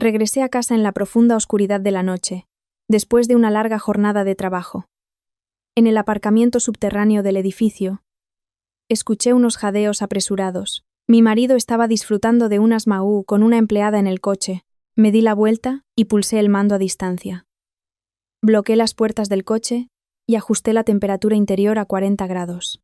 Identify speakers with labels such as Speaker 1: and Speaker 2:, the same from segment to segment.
Speaker 1: Regresé a casa en la profunda oscuridad de la noche, después de una larga jornada de trabajo. En el aparcamiento subterráneo del edificio, escuché unos jadeos apresurados. Mi marido estaba disfrutando de unas Maú con una empleada en el coche. Me di la vuelta y pulsé el mando a distancia. Bloqueé las puertas del coche y ajusté la temperatura interior a 40 grados.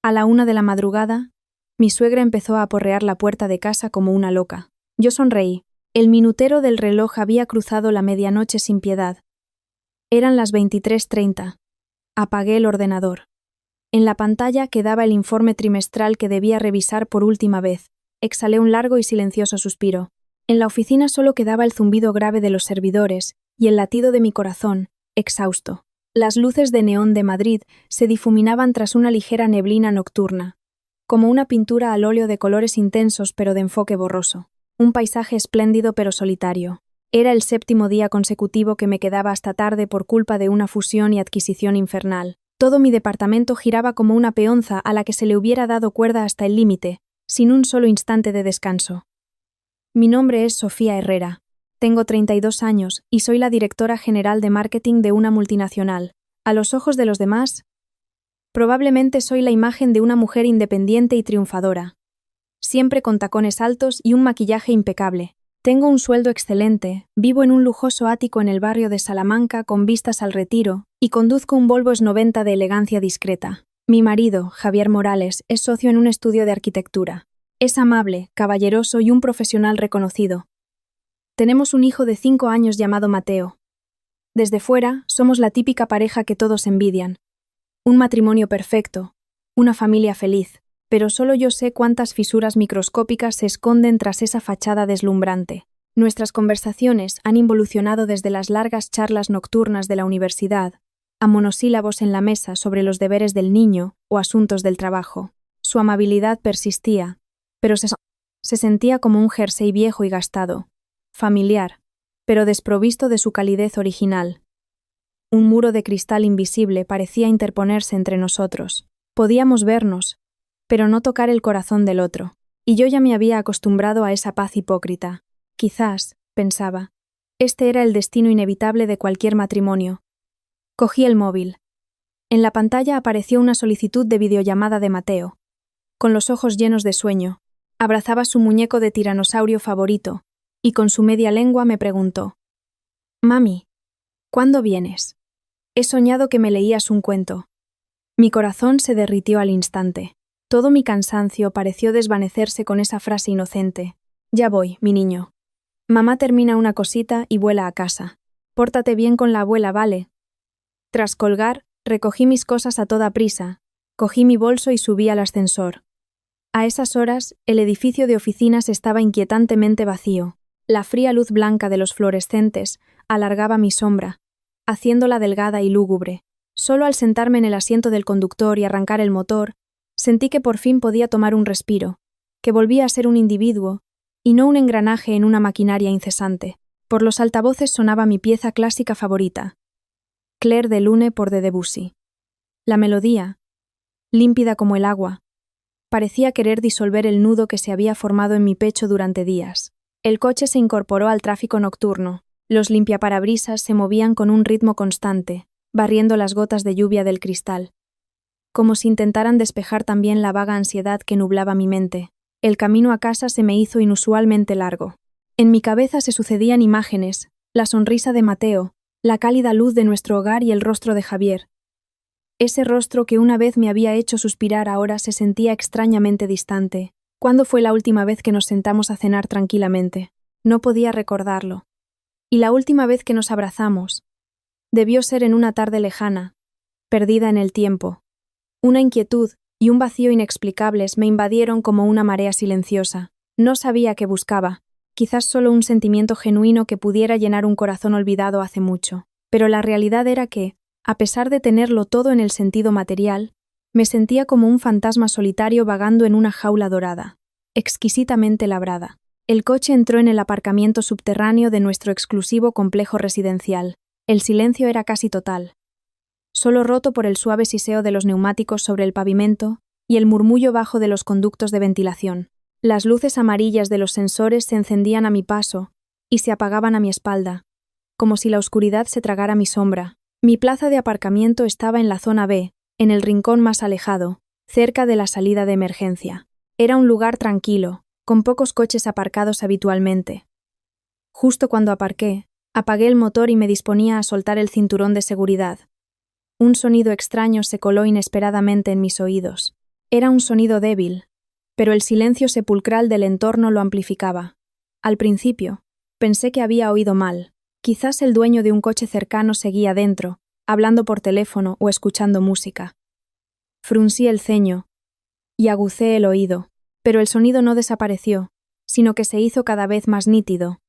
Speaker 1: A la 1 de la madrugada, mi suegra empezó a aporrear la puerta de casa como una loca. Yo sonreí. El minutero del reloj había cruzado la medianoche sin piedad. Eran las 23:30. Apagué el ordenador. En la pantalla quedaba el informe trimestral que debía revisar por última vez. Exhalé un largo y silencioso suspiro. En la oficina solo quedaba el zumbido grave de los servidores y el latido de mi corazón, exhausto. Las luces de neón de Madrid se difuminaban tras una ligera neblina nocturna, como una pintura al óleo de colores intensos pero de enfoque borroso. Un paisaje espléndido pero solitario. Era el 7º día consecutivo que me quedaba hasta tarde por culpa de una fusión y adquisición infernal. Todo mi departamento giraba como una peonza a la que se le hubiera dado cuerda hasta el límite, sin un solo instante de descanso. Mi nombre es Sofía Herrera. Tengo 32 años y soy la directora general de marketing de una multinacional. A los ojos de los demás, probablemente soy la imagen de una mujer independiente y triunfadora. Siempre con tacones altos y un maquillaje impecable. Tengo un sueldo excelente, vivo en un lujoso ático en el barrio de Salamanca con vistas al Retiro y conduzco un Volvo S90 de elegancia discreta. Mi marido, Javier Morales, es socio en un estudio de arquitectura. Es amable, caballeroso y un profesional reconocido. Tenemos un hijo de 5 años llamado Mateo. Desde fuera, somos la típica pareja que todos envidian. Un matrimonio perfecto, una familia feliz, pero solo yo sé cuántas fisuras microscópicas se esconden tras esa fachada deslumbrante. Nuestras conversaciones han involucionado desde las largas charlas nocturnas de la universidad a monosílabos en la mesa sobre los deberes del niño o asuntos del trabajo. Su amabilidad persistía, pero se sentía como un jersey viejo y gastado, familiar, pero desprovisto de su calidez original. Un muro de cristal invisible parecía interponerse entre nosotros. Podíamos vernos, pero no tocar el corazón del otro, y yo ya me había acostumbrado a esa paz hipócrita. Quizás, pensaba, este era el destino inevitable de cualquier matrimonio. Cogí el móvil. En la pantalla apareció una solicitud de videollamada de Mateo. Con los ojos llenos de sueño, abrazaba su muñeco de tiranosaurio favorito, y con su media lengua me preguntó: «Mami, ¿cuándo vienes? He soñado que me leías un cuento». Mi corazón se derritió al instante. Todo mi cansancio pareció desvanecerse con esa frase inocente. «Ya voy, mi niño. Mamá termina una cosita y vuela a casa. Pórtate bien con la abuela, ¿vale?». Tras colgar, recogí mis cosas a toda prisa, cogí mi bolso y subí al ascensor. A esas horas, el edificio de oficinas estaba inquietantemente vacío. La fría luz blanca de los fluorescentes alargaba mi sombra, haciéndola delgada y lúgubre. Solo al sentarme en el asiento del conductor y arrancar el motor, sentí que por fin podía tomar un respiro, que volvía a ser un individuo, y no un engranaje en una maquinaria incesante. Por los altavoces sonaba mi pieza clásica favorita, Clair de Lune por Debussy. La melodía, límpida como el agua, parecía querer disolver el nudo que se había formado en mi pecho durante días. El coche se incorporó al tráfico nocturno. Los limpiaparabrisas se movían con un ritmo constante, barriendo las gotas de lluvia del cristal, como si intentaran despejar también la vaga ansiedad que nublaba mi mente. El camino a casa se me hizo inusualmente largo. En mi cabeza se sucedían imágenes, la sonrisa de Mateo, la cálida luz de nuestro hogar y el rostro de Javier. Ese rostro que una vez me había hecho suspirar ahora se sentía extrañamente distante. ¿Cuándo fue la última vez que nos sentamos a cenar tranquilamente? No podía recordarlo. Y la última vez que nos abrazamos debió ser en una tarde lejana, perdida en el tiempo. Una inquietud y un vacío inexplicables me invadieron como una marea silenciosa. No sabía qué buscaba, quizás solo un sentimiento genuino que pudiera llenar un corazón olvidado hace mucho. Pero la realidad era que, a pesar de tenerlo todo en el sentido material, me sentía como un fantasma solitario vagando en una jaula dorada, exquisitamente labrada. El coche entró en el aparcamiento subterráneo de nuestro exclusivo complejo residencial. El silencio era casi total, solo roto por el suave siseo de los neumáticos sobre el pavimento y el murmullo bajo de los conductos de ventilación. Las luces amarillas de los sensores se encendían a mi paso, y se apagaban a mi espalda, como si la oscuridad se tragara mi sombra. Mi plaza de aparcamiento estaba en la zona B, en el rincón más alejado, cerca de la salida de emergencia. Era un lugar tranquilo, con pocos coches aparcados habitualmente. Justo cuando aparqué, apagué el motor y me disponía a soltar el cinturón de seguridad. Un sonido extraño se coló inesperadamente en mis oídos. Era un sonido débil, pero el silencio sepulcral del entorno lo amplificaba. Al principio, pensé que había oído mal. Quizás el dueño de un coche cercano seguía dentro, hablando por teléfono o escuchando música. Fruncí el ceño y agucé el oído, pero el sonido no desapareció, sino que se hizo cada vez más nítido.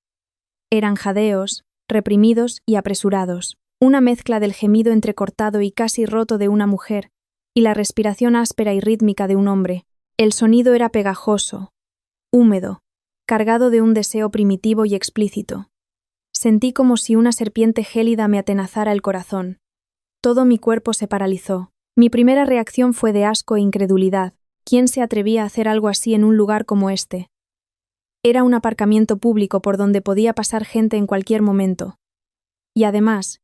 Speaker 1: Eran jadeos, reprimidos y apresurados, una mezcla del gemido entrecortado y casi roto de una mujer y la respiración áspera y rítmica de un hombre. El sonido era pegajoso, húmedo, cargado de un deseo primitivo y explícito. Sentí como si una serpiente gélida me atenazara el corazón. Todo mi cuerpo se paralizó. Mi primera reacción fue de asco e incredulidad. ¿Quién se atrevía a hacer algo así en un lugar como este? Era un aparcamiento público por donde podía pasar gente en cualquier momento. Y además,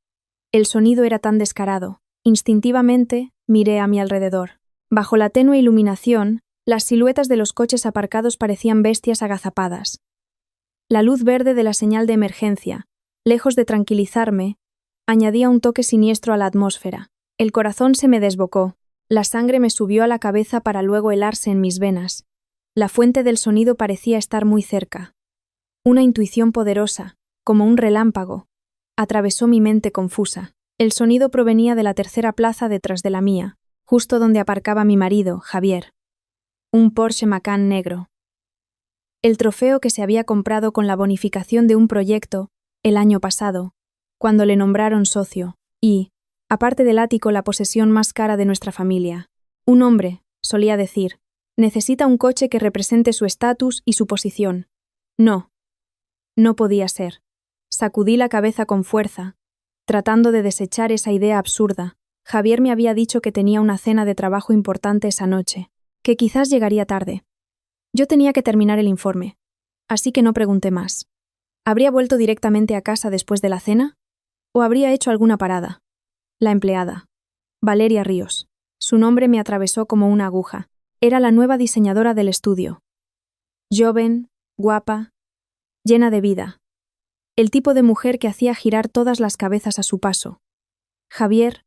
Speaker 1: el sonido era tan descarado. Instintivamente, miré a mi alrededor. Bajo la tenue iluminación, las siluetas de los coches aparcados parecían bestias agazapadas. La luz verde de la señal de emergencia, lejos de tranquilizarme, añadía un toque siniestro a la atmósfera. El corazón se me desbocó, la sangre me subió a la cabeza para luego helarse en mis venas. La fuente del sonido parecía estar muy cerca. Una intuición poderosa, como un relámpago, atravesó mi mente confusa. El sonido provenía de la tercera plaza detrás de la mía, justo donde aparcaba mi marido, Javier. Un Porsche Macan negro. El trofeo que se había comprado con la bonificación de un proyecto el año pasado, cuando le nombraron socio, y, aparte del ático, la posesión más cara de nuestra familia. Un hombre, solía decir, necesita un coche que represente su estatus y su posición. No. No podía ser. Sacudí la cabeza con fuerza, tratando de desechar esa idea absurda. Javier me había dicho que tenía una cena de trabajo importante esa noche, que quizás llegaría tarde. Yo tenía que terminar el informe, así que no pregunté más. ¿Habría vuelto directamente a casa después de la cena? ¿O habría hecho alguna parada? La empleada. Valeria Ríos. Su nombre me atravesó como una aguja. Era la nueva diseñadora del estudio. Joven, guapa, llena de vida. El tipo de mujer que hacía girar todas las cabezas a su paso. Javier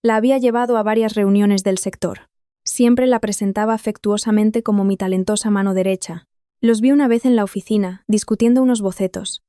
Speaker 1: la había llevado a varias reuniones del sector. Siempre la presentaba afectuosamente como mi talentosa mano derecha. Los vi una vez en la oficina, discutiendo unos bocetos.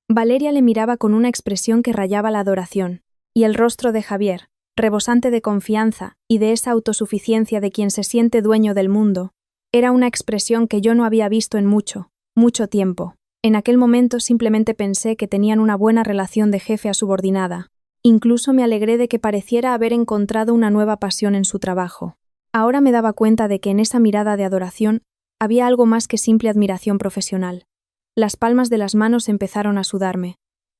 Speaker 1: Valeria le miraba con una expresión que rayaba la adoración, y el rostro de Javier, rebosante de confianza y de esa autosuficiencia de quien se siente dueño del mundo, era una expresión que yo no había visto en mucho tiempo. En aquel momento simplemente pensé que tenían una buena relación de jefe a subordinada. Incluso me alegré de que pareciera haber encontrado una nueva pasión en su trabajo. Ahora me daba cuenta de que en esa mirada de adoración había algo más que simple admiración profesional. Las palmas de las manos empezaron a sudarme.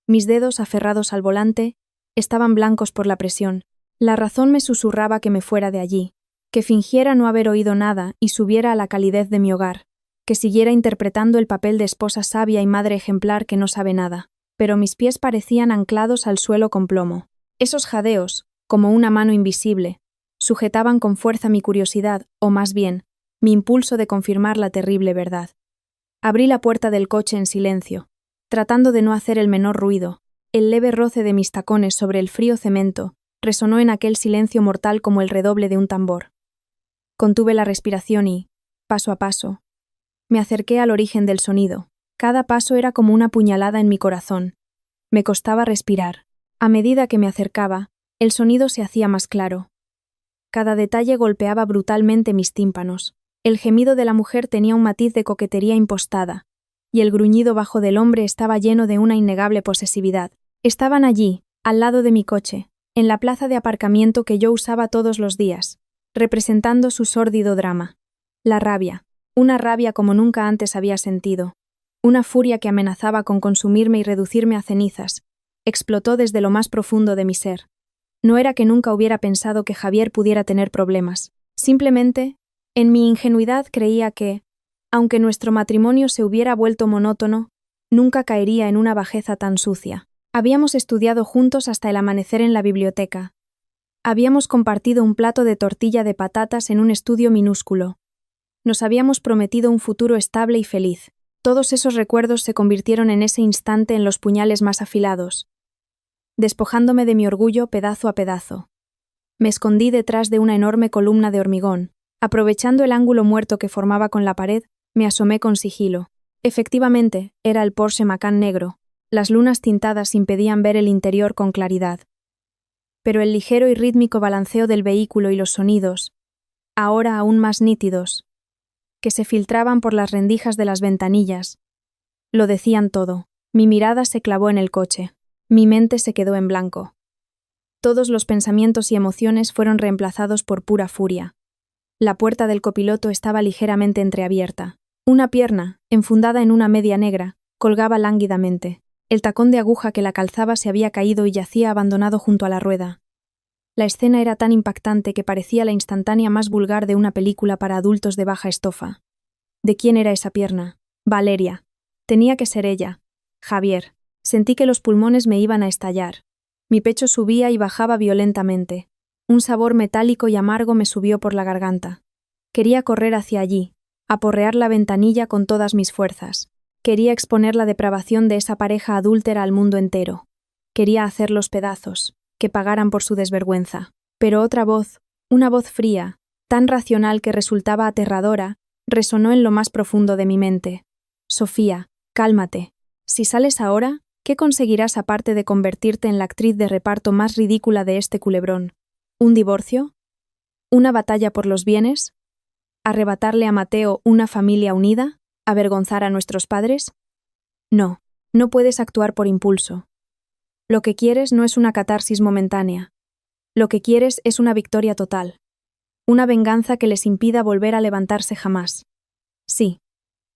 Speaker 1: Mis dedos, aferrados al volante, estaban blancos por la presión. La razón me susurraba que me fuera de allí, que fingiera no haber oído nada y subiera a la calidez de mi hogar, que siguiera interpretando el papel de esposa sabia y madre ejemplar que no sabe nada. Pero mis pies parecían anclados al suelo con plomo. Esos jadeos, como una mano invisible, sujetaban con fuerza mi curiosidad, o más bien, mi impulso de confirmar la terrible verdad. Abrí la puerta del coche en silencio, tratando de no hacer el menor ruido. El leve roce de mis tacones sobre el frío cemento resonó en aquel silencio mortal como el redoble de un tambor. Contuve la respiración y, paso a paso, me acerqué al origen del sonido. Cada paso era como una puñalada en mi corazón. Me costaba respirar. A medida que me acercaba, el sonido se hacía más claro. Cada detalle golpeaba brutalmente mis tímpanos. El gemido de la mujer tenía un matiz de coquetería impostada, y el gruñido bajo del hombre estaba lleno de una innegable posesividad. Estaban allí, al lado de mi coche, en la plaza de aparcamiento que yo usaba todos los días, representando su sórdido drama. La rabia, una rabia como nunca antes había sentido, una furia que amenazaba con consumirme y reducirme a cenizas, explotó desde lo más profundo de mi ser. No era que nunca hubiera pensado que Javier pudiera tener problemas. Simplemente, en mi ingenuidad creía que, aunque nuestro matrimonio se hubiera vuelto monótono, Nunca caería en una bajeza tan sucia. Habíamos estudiado juntos hasta el amanecer en la biblioteca. Habíamos compartido un plato de tortilla de patatas en un estudio minúsculo. Nos habíamos prometido un futuro estable y feliz. Todos esos recuerdos se convirtieron en ese instante en los puñales más afilados, despojándome de mi orgullo pedazo a pedazo. Me escondí detrás de una enorme columna de hormigón. Aprovechando el ángulo muerto que formaba con la pared, me asomé con sigilo. Efectivamente, era el Porsche Macan negro. Las lunas tintadas impedían ver el interior con claridad. Pero el ligero y rítmico balanceo del vehículo y los sonidos, ahora aún más nítidos, que se filtraban por las rendijas de las ventanillas, lo decían todo. Mi mirada se clavó en el coche. Mi mente se quedó en blanco. Todos los pensamientos y emociones fueron reemplazados por pura furia. La puerta del copiloto estaba ligeramente entreabierta. Una pierna, enfundada en una media negra, colgaba lánguidamente. El tacón de aguja que la calzaba se había caído y yacía abandonado junto a la rueda. La escena era tan impactante que parecía la instantánea más vulgar de una película para adultos de baja estofa. ¿De quién era esa pierna? Valeria. Tenía que ser ella. Javier. Sentí que los pulmones me iban a estallar. Mi pecho subía y bajaba violentamente. Un sabor metálico y amargo me subió por la garganta. Quería correr hacia allí, aporrear la ventanilla con todas mis fuerzas. Quería exponer la depravación de esa pareja adúltera al mundo entero. Quería hacerlos pedazos, que pagaran por su desvergüenza. Pero otra voz, una voz fría, tan racional que resultaba aterradora, resonó en lo más profundo de mi mente. Sofía, cálmate. Si sales ahora, ¿qué conseguirás aparte de convertirte en la actriz de reparto más ridícula de este culebrón? ¿Un divorcio? ¿Una batalla por los bienes? ¿Arrebatarle a Mateo una familia unida? ¿Avergonzar a nuestros padres? No, no puedes actuar por impulso. Lo que quieres no es una catarsis momentánea. Lo que quieres es una victoria total. Una venganza que les impida volver a levantarse jamás. Sí,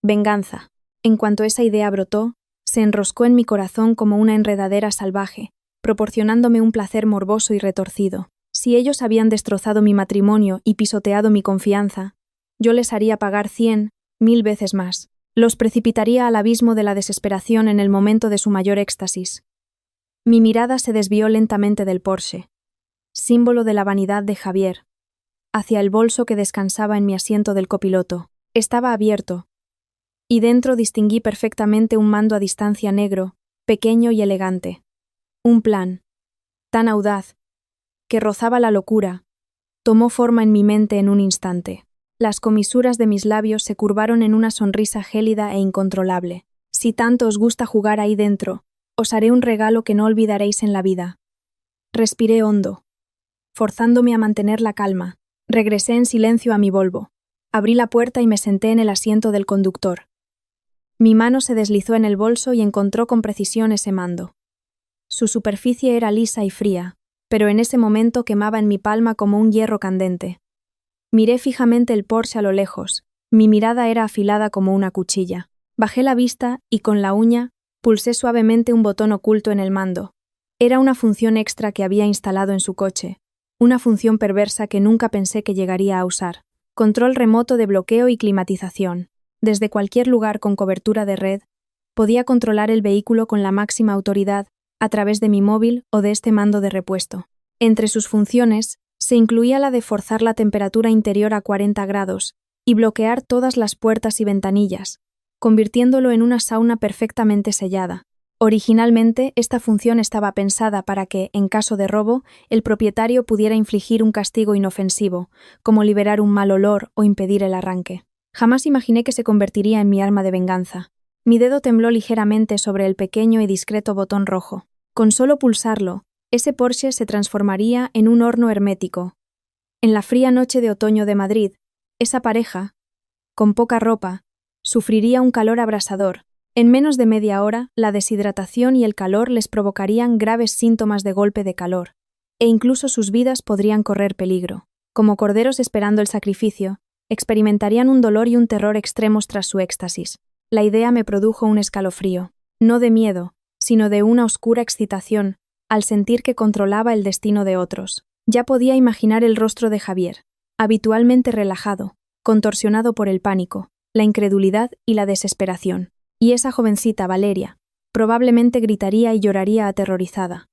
Speaker 1: venganza. En cuanto esa idea brotó, se enroscó en mi corazón como una enredadera salvaje, proporcionándome un placer morboso y retorcido. Si ellos habían destrozado mi matrimonio y pisoteado mi confianza, yo les haría pagar 100, 1000 veces más. Los precipitaría al abismo de la desesperación en el momento de su mayor éxtasis. Mi mirada se desvió lentamente del Porsche, símbolo de la vanidad de Javier, hacia el bolso que descansaba en mi asiento del copiloto. Estaba abierto, y dentro distinguí perfectamente un mando a distancia negro, pequeño y elegante. Un plan, tan audaz, que rozaba la locura, tomó forma en mi mente en un instante. Las comisuras de mis labios se curvaron en una sonrisa gélida e incontrolable. Si tanto os gusta jugar ahí dentro, os haré un regalo que no olvidaréis en la vida. Respiré hondo, forzándome a mantener la calma. Regresé en silencio a mi Volvo. Abrí la puerta y me senté en el asiento del conductor. Mi mano se deslizó en el bolso y encontró con precisión ese mando. Su superficie era lisa y fría, pero en ese momento quemaba en mi palma como un hierro candente. Miré fijamente el Porsche a lo lejos. Mi mirada era afilada como una cuchilla. Bajé la vista y con la uña pulsé suavemente un botón oculto en el mando. Era una función extra que había instalado en su coche, una función perversa que nunca pensé que llegaría a usar. Control remoto de bloqueo y climatización. Desde cualquier lugar con cobertura de red, podía controlar el vehículo con la máxima autoridad a través de mi móvil o de este mando de repuesto. Entre sus funciones, se incluía la de forzar la temperatura interior a 40 grados y bloquear todas las puertas y ventanillas, convirtiéndolo en una sauna perfectamente sellada. Originalmente, esta función estaba pensada para que, en caso de robo, el propietario pudiera infligir un castigo inofensivo, como liberar un mal olor o impedir el arranque. Jamás imaginé que se convertiría en mi arma de venganza. Mi dedo tembló ligeramente sobre el pequeño y discreto botón rojo. Con solo pulsarlo, ese Porsche se transformaría en un horno hermético. En la fría noche de otoño de Madrid, esa pareja, con poca ropa, sufriría un calor abrasador. En menos de media hora, la deshidratación y el calor les provocarían graves síntomas de golpe de calor, e incluso sus vidas podrían correr peligro. Como corderos esperando el sacrificio, experimentarían un dolor y un terror extremos tras su éxtasis. La idea me produjo un escalofrío, no de miedo, sino de una oscura excitación, al sentir que controlaba el destino de otros. Ya podía imaginar el rostro de Javier, habitualmente relajado, contorsionado por el pánico, la incredulidad y la desesperación. Y esa jovencita, Valeria, probablemente gritaría y lloraría aterrorizada.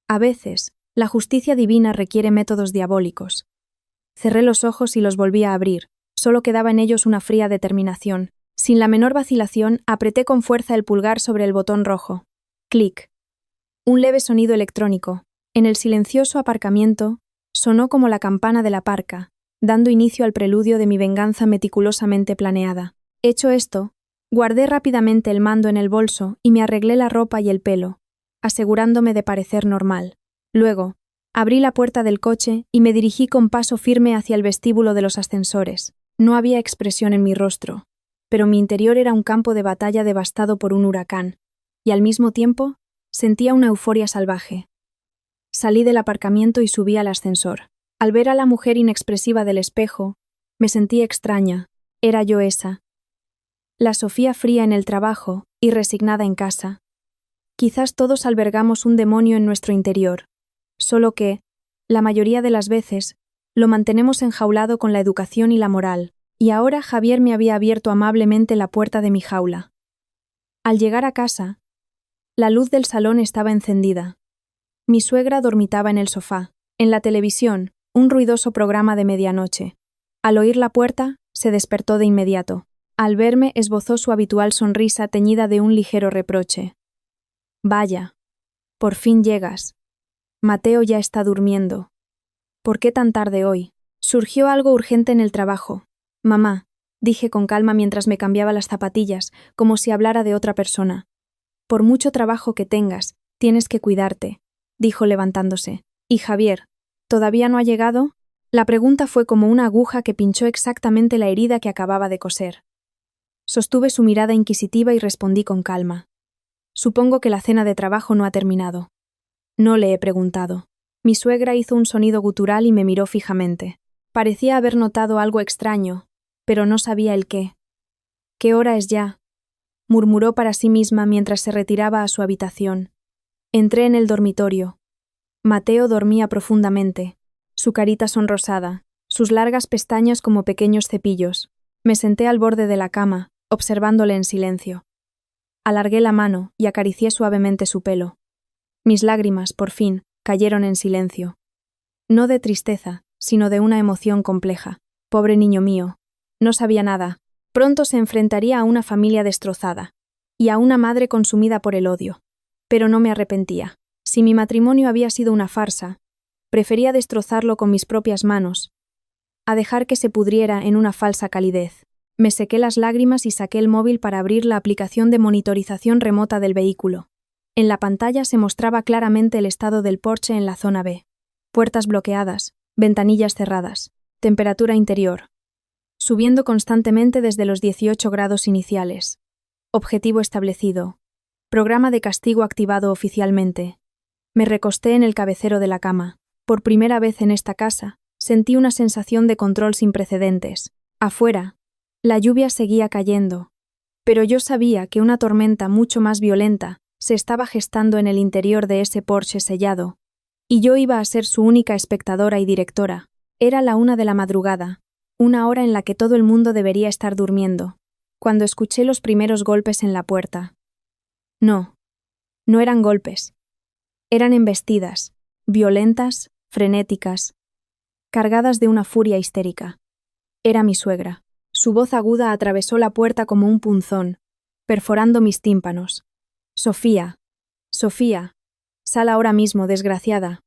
Speaker 1: A veces, la justicia divina requiere métodos diabólicos. Cerré los ojos y los volví a abrir, solo quedaba en ellos una fría determinación. Sin la menor vacilación, apreté con fuerza el pulgar sobre el botón rojo. Clic. Un leve sonido electrónico. En el silencioso aparcamiento, sonó como la campana de la parca, dando inicio al preludio de mi venganza meticulosamente planeada. Hecho esto, guardé rápidamente el mando en el bolso y me arreglé la ropa y el pelo, asegurándome de parecer normal. Luego, abrí la puerta del coche y me dirigí con paso firme hacia el vestíbulo de los ascensores. No había expresión en mi rostro, pero mi interior era un campo de batalla devastado por un huracán, y al mismo tiempo sentía una euforia salvaje. Salí del aparcamiento y subí al ascensor. Al ver a la mujer inexpresiva del espejo, me sentí extraña. Era yo esa. La Sofía fría en el trabajo y resignada en casa. Quizás todos albergamos un demonio en nuestro interior, solo que, la mayoría de las veces, lo mantenemos enjaulado con la educación y la moral, y ahora Javier me había abierto amablemente la puerta de mi jaula. Al llegar a casa, la luz del salón estaba encendida. Mi suegra dormitaba en el sofá. En la televisión, un ruidoso programa de medianoche. Al oír la puerta, se despertó de inmediato. Al verme, esbozó su habitual sonrisa teñida de un ligero reproche. Vaya, por fin llegas. Mateo ya está durmiendo. ¿Por qué tan tarde hoy? Surgió algo urgente en el trabajo. Mamá, dije con calma mientras me cambiaba las zapatillas, como si hablara de otra persona. Por mucho trabajo que tengas, tienes que cuidarte, dijo levantándose. ¿Y Javier? ¿Todavía no ha llegado? La pregunta fue como una aguja que pinchó exactamente la herida que acababa de coser. Sostuve su mirada inquisitiva y respondí con calma. Supongo que la cena de trabajo no ha terminado. No le he preguntado. Mi suegra hizo un sonido gutural y me miró fijamente. Parecía haber notado algo extraño, pero no sabía el qué. ¿Qué hora es ya?, murmuró para sí misma mientras se retiraba a su habitación. Entré en el dormitorio. Mateo dormía profundamente, su carita sonrosada, sus largas pestañas como pequeños cepillos. Me senté al borde de la cama, observándole en silencio. Alargué la mano y acaricié suavemente su pelo. Mis lágrimas, por fin, cayeron en silencio. No de tristeza, sino de una emoción compleja. Pobre niño mío. No sabía nada. Pronto se enfrentaría a una familia destrozada, y a una madre consumida por el odio. Pero no me arrepentía. Si mi matrimonio había sido una farsa, prefería destrozarlo con mis propias manos, a dejar que se pudriera en una falsa calidez. Me sequé las lágrimas y saqué el móvil para abrir la aplicación de monitorización remota del vehículo. En la pantalla se mostraba claramente el estado del Porsche en la zona B. Puertas bloqueadas, ventanillas cerradas, temperatura interior, subiendo constantemente desde los 18 grados iniciales. Objetivo establecido. Programa de castigo activado oficialmente. Me recosté en el cabecero de la cama. Por primera vez en esta casa, sentí una sensación de control sin precedentes. Afuera, la lluvia seguía cayendo, pero yo sabía que una tormenta mucho más violenta se estaba gestando en el interior de ese Porsche sellado, y yo iba a ser su única espectadora y directora. Era la 1 de la madrugada, una hora en la que todo el mundo debería estar durmiendo, cuando escuché los primeros golpes en la puerta. No eran golpes. Eran embestidas, violentas, frenéticas, cargadas de una furia histérica. Era mi suegra. Su voz aguda atravesó la puerta como un punzón, perforando mis tímpanos. Sofía, Sofía, sal ahora mismo, desgraciada.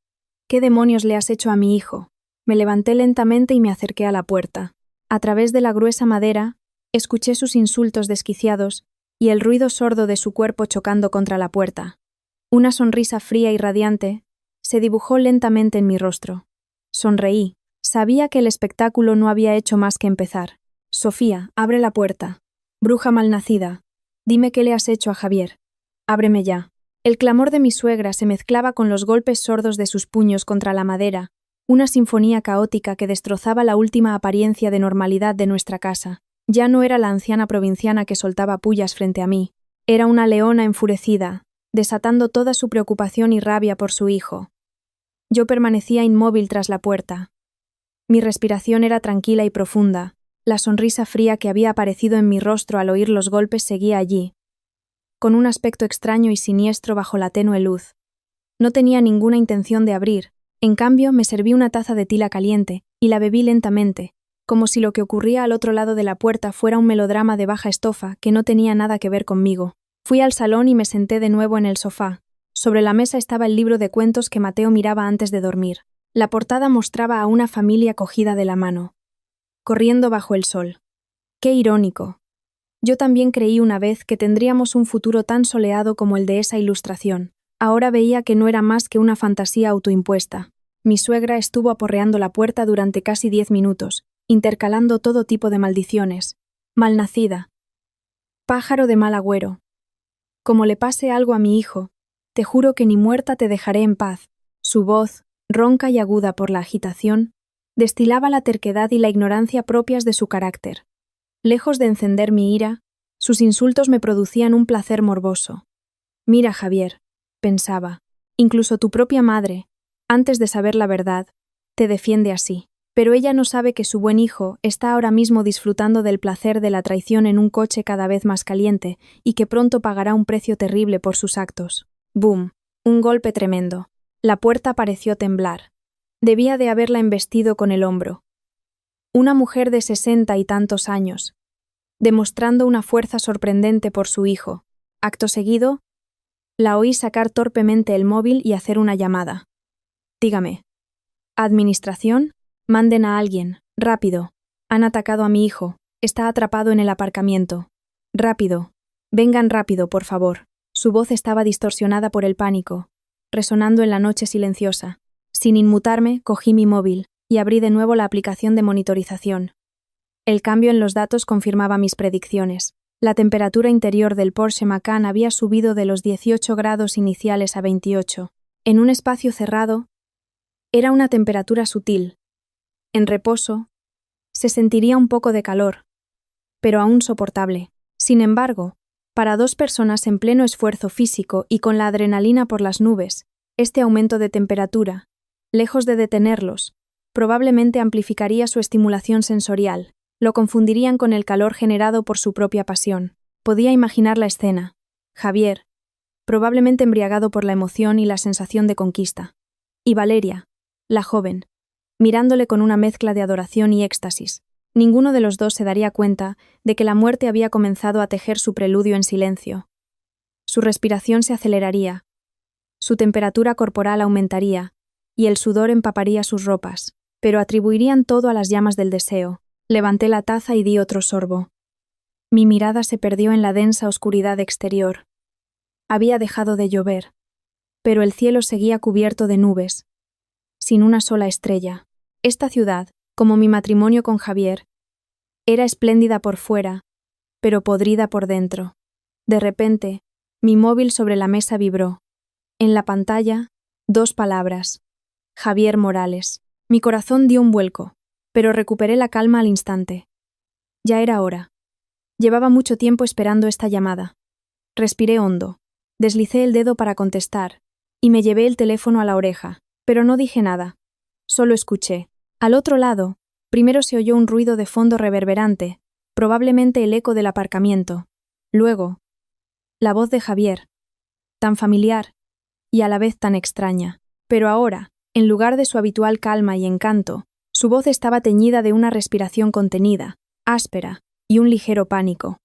Speaker 1: ¿Qué demonios le has hecho a mi hijo? Me levanté lentamente y me acerqué a la puerta. A través de la gruesa madera, escuché sus insultos desquiciados y el ruido sordo de su cuerpo chocando contra la puerta. Una sonrisa fría y radiante se dibujó lentamente en mi rostro. Sonreí. Sabía que el espectáculo no había hecho más que empezar. Sofía, abre la puerta. Bruja malnacida, dime qué le has hecho a Javier. Ábreme ya. El clamor de mi suegra se mezclaba con los golpes sordos de sus puños contra la madera, una sinfonía caótica que destrozaba la última apariencia de normalidad de nuestra casa. Ya no era la anciana provinciana que soltaba pullas frente a mí. Era una leona enfurecida, desatando toda su preocupación y rabia por su hijo. Yo permanecía inmóvil tras la puerta. Mi respiración era tranquila y profunda. La sonrisa fría que había aparecido en mi rostro al oír los golpes seguía allí, con un aspecto extraño y siniestro bajo la tenue luz. No tenía ninguna intención de abrir, en cambio me serví una taza de tila caliente y la bebí lentamente, como si lo que ocurría al otro lado de la puerta fuera un melodrama de baja estofa que no tenía nada que ver conmigo. Fui al salón y me senté de nuevo en el sofá. Sobre la mesa estaba el libro de cuentos que Mateo miraba antes de dormir. La portada mostraba a una familia cogida de la mano, corriendo bajo el sol. ¡Qué irónico! Yo también creí una vez que tendríamos un futuro tan soleado como el de esa ilustración. Ahora veía que no era más que una fantasía autoimpuesta. Mi suegra estuvo aporreando la puerta durante casi 10 minutos, intercalando todo tipo de maldiciones. Malnacida. Pájaro de mal agüero. Como le pase algo a mi hijo, te juro que ni muerta te dejaré en paz. Su voz, ronca y aguda por la agitación, destilaba la terquedad y la ignorancia propias de su carácter. Lejos de encender mi ira, sus insultos me producían un placer morboso. Mira, Javier, pensaba, incluso tu propia madre, antes de saber la verdad, te defiende así. Pero ella no sabe que su buen hijo está ahora mismo disfrutando del placer de la traición en un coche cada vez más caliente y que pronto pagará un precio terrible por sus actos. ¡Bum! Un golpe tremendo. La puerta pareció temblar. Debía de haberla embestido con el hombro. Una mujer de 60 y tantos años, demostrando una fuerza sorprendente por su hijo. Acto seguido, la oí sacar torpemente el móvil y hacer una llamada. Dígame. ¿Administración? Manden a alguien. Rápido. Han atacado a mi hijo. Está atrapado en el aparcamiento. Rápido. Vengan rápido, por favor. Su voz estaba distorsionada por el pánico, resonando en la noche silenciosa. Sin inmutarme, cogí mi móvil y abrí de nuevo la aplicación de monitorización. El cambio en los datos confirmaba mis predicciones. La temperatura interior del Porsche Macan había subido de los 18 grados iniciales a 28. En un espacio cerrado, era una temperatura sutil. En reposo, se sentiría un poco de calor, pero aún soportable. Sin embargo, para dos personas en pleno esfuerzo físico y con la adrenalina por las nubes, este aumento de temperatura, lejos de detenerlos, probablemente amplificaría su estimulación sensorial, lo confundirían con el calor generado por su propia pasión. Podía imaginar la escena. Javier, probablemente embriagado por la emoción y la sensación de conquista. Y Valeria, la joven, mirándole con una mezcla de adoración y éxtasis. Ninguno de los dos se daría cuenta de que la muerte había comenzado a tejer su preludio en silencio. Su respiración se aceleraría, su temperatura corporal aumentaría, y el sudor empaparía sus ropas, pero atribuirían todo a las llamas del deseo. Levanté la taza y di otro sorbo. Mi mirada se perdió en la densa oscuridad exterior. Había dejado de llover, pero el cielo seguía cubierto de nubes, sin una sola estrella. Esta ciudad, como mi matrimonio con Javier, era espléndida por fuera, pero podrida por dentro. De repente, mi móvil sobre la mesa vibró. En la pantalla, 2 palabras. Javier Morales. Mi corazón dio un vuelco, pero recuperé la calma al instante. Ya era hora. Llevaba mucho tiempo esperando esta llamada. Respiré hondo, deslicé el dedo para contestar, y me llevé el teléfono a la oreja, pero no dije nada. Solo escuché. Al otro lado, primero se oyó un ruido de fondo reverberante, probablemente el eco del aparcamiento. Luego, la voz de Javier, tan familiar y a la vez tan extraña. Pero ahora, en lugar de su habitual calma y encanto, su voz estaba teñida de una respiración contenida, áspera y un ligero pánico.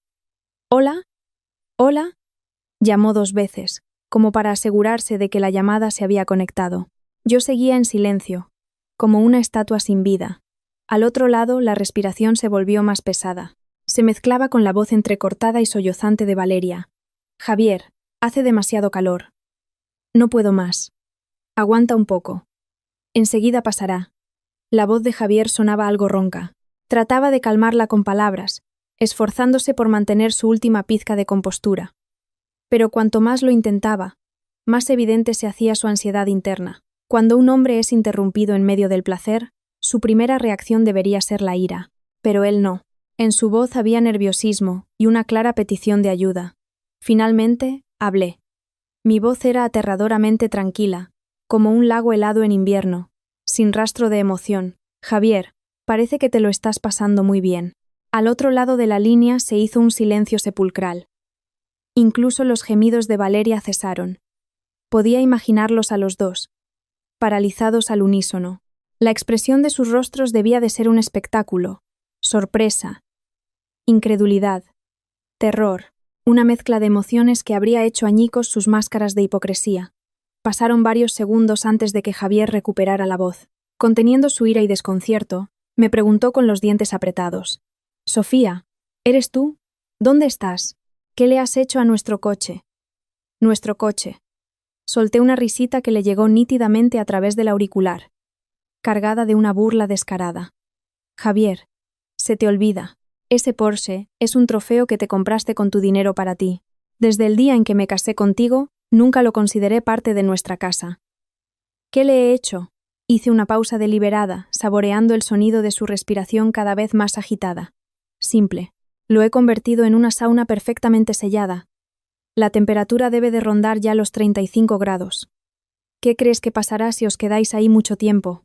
Speaker 1: «¿Hola? ¿Hola?», llamó 2 veces, como para asegurarse de que la llamada se había conectado. Yo seguía en silencio, como una estatua sin vida. Al otro lado, la respiración se volvió más pesada. Se mezclaba con la voz entrecortada y sollozante de Valeria. «Javier, hace demasiado calor. No puedo más. Aguanta un poco. Enseguida pasará». La voz de Javier sonaba algo ronca. Trataba de calmarla con palabras, esforzándose por mantener su última pizca de compostura. Pero cuanto más lo intentaba, más evidente se hacía su ansiedad interna. Cuando un hombre es interrumpido en medio del placer, su primera reacción debería ser la ira. Pero él no. En su voz había nerviosismo y una clara petición de ayuda. Finalmente, hablé. Mi voz era aterradoramente tranquila, como un lago helado en invierno, sin rastro de emoción. «Javier, parece que te lo estás pasando muy bien». Al otro lado de la línea se hizo un silencio sepulcral. Incluso los gemidos de Valeria cesaron. Podía imaginarlos a los dos, paralizados al unísono. La expresión de sus rostros debía de ser un espectáculo. Sorpresa, incredulidad, terror, una mezcla de emociones que habría hecho añicos sus máscaras de hipocresía. Pasaron varios segundos antes de que Javier recuperara la voz. Conteniendo su ira y desconcierto, me preguntó con los dientes apretados. «Sofía, ¿eres tú? ¿Dónde estás? ¿Qué le has hecho a nuestro coche?» «Nuestro coche». Solté una risita que le llegó nítidamente a través del auricular, cargada de una burla descarada. «Javier, se te olvida. Ese Porsche es un trofeo que te compraste con tu dinero para ti. Desde el día en que me casé contigo, nunca lo consideré parte de nuestra casa». «¿Qué le he hecho?» Hice una pausa deliberada, saboreando el sonido de su respiración cada vez más agitada. «Simple. Lo he convertido en una sauna perfectamente sellada. La temperatura debe de rondar ya los 35 grados. ¿Qué crees que pasará si os quedáis ahí mucho tiempo?»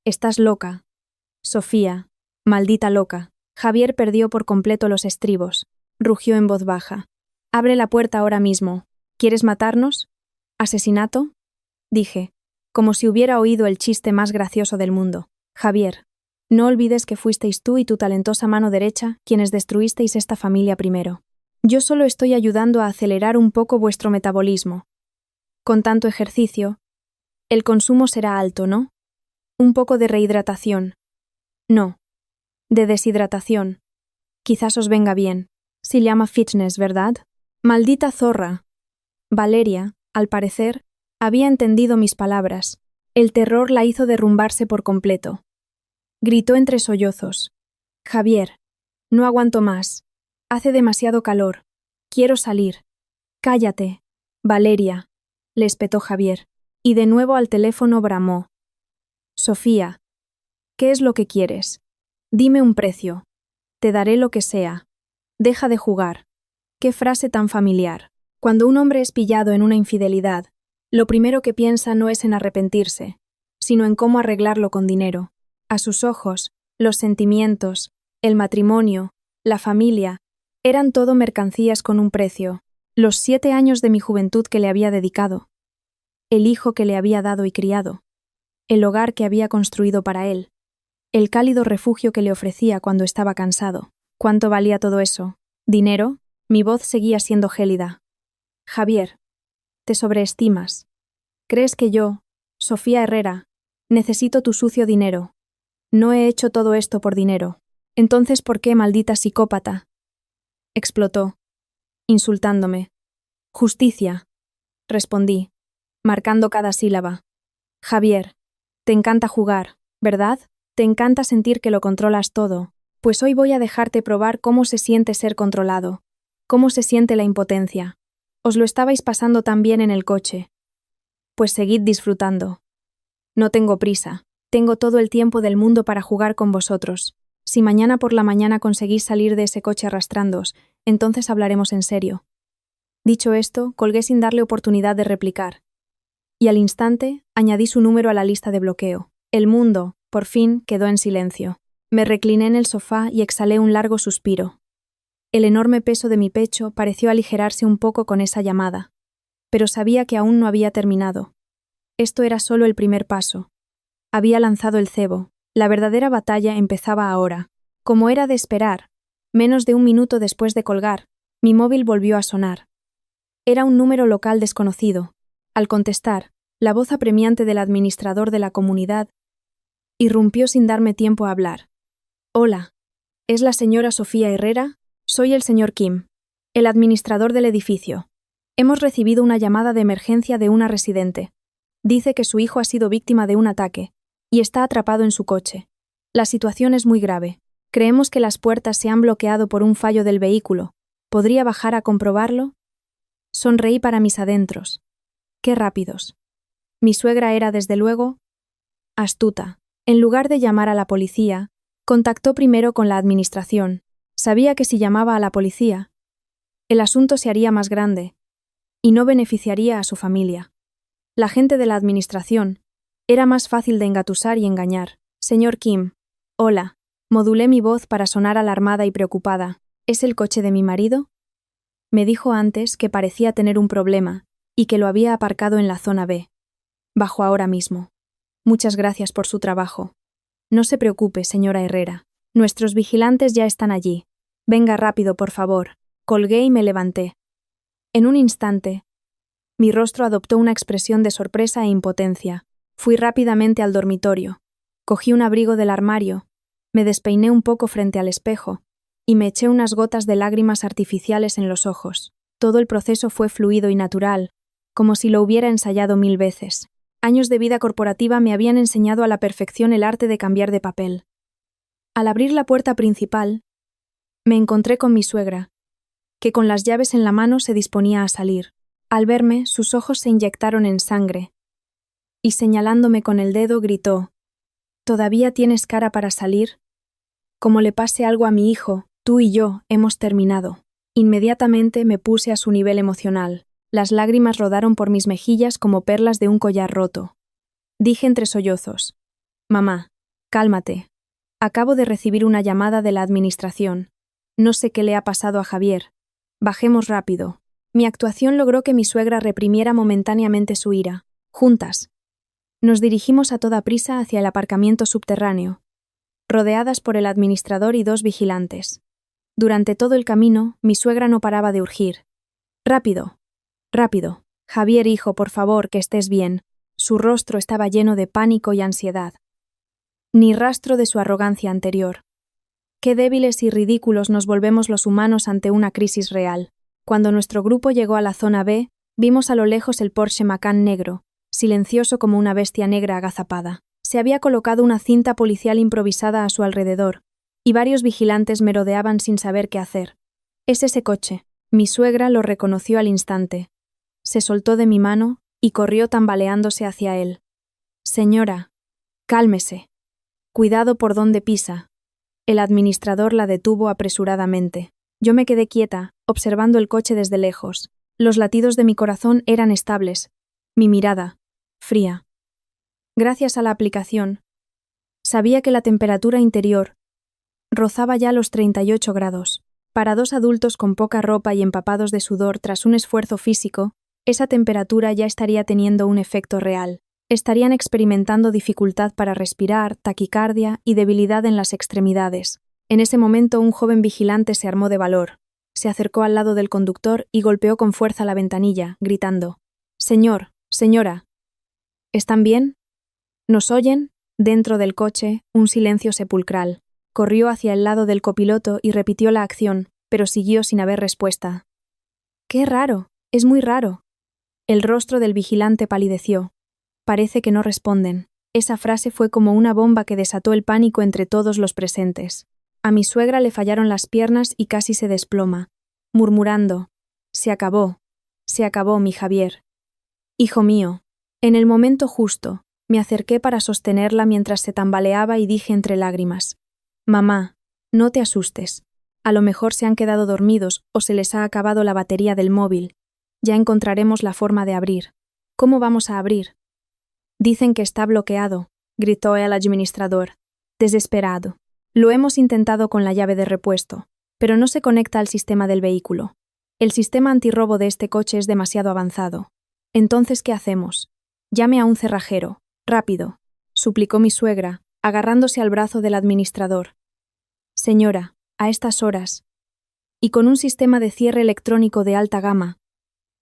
Speaker 1: «Estás loca. Sofía, maldita loca». Javier perdió por completo los estribos. Rugió en voz baja. «Abre la puerta ahora mismo. ¿Quieres matarnos? ¿Asesinato?», dije, como si hubiera oído el chiste más gracioso del mundo. «Javier, no olvides que fuisteis tú y tu talentosa mano derecha quienes destruisteis esta familia primero. Yo solo estoy ayudando a acelerar un poco vuestro metabolismo. Con tanto ejercicio, el consumo será alto, ¿no? Un poco de rehidratación. No, de deshidratación. Quizás os venga bien. Se llama fitness, ¿verdad? Maldita zorra». Valeria, al parecer, había entendido mis palabras. El terror la hizo derrumbarse por completo. Gritó entre sollozos. «Javier, no aguanto más. Hace demasiado calor. Quiero salir». «Cállate, Valeria», le espetó Javier, y de nuevo al teléfono bramó. «Sofía, ¿qué es lo que quieres? Dime un precio. Te daré lo que sea. Deja de jugar». Qué frase tan familiar. Cuando un hombre es pillado en una infidelidad, lo primero que piensa no es en arrepentirse, sino en cómo arreglarlo con dinero. A sus ojos, los sentimientos, el matrimonio, la familia, eran todo mercancías con un precio. Los 7 años de mi juventud que le había dedicado, el hijo que le había dado y criado, el hogar que había construido para él, el cálido refugio que le ofrecía cuando estaba cansado. ¿Cuánto valía todo eso? ¿Dinero? Mi voz seguía siendo gélida. «Javier, te sobreestimas. Crees que yo, Sofía Herrera, necesito tu sucio dinero. No he hecho todo esto por dinero. Entonces, ¿por qué, maldita psicópata?», explotó, insultándome. «Justicia», respondí, marcando cada sílaba. «Javier, te encanta jugar, ¿verdad? Te encanta sentir que lo controlas todo. Pues hoy voy a dejarte probar cómo se siente ser controlado, cómo se siente la impotencia. Os lo estabais pasando tan bien en el coche. Pues seguid disfrutando. No tengo prisa. Tengo todo el tiempo del mundo para jugar con vosotros. Si mañana por la mañana conseguís salir de ese coche arrastrándoos, entonces hablaremos en serio». Dicho esto, colgué sin darle oportunidad de replicar. Y al instante, añadí su número a la lista de bloqueo. El mundo, por fin, quedó en silencio. Me recliné en el sofá y exhalé un largo suspiro. El enorme peso de mi pecho pareció aligerarse un poco con esa llamada, pero sabía que aún no había terminado. Esto era solo el primer paso. Había lanzado el cebo. La verdadera batalla empezaba ahora. Como era de esperar, menos de un minuto después de colgar, mi móvil volvió a sonar. Era un número local desconocido. Al contestar, la voz apremiante del administrador de la comunidad irrumpió sin darme tiempo a hablar. «Hola, ¿es la señora Sofía Herrera? Soy el señor Kim, el administrador del edificio. Hemos recibido una llamada de emergencia de una residente. Dice que su hijo ha sido víctima de un ataque y está atrapado en su coche. La situación es muy grave. Creemos que las puertas se han bloqueado por un fallo del vehículo. ¿Podría bajar a comprobarlo?» Sonreí para mis adentros. Qué rápidos. Mi suegra era, desde luego, astuta. En lugar de llamar a la policía, contactó primero con la administración. Sabía que si llamaba a la policía, el asunto se haría más grande y no beneficiaría a su familia. La gente de la administración era más fácil de engatusar y engañar. «Señor Kim, hola», modulé mi voz para sonar alarmada y preocupada. «¿Es el coche de mi marido?». Me dijo antes que parecía tener un problema y que lo había aparcado en la zona B. Bajo ahora mismo. Muchas gracias por su trabajo. No se preocupe, señora Herrera. Nuestros vigilantes ya están allí. Venga rápido, por favor. Colgué y me levanté. En un instante, mi rostro adoptó una expresión de sorpresa e impotencia. Fui rápidamente al dormitorio. Cogí un abrigo del armario, me despeiné un poco frente al espejo y me eché unas gotas de lágrimas artificiales en los ojos. Todo el proceso fue fluido y natural, como si lo hubiera ensayado 1000 veces. Años de vida corporativa me habían enseñado a la perfección el arte de cambiar de papel. Al abrir la puerta principal, me encontré con mi suegra, que con las llaves en la mano se disponía a salir. Al verme, sus ojos se inyectaron en sangre, y señalándome con el dedo gritó: «¿Todavía tienes cara para salir? Como le pase algo a mi hijo, tú y yo hemos terminado». Inmediatamente me puse a su nivel emocional. Las lágrimas rodaron por mis mejillas como perlas de un collar roto. Dije entre sollozos: «Mamá, cálmate. Acabo de recibir una llamada de la administración. No sé qué le ha pasado a Javier. Bajemos rápido». Mi actuación logró que mi suegra reprimiera momentáneamente su ira. Juntas, nos dirigimos a toda prisa hacia el aparcamiento subterráneo, rodeadas por el administrador y 2 vigilantes. Durante todo el camino, mi suegra no paraba de urgir: «Rápido, rápido. Javier, hijo, por favor, que estés bien». Su rostro estaba lleno de pánico y ansiedad. Ni rastro de su arrogancia anterior. Qué débiles y ridículos nos volvemos los humanos ante una crisis real. Cuando nuestro grupo llegó a la zona B, vimos a lo lejos el Porsche Macan negro, silencioso como una bestia negra agazapada. Se había colocado una cinta policial improvisada a su alrededor, y varios vigilantes merodeaban sin saber qué hacer. «Es ese coche». Mi suegra lo reconoció al instante. Se soltó de mi mano y corrió tambaleándose hacia él. «Señora, cálmese. Cuidado por donde pisa». El administrador la detuvo apresuradamente. Yo me quedé quieta, observando el coche desde lejos. Los latidos de mi corazón eran estables. Mi mirada, fría. Gracias a la aplicación, sabía que la temperatura interior rozaba ya los 38 grados. Para 2 adultos con poca ropa y empapados de sudor tras un esfuerzo físico, esa temperatura ya estaría teniendo un efecto real. Estarían experimentando dificultad para respirar, taquicardia y debilidad en las extremidades. En ese momento un joven vigilante se armó de valor. Se acercó al lado del conductor y golpeó con fuerza la ventanilla, gritando: «Señor, señora, ¿están bien? ¿Nos oyen?» Dentro del coche, un silencio sepulcral. Corrió hacia el lado del copiloto y repitió la acción, pero siguió sin haber respuesta. «¡Qué raro! Es muy raro». El rostro del vigilante palideció. «Parece que no responden». Esa frase fue como una bomba que desató el pánico entre todos los presentes. A mi suegra le fallaron las piernas y casi se desploma, murmurando: se acabó, mi Javier. Hijo mío». En el momento justo, me acerqué para sostenerla mientras se tambaleaba y dije entre lágrimas: «Mamá, no te asustes. A lo mejor se han quedado dormidos o se les ha acabado la batería del móvil. Ya encontraremos la forma de abrir». «¿Cómo vamos a abrir?» «Dicen que está bloqueado», gritó el administrador, desesperado. «Lo hemos intentado con la llave de repuesto, pero no se conecta al sistema del vehículo. El sistema antirrobo de este coche es demasiado avanzado. Entonces, ¿qué hacemos? Llame a un cerrajero, rápido», suplicó mi suegra, agarrándose al brazo del administrador. «Señora, a estas horas, y con un sistema de cierre electrónico de alta gama,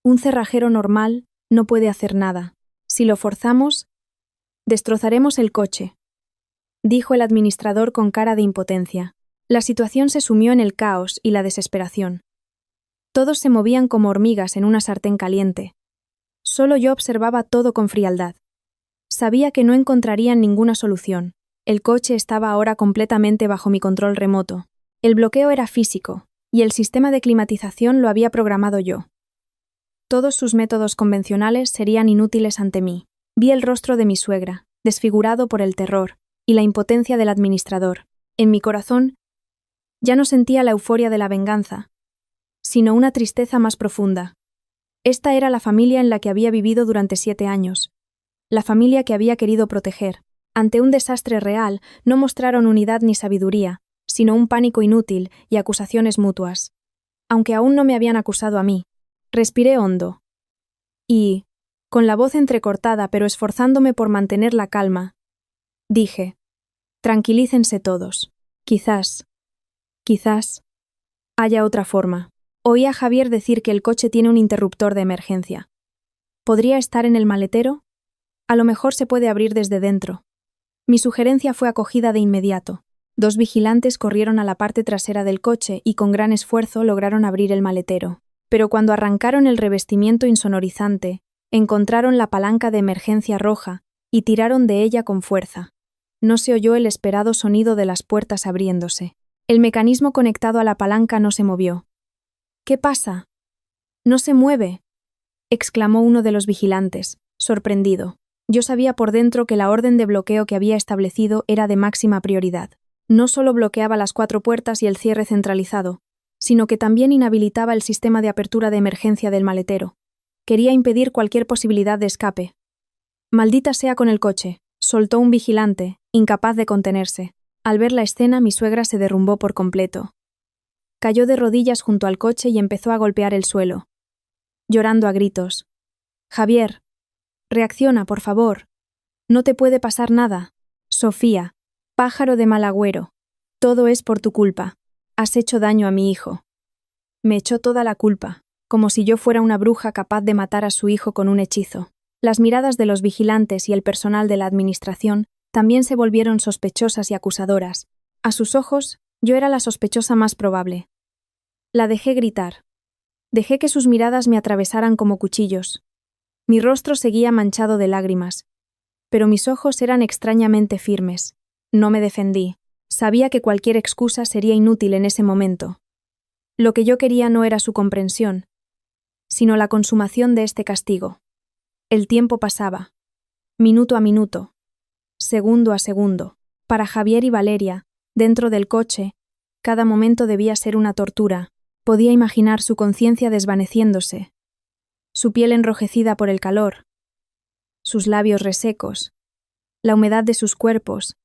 Speaker 1: un cerrajero normal no puede hacer nada. Si lo forzamos, destrozaremos el coche», dijo el administrador con cara de impotencia. La situación se sumió en el caos y la desesperación. Todos se movían como hormigas en una sartén caliente. Solo yo observaba todo con frialdad. Sabía que no encontrarían ninguna solución. El coche estaba ahora completamente bajo mi control remoto. El bloqueo era físico, y el sistema de climatización lo había programado yo. Todos sus métodos convencionales serían inútiles ante mí. Vi el rostro de mi suegra, desfigurado por el terror, y la impotencia del administrador. En mi corazón ya no sentía la euforia de la venganza, sino una tristeza más profunda. Esta era la familia en la que había vivido durante 7 años, la familia que había querido proteger. Ante un desastre real, no mostraron unidad ni sabiduría, sino un pánico inútil y acusaciones mutuas. aunque aún no me habían acusado a mí. Respiré hondo. Y, con la voz entrecortada pero esforzándome por mantener la calma, dije: tranquilícense todos. Quizás haya otra forma. Oí a Javier decir que el coche tiene un interruptor de emergencia. ¿Podría estar en el maletero? A lo mejor se puede abrir desde dentro. Mi sugerencia fue acogida de inmediato. 2 vigilantes corrieron a la parte trasera del coche y con gran esfuerzo lograron abrir el maletero. Pero cuando arrancaron el revestimiento insonorizante, encontraron la palanca de emergencia roja y tiraron de ella con fuerza. No se oyó el esperado sonido de las puertas abriéndose. El mecanismo conectado a la palanca no se movió. ¿Qué pasa? No se mueve, exclamó uno de los vigilantes, sorprendido. Yo sabía por dentro que la orden de bloqueo que había establecido era de máxima prioridad. No solo bloqueaba las 4 puertas y el cierre centralizado, sino que también inhabilitaba el sistema de apertura de emergencia del maletero. Quería impedir cualquier posibilidad de escape. Maldita sea con el coche, soltó un vigilante, incapaz de contenerse. Al ver la escena, mi suegra se derrumbó por completo. Cayó de rodillas junto al coche y empezó a golpear el suelo, llorando a gritos. Javier, reacciona, por favor. No te puede pasar nada. Sofía, pájaro de mal agüero. Todo es por tu culpa. Has hecho daño a mi hijo. Me echó toda la culpa, como si yo fuera una bruja capaz de matar a su hijo con un hechizo. Las miradas de los vigilantes y el personal de la administración también se volvieron sospechosas y acusadoras. A sus ojos, yo era la sospechosa más probable. La dejé gritar. Dejé que sus miradas me atravesaran como cuchillos. Mi rostro seguía manchado de lágrimas, pero mis ojos eran extrañamente firmes. No me defendí. Sabía que cualquier excusa sería inútil en ese momento. Lo que yo quería no era su comprensión, sino la consumación de este castigo. El tiempo pasaba, minuto a minuto, segundo a segundo. Para Javier y Valeria, dentro del coche, cada momento debía ser una tortura. Podía imaginar su conciencia desvaneciéndose, su piel enrojecida por el calor, sus labios resecos, la humedad de sus cuerpos,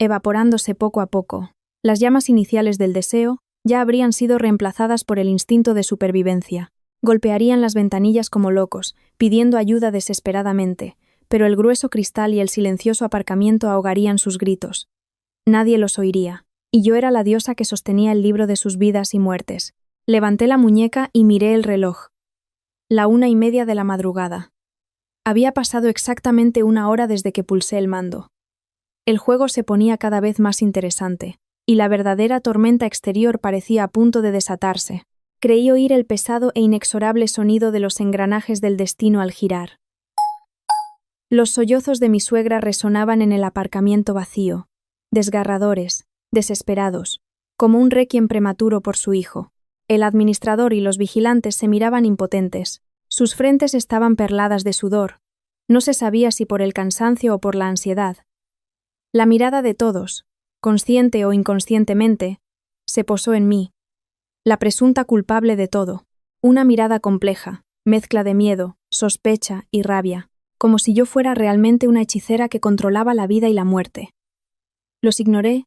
Speaker 1: evaporándose poco a poco. Las llamas iniciales del deseo ya habrían sido reemplazadas por el instinto de supervivencia. Golpearían las ventanillas como locos, pidiendo ayuda desesperadamente, pero el grueso cristal y el silencioso aparcamiento ahogarían sus gritos. Nadie los oiría, y yo era la diosa que sostenía el libro de sus vidas y muertes. Levanté la muñeca y miré el reloj. 1:30 de la madrugada. Había pasado exactamente 1 hora desde que pulsé el mando. El juego se ponía cada vez más interesante, y la verdadera tormenta exterior parecía a punto de desatarse. Creí oír el pesado e inexorable sonido de los engranajes del destino al girar. Los sollozos de mi suegra resonaban en el aparcamiento vacío, desgarradores, desesperados, como un requiem prematuro por su hijo. El administrador y los vigilantes se miraban impotentes. Sus frentes estaban perladas de sudor. No se sabía si por el cansancio o por la ansiedad. La mirada de todos, consciente o inconscientemente, se posó en mí, la presunta culpable de todo. Una mirada compleja, mezcla de miedo, sospecha y rabia, como si yo fuera realmente una hechicera que controlaba la vida y la muerte. Los ignoré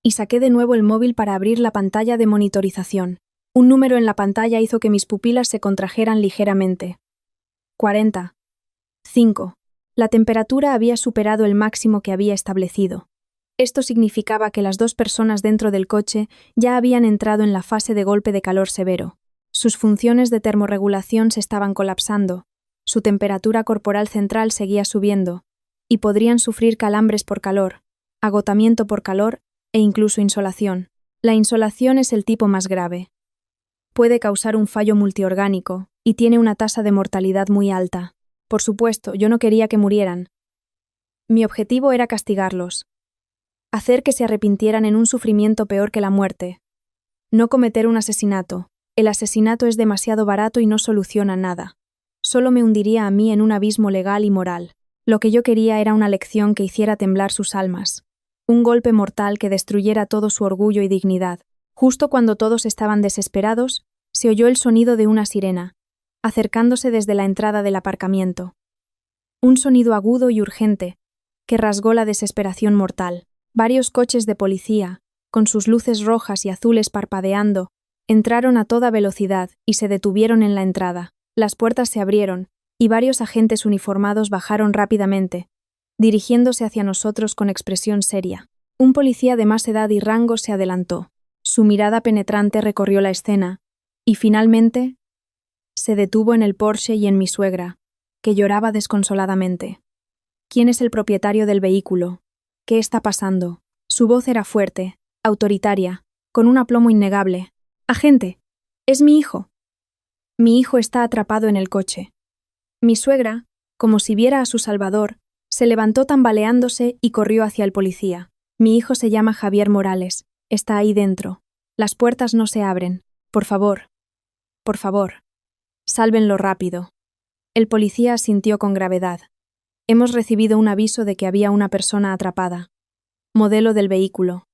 Speaker 1: y saqué de nuevo el móvil para abrir la pantalla de monitorización. Un número en la pantalla hizo que mis pupilas se contrajeran ligeramente. 40. 5. La temperatura había superado el máximo que había establecido. Esto significaba que las 2 personas dentro del coche ya habían entrado en la fase de golpe de calor severo. Sus funciones de termorregulación se estaban colapsando, su temperatura corporal central seguía subiendo, y podrían sufrir calambres por calor, agotamiento por calor e incluso insolación. La insolación es el tipo más grave. Puede causar un fallo multiorgánico y tiene una tasa de mortalidad muy alta. Por supuesto, yo no quería que murieran. Mi objetivo era castigarlos, hacer que se arrepintieran en un sufrimiento peor que la muerte. No cometer un asesinato. El asesinato es demasiado barato y no soluciona nada. Solo me hundiría a mí en un abismo legal y moral. Lo que yo quería era una lección que hiciera temblar sus almas. Un golpe mortal que destruyera todo su orgullo y dignidad. Justo cuando todos estaban desesperados, se oyó el sonido de una sirena, acercándose desde la entrada del aparcamiento. Un sonido agudo y urgente, que rasgó la desesperación mortal. Varios coches de policía, con sus luces rojas y azules parpadeando, Entraron a toda velocidad y se detuvieron en la entrada. Las puertas se abrieron, y varios agentes uniformados bajaron rápidamente, dirigiéndose hacia nosotros con expresión seria. Un policía de más edad y rango se adelantó. Su mirada penetrante recorrió la escena, y finalmente se detuvo en el Porsche y en mi suegra, que lloraba desconsoladamente. ¿Quién es el propietario del vehículo? ¿Qué está pasando? Su voz era fuerte, autoritaria, con un aplomo innegable. «Agente, es mi hijo. Mi hijo está atrapado en el coche». Mi suegra, como si viera a su salvador, se levantó tambaleándose y corrió hacia el policía. «Mi hijo se llama Javier Morales. Está ahí dentro. Las puertas no se abren. Por favor. Por favor. Sálvenlo rápido». El policía asintió con gravedad. «Hemos recibido un aviso de que había una persona atrapada. Modelo del vehículo.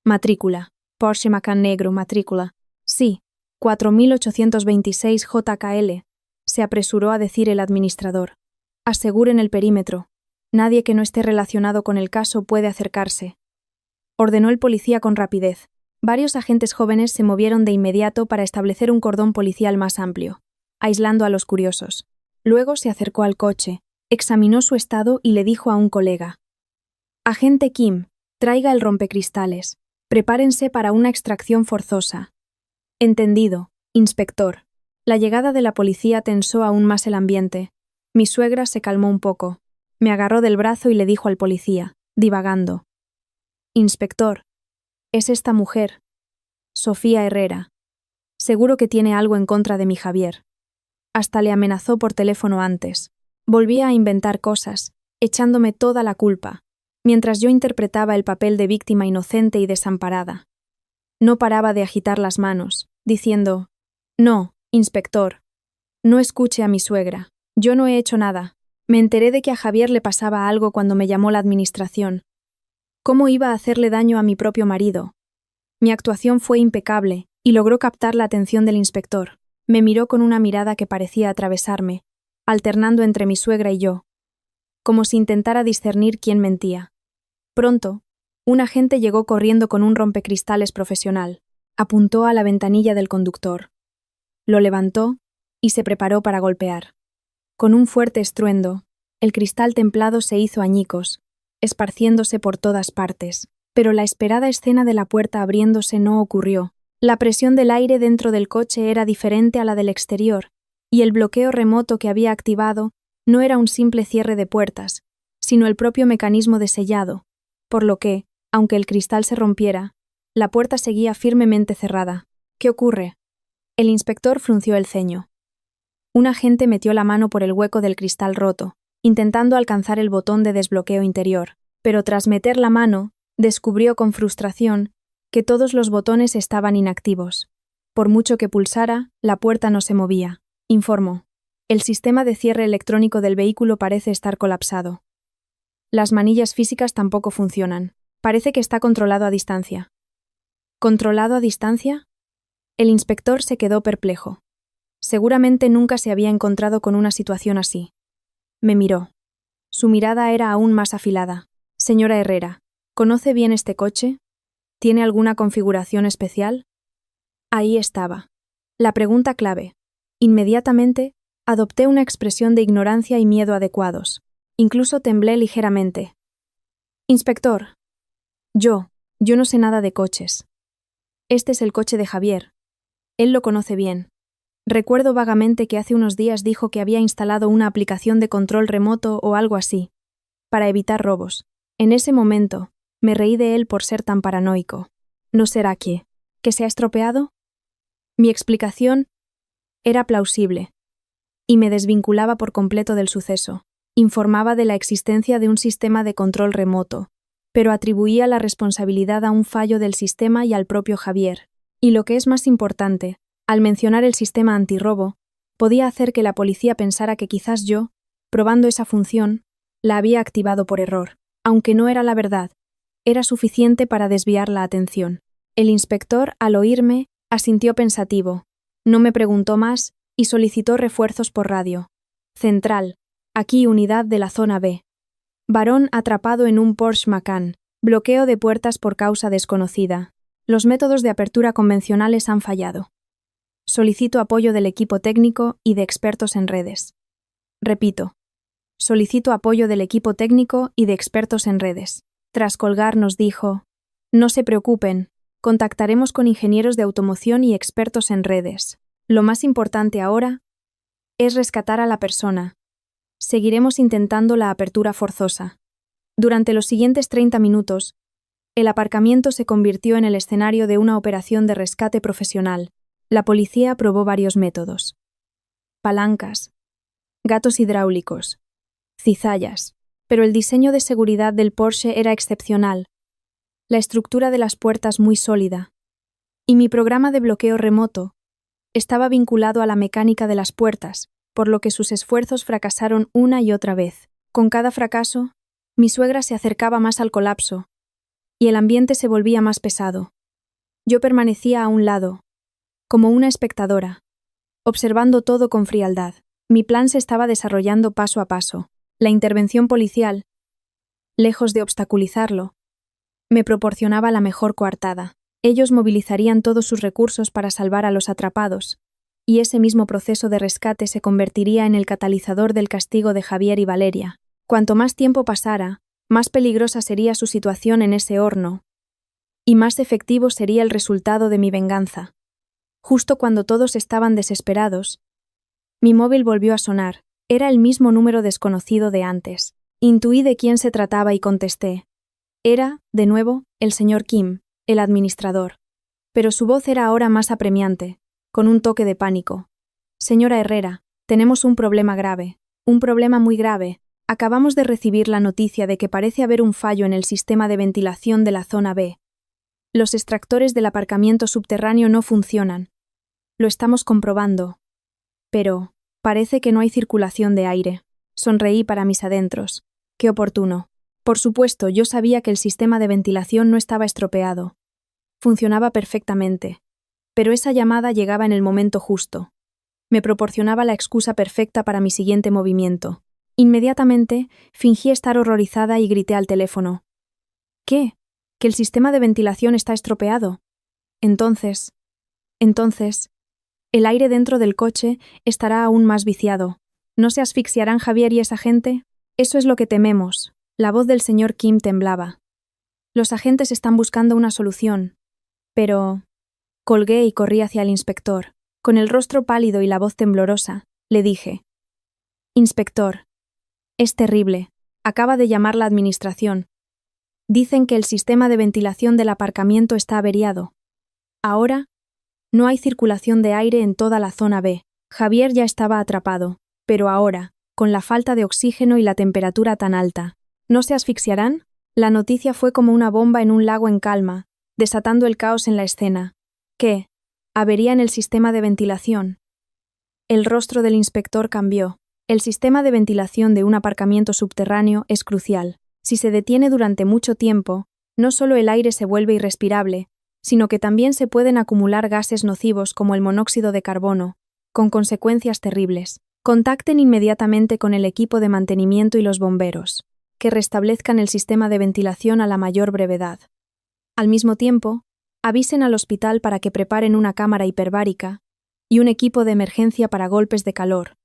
Speaker 1: Matrícula. Porsche Macan negro, matrícula. Sí, 4826 JKL», se apresuró a decir el administrador. «Aseguren el perímetro. Nadie que no esté relacionado con el caso puede acercarse», ordenó el policía con rapidez. Varios agentes jóvenes se movieron de inmediato para establecer un cordón policial más amplio, aislando a los curiosos. Luego se acercó al coche, examinó su estado y le dijo a un colega: «Agente Kim, traiga el rompecristales. Prepárense para una extracción forzosa». «Entendido, inspector». La llegada de la policía tensó aún más el ambiente. Mi suegra se calmó un poco. Me agarró del brazo y le dijo al policía, divagando: «Inspector, es esta mujer, Sofía Herrera. Seguro que tiene algo en contra de mi Javier. Hasta le amenazó por teléfono antes. Volvía a inventar cosas, echándome toda la culpa, mientras yo interpretaba el papel de víctima inocente y desamparada. No paraba de agitar las manos, diciendo: «No, inspector, no escuche a mi suegra. Yo no he hecho nada. Me enteré de que a Javier le pasaba algo cuando me llamó la administración. ¿Cómo iba a hacerle daño a mi propio marido?» Mi actuación fue impecable y logró captar la atención del inspector. Me miró con una mirada que parecía atravesarme, alternando entre mi suegra y yo, como si intentara discernir quién mentía. Pronto, un agente llegó corriendo con un rompecristales profesional. Apuntó a la ventanilla del conductor. Lo levantó y se preparó para golpear. Con un fuerte estruendo, el cristal templado se hizo añicos, esparciéndose por todas partes. Pero la esperada escena de la puerta abriéndose no ocurrió. La presión del aire dentro del coche era diferente a la del exterior, y el bloqueo remoto que había activado no era un simple cierre de puertas, sino el propio mecanismo de sellado, por lo que, aunque el cristal se rompiera, la puerta seguía firmemente cerrada. «¿Qué ocurre?». El inspector frunció el ceño. Un agente metió la mano por el hueco del cristal roto, intentando alcanzar el botón de desbloqueo interior, pero tras meter la mano, descubrió con frustración que todos los botones estaban inactivos. Por mucho que pulsara, la puerta no se movía. Informó: «El sistema de cierre electrónico del vehículo parece estar colapsado. Las manillas físicas tampoco funcionan. Parece que está controlado a distancia». «¿Controlado a distancia?». El inspector se quedó perplejo. Seguramente nunca se había encontrado con una situación así. Me miró. Su mirada era aún más afilada. «Señora Herrera, ¿conoce bien este coche? ¿Tiene alguna configuración especial?». Ahí estaba. La pregunta clave. Inmediatamente, adopté una expresión de ignorancia y miedo adecuados. Incluso temblé ligeramente. «Inspector, yo no sé nada de coches. Este es el coche de Javier. Él lo conoce bien. Recuerdo vagamente que hace unos días dijo que había instalado una aplicación de control remoto o algo así, para evitar robos. En ese momento, me reí de él por ser tan paranoico. ¿No será que se ha estropeado?». Mi explicación era plausible, y me desvinculaba por completo del suceso. Informaba de la existencia de un sistema de control remoto, pero atribuía la responsabilidad a un fallo del sistema y al propio Javier. Y lo que es más importante, al mencionar el sistema antirrobo, podía hacer que la policía pensara que quizás yo, probando esa función, la había activado por error. Aunque no era la verdad, era suficiente para desviar la atención. El inspector, al oírme, asintió pensativo. No me preguntó más y solicitó refuerzos por radio. «Central, aquí unidad de la zona B. Varón atrapado en un Porsche Macan. Bloqueo de puertas por causa desconocida. Los métodos de apertura convencionales han fallado. Solicito apoyo del equipo técnico y de expertos en redes. Repito. Solicito apoyo del equipo técnico y de expertos en redes. Tras colgar nos dijo: no se preocupen, contactaremos con ingenieros de automoción y expertos en redes. Lo más importante ahora es rescatar a la persona. Seguiremos intentando la apertura forzosa. Durante los siguientes 30 minutos, el aparcamiento se convirtió en el escenario de una operación de rescate profesional. La policía probó varios métodos: palancas, gatos hidráulicos, cizallas, pero el diseño de seguridad del Porsche era excepcional, la estructura de las puertas muy sólida, y mi programa de bloqueo remoto estaba vinculado a la mecánica de las puertas, por lo que sus esfuerzos fracasaron una y otra vez. Con cada fracaso, mi suegra se acercaba más al colapso, y el ambiente se volvía más pesado. Yo permanecía a un lado, como una espectadora, observando todo con frialdad. Mi plan se estaba desarrollando paso a paso. La intervención policial, lejos de obstaculizarlo, me proporcionaba la mejor coartada. Ellos movilizarían todos sus recursos para salvar a los atrapados, y ese mismo proceso de rescate se convertiría en el catalizador del castigo de Javier y Valeria. Cuanto más tiempo pasara, más peligrosa sería su situación en ese horno, y más efectivo sería el resultado de mi venganza. Justo cuando todos estaban desesperados, mi móvil volvió a sonar. Era el mismo número desconocido de antes. Intuí de quién se trataba y contesté. Era, de nuevo, el señor Kim, el administrador. Pero su voz era ahora más apremiante, con un toque de pánico. Señora Herrera, tenemos un problema grave. Un problema muy grave. Acabamos de recibir la noticia de que parece haber un fallo en el sistema de ventilación de la zona B. Los extractores del aparcamiento subterráneo no funcionan. Lo estamos comprobando. Pero parece que no hay circulación de aire. Sonreí para mis adentros. Qué oportuno. Por supuesto, yo sabía que el sistema de ventilación no estaba estropeado. Funcionaba perfectamente. Pero esa llamada llegaba en el momento justo. Me proporcionaba la excusa perfecta para mi siguiente movimiento. Inmediatamente, fingí estar horrorizada y grité al teléfono. ¿Qué? ¿Que el sistema de ventilación está estropeado? Entonces, el aire dentro del coche estará aún más viciado. ¿No se asfixiarán Javier y esa gente? Eso es lo que tememos. La voz del señor Kim temblaba. Los agentes están buscando una solución. Pero... Colgué y corrí hacia el inspector. Con el rostro pálido y la voz temblorosa, le dije: Inspector, es terrible. Acaba de llamar la administración. Dicen que el sistema de ventilación del aparcamiento está averiado. Ahora, no hay circulación de aire en toda la zona B. Javier ya estaba atrapado, pero ahora, con la falta de oxígeno y la temperatura tan alta, ¿no se asfixiarán? La noticia fue como una bomba en un lago en calma, desatando el caos en la escena. ¿Qué? ¿Avería en el sistema de ventilación? El rostro del inspector cambió. El sistema de ventilación de un aparcamiento subterráneo es crucial. Si se detiene durante mucho tiempo, no solo el aire se vuelve irrespirable, sino que también se pueden acumular gases nocivos como el monóxido de carbono, con consecuencias terribles. Contacten inmediatamente con el equipo de mantenimiento y los bomberos, que restablezcan el sistema de ventilación a la mayor brevedad. Al mismo tiempo, avisen al hospital para que preparen una cámara hiperbárica y un equipo de emergencia para golpes de calor.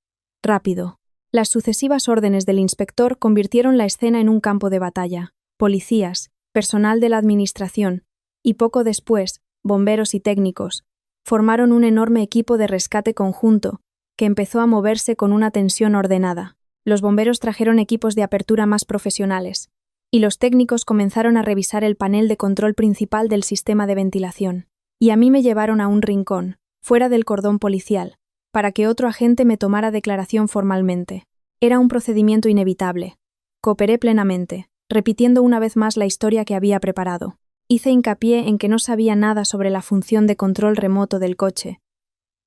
Speaker 1: Rápido. Las sucesivas órdenes del inspector convirtieron la escena en un campo de batalla. Policías, personal de la administración y poco después, bomberos y técnicos, formaron un enorme equipo de rescate conjunto que empezó a moverse con una tensión ordenada. Los bomberos trajeron equipos de apertura más profesionales, y los técnicos comenzaron a revisar el panel de control principal del sistema de ventilación. Y a mí me llevaron a un rincón, fuera del cordón policial, para que otro agente me tomara declaración formalmente. Era un procedimiento inevitable. Cooperé plenamente, repitiendo una vez más la historia que había preparado. Hice hincapié en que no sabía nada sobre la función de control remoto del coche,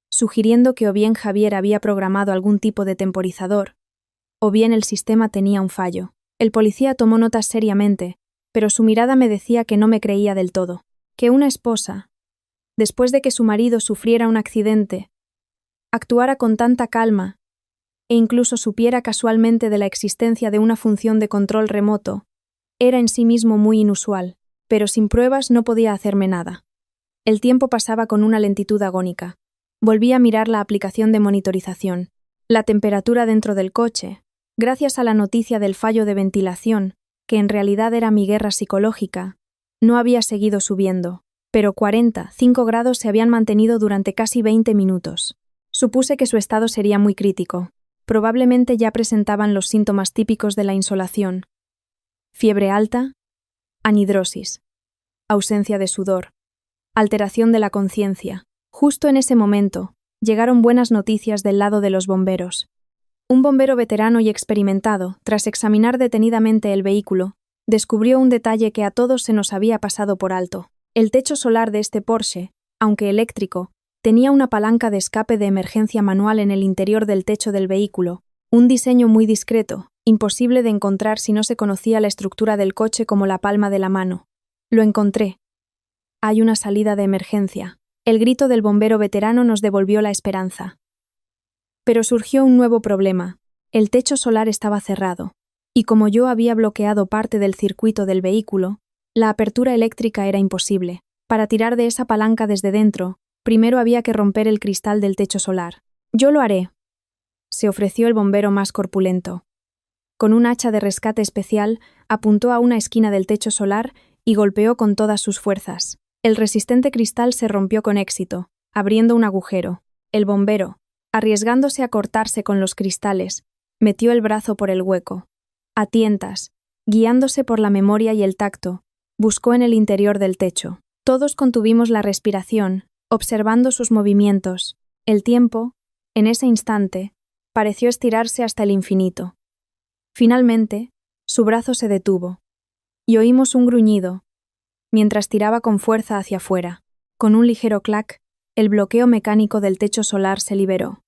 Speaker 1: sugiriendo que o bien Javier había programado algún tipo de temporizador, o bien el sistema tenía un fallo. El policía tomó notas seriamente, pero su mirada me decía que no me creía del todo. Que una esposa, después de que su marido sufriera un accidente, actuara con tanta calma e incluso supiera casualmente de la existencia de una función de control remoto, era en sí mismo muy inusual, pero sin pruebas no podía hacerme nada. El tiempo pasaba con una lentitud agónica. Volví a mirar la aplicación de monitorización. La temperatura dentro del coche, gracias a la noticia del fallo de ventilación, que en realidad era mi guerra psicológica, no había seguido subiendo, pero 45 grados se habían mantenido durante casi 20 minutos. Supuse que su estado sería muy crítico. Probablemente ya presentaban los síntomas típicos de la insolación: fiebre alta, anhidrosis, ausencia de sudor, alteración de la conciencia. Justo en ese momento, llegaron buenas noticias del lado de los bomberos. Un bombero veterano y experimentado, tras examinar detenidamente el vehículo, descubrió un detalle que a todos se nos había pasado por alto. El techo solar de este Porsche, aunque eléctrico, tenía una palanca de escape de emergencia manual en el interior del techo del vehículo, un diseño muy discreto, imposible de encontrar si no se conocía la estructura del coche como la palma de la mano. Lo encontré. Hay una salida de emergencia. El grito del bombero veterano nos devolvió la esperanza. Pero surgió un nuevo problema. El techo solar estaba cerrado, y como yo había bloqueado parte del circuito del vehículo, la apertura eléctrica era imposible. Para tirar de esa palanca desde dentro, primero había que romper el cristal del techo solar. «Yo lo haré», se ofreció el bombero más corpulento. Con un hacha de rescate especial, apuntó a una esquina del techo solar y golpeó con todas sus fuerzas. El resistente cristal se rompió con éxito, abriendo un agujero. El bombero, arriesgándose a cortarse con los cristales, metió el brazo por el hueco. A tientas, guiándose por la memoria y el tacto, buscó en el interior del techo. Todos contuvimos la respiración, observando sus movimientos. El tiempo, en ese instante, pareció estirarse hasta el infinito. Finalmente, su brazo se detuvo, y oímos un gruñido, mientras tiraba con fuerza hacia afuera. Con un ligero clac, el bloqueo mecánico del techo solar se liberó.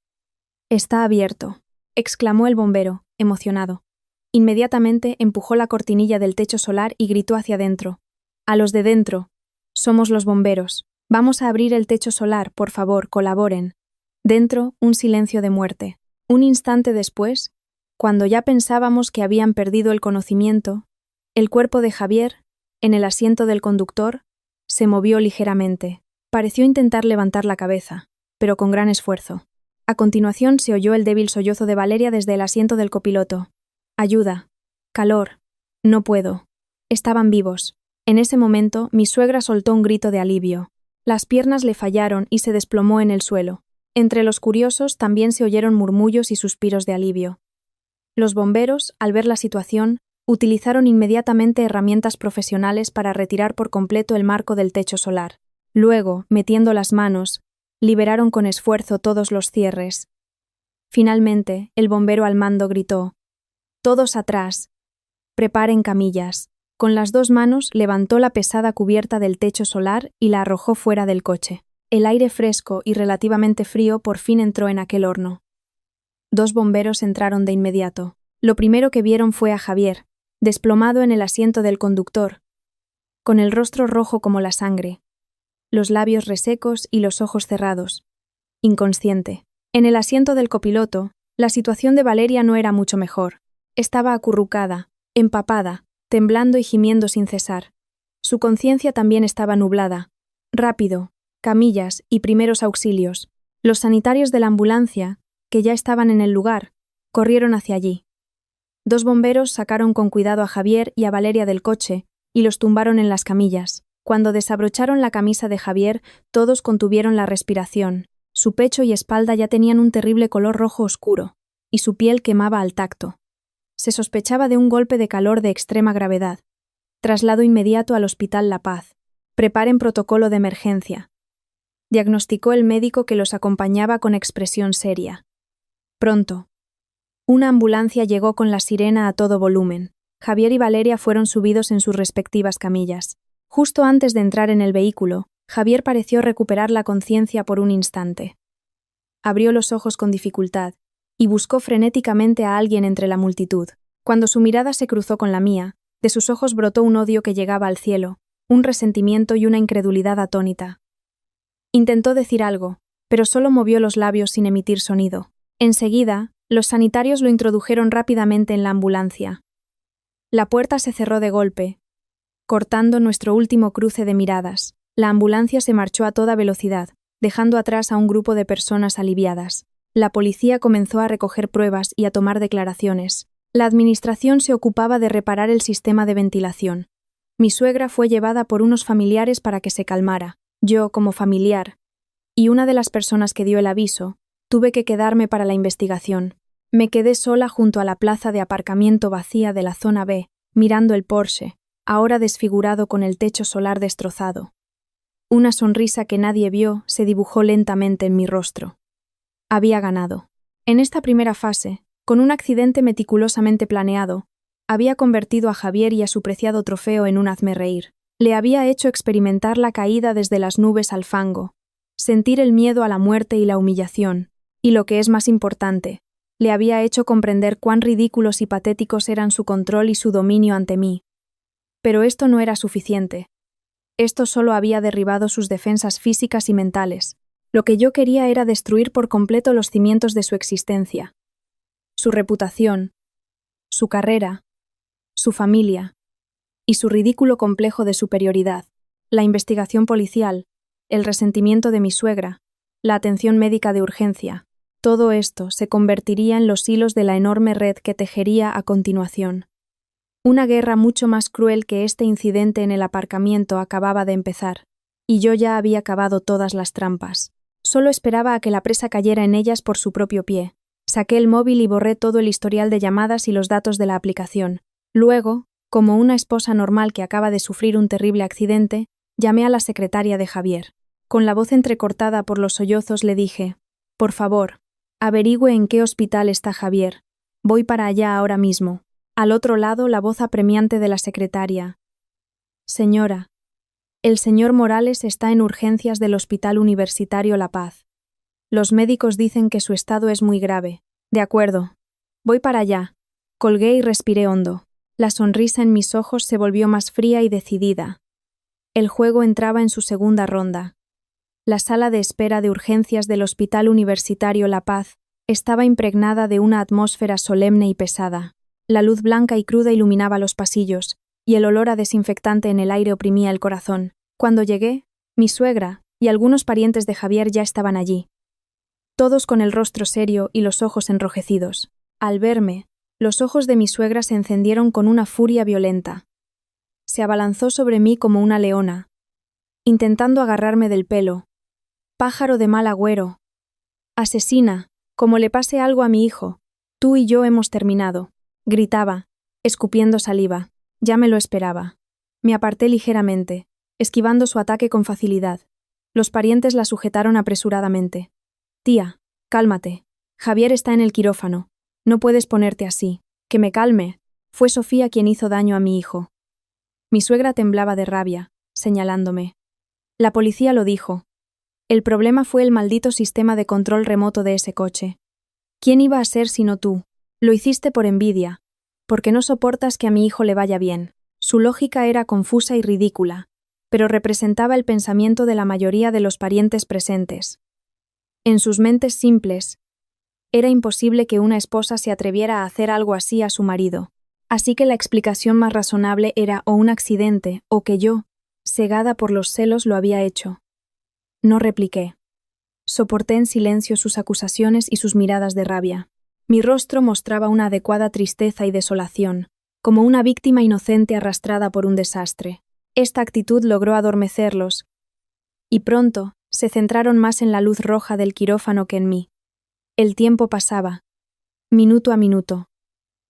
Speaker 1: «Está abierto», exclamó el bombero, emocionado. Inmediatamente empujó la cortinilla del techo solar y gritó hacia adentro. «A los de dentro. Somos los bomberos. Vamos a abrir el techo solar, por favor, colaboren». Dentro, un silencio de muerte. Un instante después, cuando ya pensábamos que habían perdido el conocimiento, el cuerpo de Javier, en el asiento del conductor, se movió ligeramente. Pareció intentar levantar la cabeza, pero con gran esfuerzo. A continuación se oyó el débil sollozo de Valeria desde el asiento del copiloto. «Ayuda. Calor. No puedo». Estaban vivos. En ese momento, mi suegra soltó un grito de alivio. Las piernas le fallaron y se desplomó en el suelo. Entre los curiosos también se oyeron murmullos y suspiros de alivio. Los bomberos, al ver la situación, utilizaron inmediatamente herramientas profesionales para retirar por completo el marco del techo solar. Luego, metiendo las manos, liberaron con esfuerzo todos los cierres. Finalmente, el bombero al mando gritó: «Todos atrás. Preparen camillas». Con las dos manos levantó la pesada cubierta del techo solar y la arrojó fuera del coche. El aire fresco y relativamente frío por fin entró en aquel horno. Dos bomberos entraron de inmediato. Lo primero que vieron fue a Javier, desplomado en el asiento del conductor, con el rostro rojo como la sangre, los labios resecos y los ojos cerrados, inconsciente. En el asiento del copiloto, la situación de Valeria no era mucho mejor. Estaba acurrucada, empapada, temblando y gimiendo sin cesar. Su conciencia también estaba nublada. Rápido, camillas y primeros auxilios. Los sanitarios de la ambulancia, que ya estaban en el lugar, corrieron hacia allí. Dos bomberos sacaron con cuidado a Javier y a Valeria del coche y los tumbaron en las camillas. Cuando desabrocharon la camisa de Javier, todos contuvieron la respiración. Su pecho y espalda ya tenían un terrible color rojo oscuro, y su piel quemaba al tacto. Se sospechaba de un golpe de calor de extrema gravedad. Traslado inmediato al Hospital La Paz. Preparen protocolo de emergencia, diagnosticó el médico que los acompañaba con expresión seria. Pronto. Una ambulancia llegó con la sirena a todo volumen. Javier y Valeria fueron subidos en sus respectivas camillas. Justo antes de entrar en el vehículo, Javier pareció recuperar la conciencia por un instante. Abrió los ojos con dificultad y buscó frenéticamente a alguien entre la multitud. Cuando su mirada se cruzó con la mía, de sus ojos brotó un odio que llegaba al cielo, un resentimiento y una incredulidad atónita. Intentó decir algo, pero solo movió los labios sin emitir sonido. Enseguida, los sanitarios lo introdujeron rápidamente en la ambulancia. La puerta se cerró de golpe, cortando nuestro último cruce de miradas. La ambulancia se marchó a toda velocidad, dejando atrás a un grupo de personas aliviadas. La policía comenzó a recoger pruebas y a tomar declaraciones. La administración se ocupaba de reparar el sistema de ventilación. Mi suegra fue llevada por unos familiares para que se calmara. Yo, como familiar, y una de las personas que dio el aviso, tuve que quedarme para la investigación. Me quedé sola junto a la plaza de aparcamiento vacía de la zona B, mirando el Porsche, ahora desfigurado con el techo solar destrozado. Una sonrisa que nadie vio se dibujó lentamente en mi rostro. Había ganado. En esta primera fase, con un accidente meticulosamente planeado, había convertido a Javier y a su preciado trofeo en un hazmerreír. Le había hecho experimentar la caída desde las nubes al fango, sentir el miedo a la muerte y la humillación, y lo que es más importante, le había hecho comprender cuán ridículos y patéticos eran su control y su dominio ante mí. Pero esto no era suficiente. Esto solo había derribado sus defensas físicas y mentales. Lo que yo quería era destruir por completo los cimientos de su existencia. Su reputación, su carrera, su familia, y su ridículo complejo de superioridad, la investigación policial, el resentimiento de mi suegra, la atención médica de urgencia. Todo esto se convertiría en los hilos de la enorme red que tejería a continuación. Una guerra mucho más cruel que este incidente en el aparcamiento acababa de empezar, y yo ya había cavado todas las trampas. Solo esperaba a que la presa cayera en ellas por su propio pie. Saqué el móvil y borré todo el historial de llamadas y los datos de la aplicación. Luego, como una esposa normal que acaba de sufrir un terrible accidente, llamé a la secretaria de Javier. Con la voz entrecortada por los sollozos le dije: «Por favor, averigüe en qué hospital está Javier. Voy para allá ahora mismo». Al otro lado, la voz apremiante de la secretaria: «Señora, el señor Morales está en urgencias del Hospital Universitario La Paz. Los médicos dicen que su estado es muy grave». «De acuerdo. Voy para allá». Colgué y respiré hondo. La sonrisa en mis ojos se volvió más fría y decidida. El juego entraba en su segunda ronda. La sala de espera de urgencias del Hospital Universitario La Paz estaba impregnada de una atmósfera solemne y pesada. La luz blanca y cruda iluminaba los pasillos, y el olor a desinfectante en el aire oprimía el corazón. Cuando llegué, mi suegra y algunos parientes de Javier ya estaban allí, todos con el rostro serio y los ojos enrojecidos. Al verme, los ojos de mi suegra se encendieron con una furia violenta. Se abalanzó sobre mí como una leona, intentando agarrarme del pelo. «Pájaro de mal agüero. Asesina, como le pase algo a mi hijo, tú y yo hemos terminado», gritaba, escupiendo saliva. Ya me lo esperaba. Me aparté ligeramente, esquivando su ataque con facilidad. Los parientes la sujetaron apresuradamente. «Tía, cálmate. Javier está en el quirófano. No puedes ponerte así». «Que me calme. Fue Sofía quien hizo daño a mi hijo». Mi suegra temblaba de rabia, señalándome. «La policía lo dijo. El problema fue el maldito sistema de control remoto de ese coche. ¿Quién iba a ser sino tú? Lo hiciste por envidia, porque no soportas que a mi hijo le vaya bien». Su lógica era confusa y ridícula, pero representaba el pensamiento de la mayoría de los parientes presentes. En sus mentes simples, era imposible que una esposa se atreviera a hacer algo así a su marido, así que la explicación más razonable era o un accidente o que yo, cegada por los celos, lo había hecho. No repliqué. Soporté en silencio sus acusaciones y sus miradas de rabia. Mi rostro mostraba una adecuada tristeza y desolación, como una víctima inocente arrastrada por un desastre. Esta actitud logró adormecerlos, y pronto se centraron más en la luz roja del quirófano que en mí. El tiempo pasaba, minuto a minuto.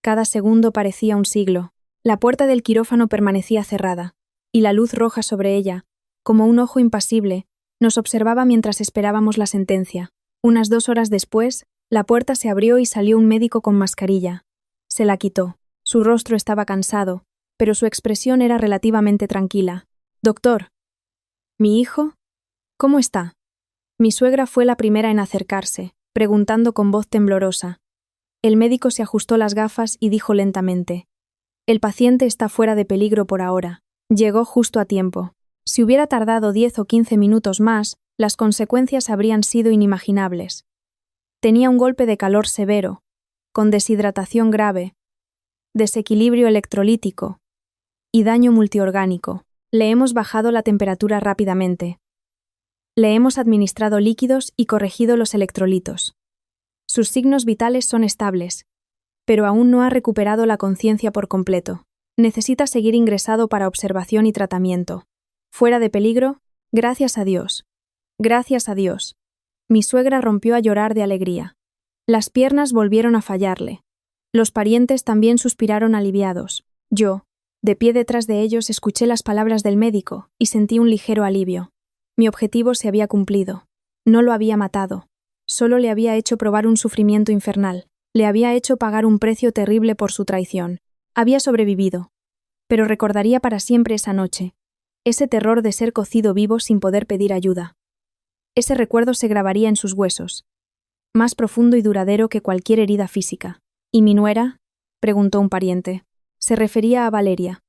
Speaker 1: Cada segundo parecía un siglo. La puerta del quirófano permanecía cerrada, y la luz roja sobre ella, como un ojo impasible, nos observaba mientras esperábamos la sentencia. Unas 2 horas después, la puerta se abrió y salió un médico con mascarilla. Se la quitó. Su rostro estaba cansado, pero su expresión era relativamente tranquila. «Doctor, ¿mi hijo? ¿Cómo está?» Mi suegra fue la primera en acercarse, preguntando con voz temblorosa. El médico se ajustó las gafas y dijo lentamente: «El paciente está fuera de peligro por ahora». Llegó justo a tiempo. Si hubiera tardado 10 o 15 minutos más, las consecuencias habrían sido inimaginables. Tenía un golpe de calor severo, con deshidratación grave, desequilibrio electrolítico y daño multiorgánico. Le hemos bajado la temperatura rápidamente. Le hemos administrado líquidos y corregido los electrolitos. Sus signos vitales son estables, pero aún no ha recuperado la conciencia por completo. Necesita seguir ingresado para observación y tratamiento. Fuera de peligro, gracias a Dios. Gracias a Dios. Mi suegra rompió a llorar de alegría. Las piernas volvieron a fallarle. Los parientes también suspiraron aliviados. Yo, de pie detrás de ellos, escuché las palabras del médico y sentí un ligero alivio. Mi objetivo se había cumplido. No lo había matado. Solo le había hecho probar un sufrimiento infernal. Le había hecho pagar un precio terrible por su traición. Había sobrevivido. Pero recordaría para siempre esa noche. Ese terror de ser cocido vivo sin poder pedir ayuda. Ese recuerdo se grabaría en sus huesos. Más profundo y duradero que cualquier herida física. ¿Y mi nuera?, preguntó un pariente. Se refería a Valeria.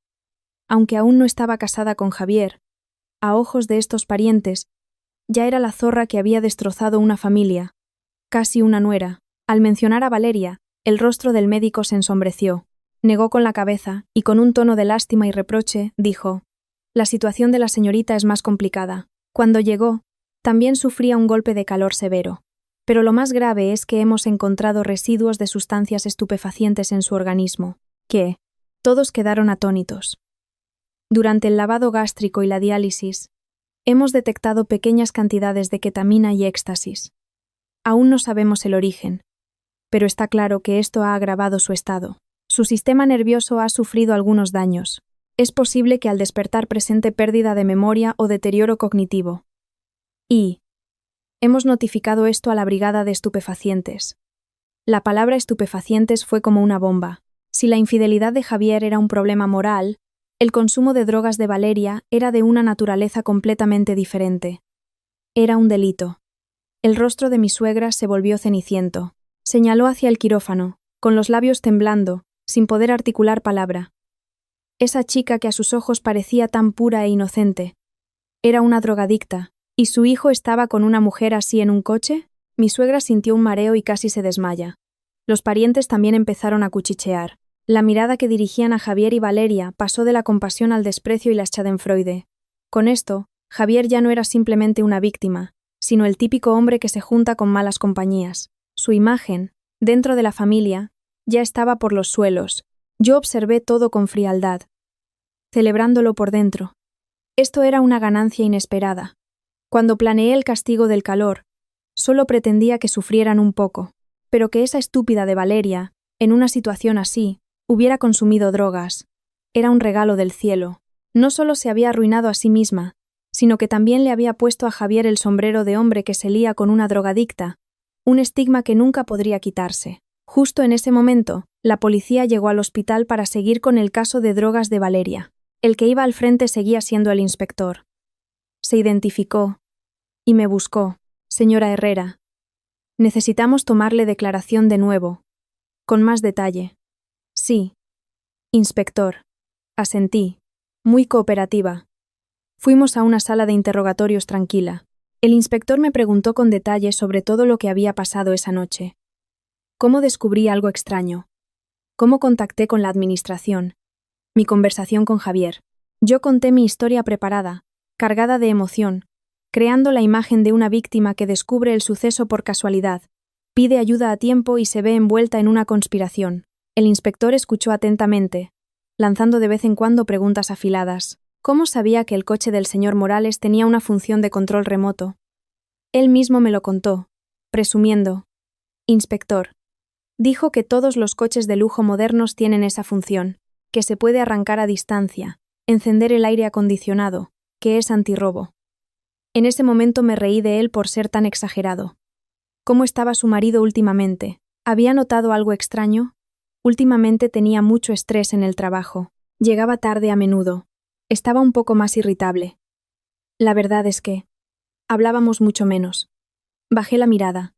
Speaker 1: Aunque aún no estaba casada con Javier, a ojos de estos parientes, ya era la zorra que había destrozado una familia, casi una nuera. Al mencionar a Valeria, el rostro del médico se ensombreció. Negó con la cabeza y con un tono de lástima y reproche dijo: «La situación de la señorita es más complicada. Cuando llegó, también sufría un golpe de calor severo. Pero lo más grave es que hemos encontrado residuos de sustancias estupefacientes en su organismo, que todos quedaron atónitos. Durante el lavado gástrico y la diálisis, hemos detectado pequeñas cantidades de ketamina y éxtasis. Aún no sabemos el origen, pero está claro que esto ha agravado su estado. Su sistema nervioso ha sufrido algunos daños. Es posible que al despertar presente pérdida de memoria o deterioro cognitivo. Y hemos notificado esto a la brigada de estupefacientes. La palabra estupefacientes fue como una bomba. Si la infidelidad de Javier era un problema moral, el consumo de drogas de Valeria era de una naturaleza completamente diferente. Era un delito. El rostro de mi suegra se volvió ceniciento. Señaló hacia el quirófano, con los labios temblando, sin poder articular palabra. Esa chica que a sus ojos parecía tan pura e inocente. Era una drogadicta. ¿Y su hijo estaba con una mujer así en un coche? Mi suegra sintió un mareo y casi se desmaya. Los parientes también empezaron a cuchichear. La mirada que dirigían a Javier y Valeria pasó de la compasión al desprecio y la schadenfreude. Con esto, Javier ya no era simplemente una víctima, sino el típico hombre que se junta con malas compañías. Su imagen, dentro de la familia, ya estaba por los suelos. Yo observé todo con frialdad, celebrándolo por dentro. Esto era una ganancia inesperada. Cuando planeé el castigo del calor, solo pretendía que sufrieran un poco, pero que esa estúpida de Valeria, en una situación así, hubiera consumido drogas. Era un regalo del cielo. No solo se había arruinado a sí misma, sino que también le había puesto a Javier el sombrero de hombre que se lía con una drogadicta, un estigma que nunca podría quitarse. Justo en ese momento, la policía llegó al hospital para seguir con el caso de drogas de Valeria. El que iba al frente seguía siendo el inspector. Se identificó y me buscó. Señora Herrera, necesitamos tomarle declaración de nuevo, con más detalle. Sí. Inspector. Asentí. Muy cooperativa. Fuimos a una sala de interrogatorios tranquila. El inspector me preguntó con detalle sobre todo lo que había pasado esa noche. ¿Cómo descubrí algo extraño? ¿Cómo contacté con la administración? Mi conversación con Javier. Yo conté mi historia preparada, cargada de emoción, creando la imagen de una víctima que descubre el suceso por casualidad, pide ayuda a tiempo y se ve envuelta en una conspiración. El inspector escuchó atentamente, lanzando de vez en cuando preguntas afiladas. ¿Cómo sabía que el coche del señor Morales tenía una función de control remoto? Él mismo me lo contó, presumiendo. Inspector. Dijo que todos los coches de lujo modernos tienen esa función, que se puede arrancar a distancia, encender el aire acondicionado, que es antirrobo. En ese momento me reí de él por ser tan exagerado. ¿Cómo estaba su marido últimamente? ¿Había notado algo extraño? Últimamente tenía mucho estrés en el trabajo. Llegaba tarde a menudo. Estaba un poco más irritable. La verdad es que hablábamos mucho menos. Bajé la mirada,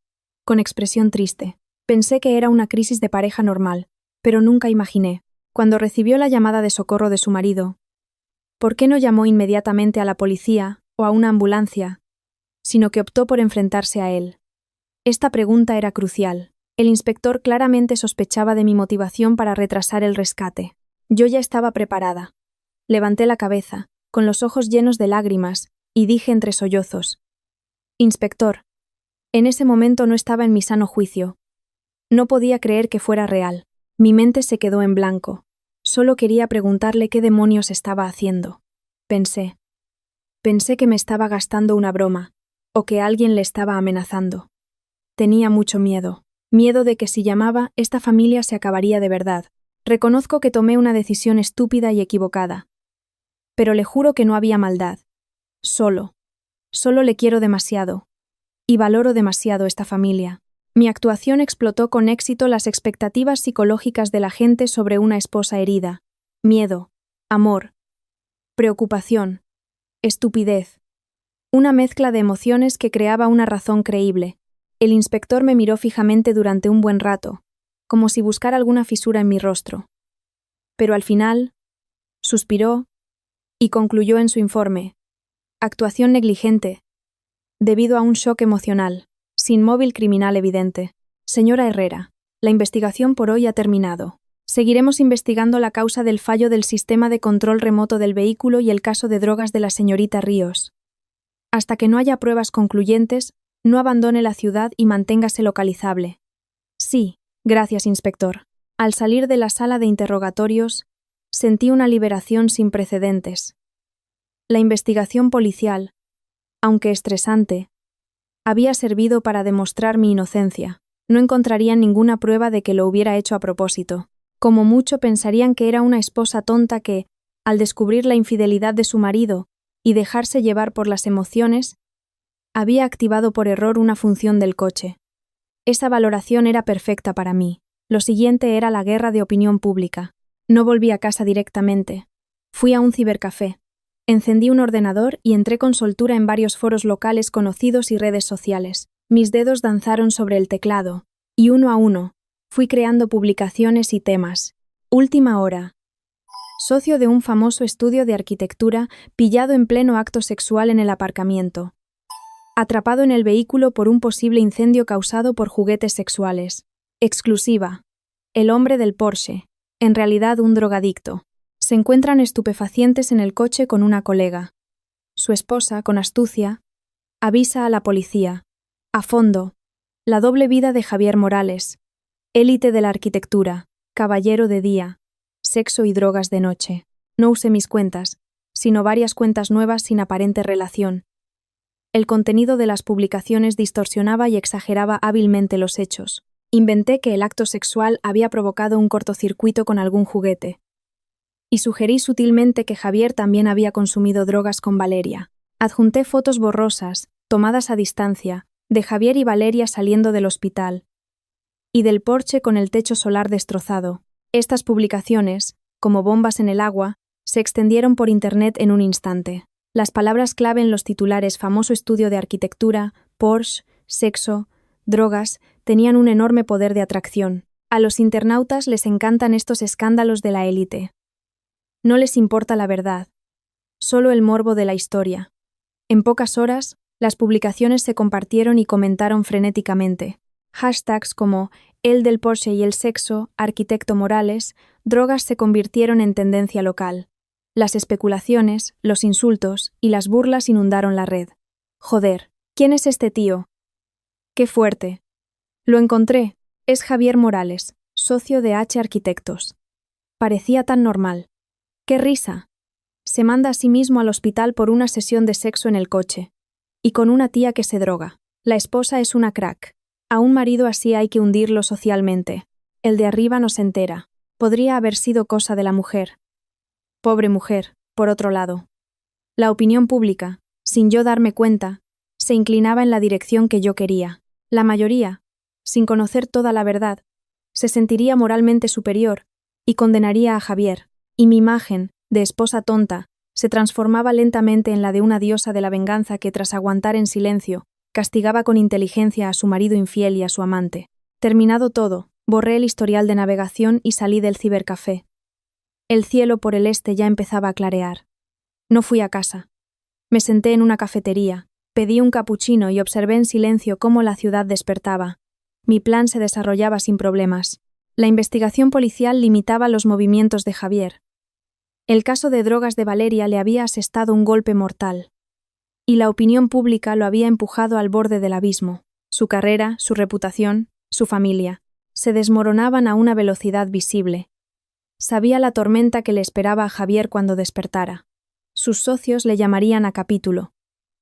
Speaker 1: con expresión triste. Pensé que era una crisis de pareja normal, pero nunca imaginé, cuando recibió la llamada de socorro de su marido, ¿por qué no llamó inmediatamente a la policía o a una ambulancia, sino que optó por enfrentarse a él? Esta pregunta era crucial. El inspector claramente sospechaba de mi motivación para retrasar el rescate. Yo ya estaba preparada. Levanté la cabeza, con los ojos llenos de lágrimas, y dije entre sollozos: «Inspector». En ese momento no estaba en mi sano juicio. No podía creer que fuera real. Mi mente se quedó en blanco. Solo quería preguntarle qué demonios estaba haciendo. Pensé que me estaba gastando una broma, o que alguien le estaba amenazando. Tenía mucho miedo. Miedo de que si llamaba, esta familia se acabaría de verdad. Reconozco que tomé una decisión estúpida y equivocada. Pero le juro que no había maldad. Solo le quiero demasiado. Y valoro demasiado esta familia. Mi actuación explotó con éxito las expectativas psicológicas de la gente sobre una esposa herida. Miedo, amor, preocupación, estupidez. Una mezcla de emociones que creaba una razón creíble. El inspector me miró fijamente durante un buen rato, como si buscara alguna fisura en mi rostro. Pero al final, suspiró y concluyó en su informe: actuación negligente, debido a un shock emocional, sin móvil criminal evidente. Señora Herrera, la investigación por hoy ha terminado. Seguiremos investigando la causa del fallo del sistema de control remoto del vehículo y el caso de drogas de la señorita Ríos. Hasta que no haya pruebas concluyentes, no abandone la ciudad y manténgase localizable. Sí, gracias, inspector. Al salir de la sala de interrogatorios, sentí una liberación sin precedentes. La investigación policial, aunque estresante, había servido para demostrar mi inocencia. No encontrarían ninguna prueba de que lo hubiera hecho a propósito. Como mucho pensarían que era una esposa tonta que, al descubrir la infidelidad de su marido y dejarse llevar por las emociones, había activado por error una función del coche. Esa valoración era perfecta para mí. Lo siguiente era la guerra de opinión pública. No volví a casa directamente. Fui a un cibercafé. Encendí un ordenador y entré con soltura en varios foros locales conocidos y redes sociales. Mis dedos danzaron sobre el teclado, y uno a uno, fui creando publicaciones y temas. Última hora. Socio de un famoso estudio de arquitectura pillado en pleno acto sexual en el aparcamiento. Atrapado en el vehículo por un posible incendio causado por juguetes sexuales. Exclusiva. El hombre del Porsche, en realidad un drogadicto. Se encuentran estupefacientes en el coche con una colega. Su esposa, con astucia, avisa a la policía. A fondo. La doble vida de Javier Morales. Élite de la arquitectura, caballero de día, sexo y drogas de noche. No usé mis cuentas, sino varias cuentas nuevas sin aparente relación. El contenido de las publicaciones distorsionaba y exageraba hábilmente los hechos. Inventé que el acto sexual había provocado un cortocircuito con algún juguete. Y sugerí sutilmente que Javier también había consumido drogas con Valeria. Adjunté fotos borrosas, tomadas a distancia, de Javier y Valeria saliendo del hospital, y del Porsche con el techo solar destrozado. Estas publicaciones, como bombas en el agua, se extendieron por Internet en un instante. Las palabras clave en los titulares famoso estudio de arquitectura, Porsche, sexo, drogas, tenían un enorme poder de atracción. A los internautas les encantan estos escándalos de la élite. No les importa la verdad, solo el morbo de la historia. En pocas horas, las publicaciones se compartieron y comentaron frenéticamente. Hashtags como el del Porsche y el sexo, arquitecto Morales, drogas se convirtieron en tendencia local. Las especulaciones, los insultos y las burlas inundaron la red. Joder, ¿quién es este tío? ¡Qué fuerte! Lo encontré. Es Javier Morales, socio de H Arquitectos. Parecía tan normal. ¡Qué risa! Se manda a sí mismo al hospital por una sesión de sexo en el coche. Y con una tía que se droga. La esposa es una crack. A un marido así hay que hundirlo socialmente. El de arriba no se entera. Podría haber sido cosa de la mujer. Pobre mujer, por otro lado. La opinión pública, sin yo darme cuenta, se inclinaba en la dirección que yo quería. La mayoría, sin conocer toda la verdad, se sentiría moralmente superior y condenaría a Javier, y mi imagen, de esposa tonta, se transformaba lentamente en la de una diosa de la venganza que, tras aguantar en silencio, castigaba con inteligencia a su marido infiel y a su amante. Terminado todo, borré el historial de navegación y salí del cibercafé. El cielo por el este ya empezaba a clarear. No fui a casa. Me senté en una cafetería, pedí un capuchino y observé en silencio cómo la ciudad despertaba. Mi plan se desarrollaba sin problemas. La investigación policial limitaba los movimientos de Javier. El caso de drogas de Valeria le había asestado un golpe mortal. Y la opinión pública lo había empujado al borde del abismo. Su carrera, su reputación, su familia, se desmoronaban a una velocidad visible. Sabía la tormenta que le esperaba a Javier cuando despertara. Sus socios le llamarían a capítulo.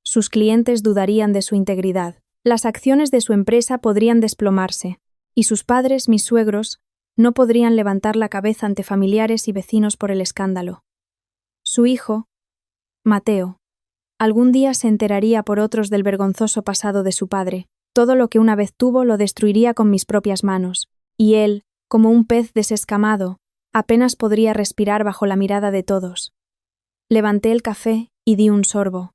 Speaker 1: Sus clientes dudarían de su integridad. Las acciones de su empresa podrían desplomarse. Y sus padres, mis suegros, no podrían levantar la cabeza ante familiares y vecinos por el escándalo. Su hijo, Mateo, algún día se enteraría por otros del vergonzoso pasado de su padre. Todo lo que una vez tuvo lo destruiría con mis propias manos, y él, como un pez desescamado, apenas podría respirar bajo la mirada de todos. Levanté el café y di un sorbo.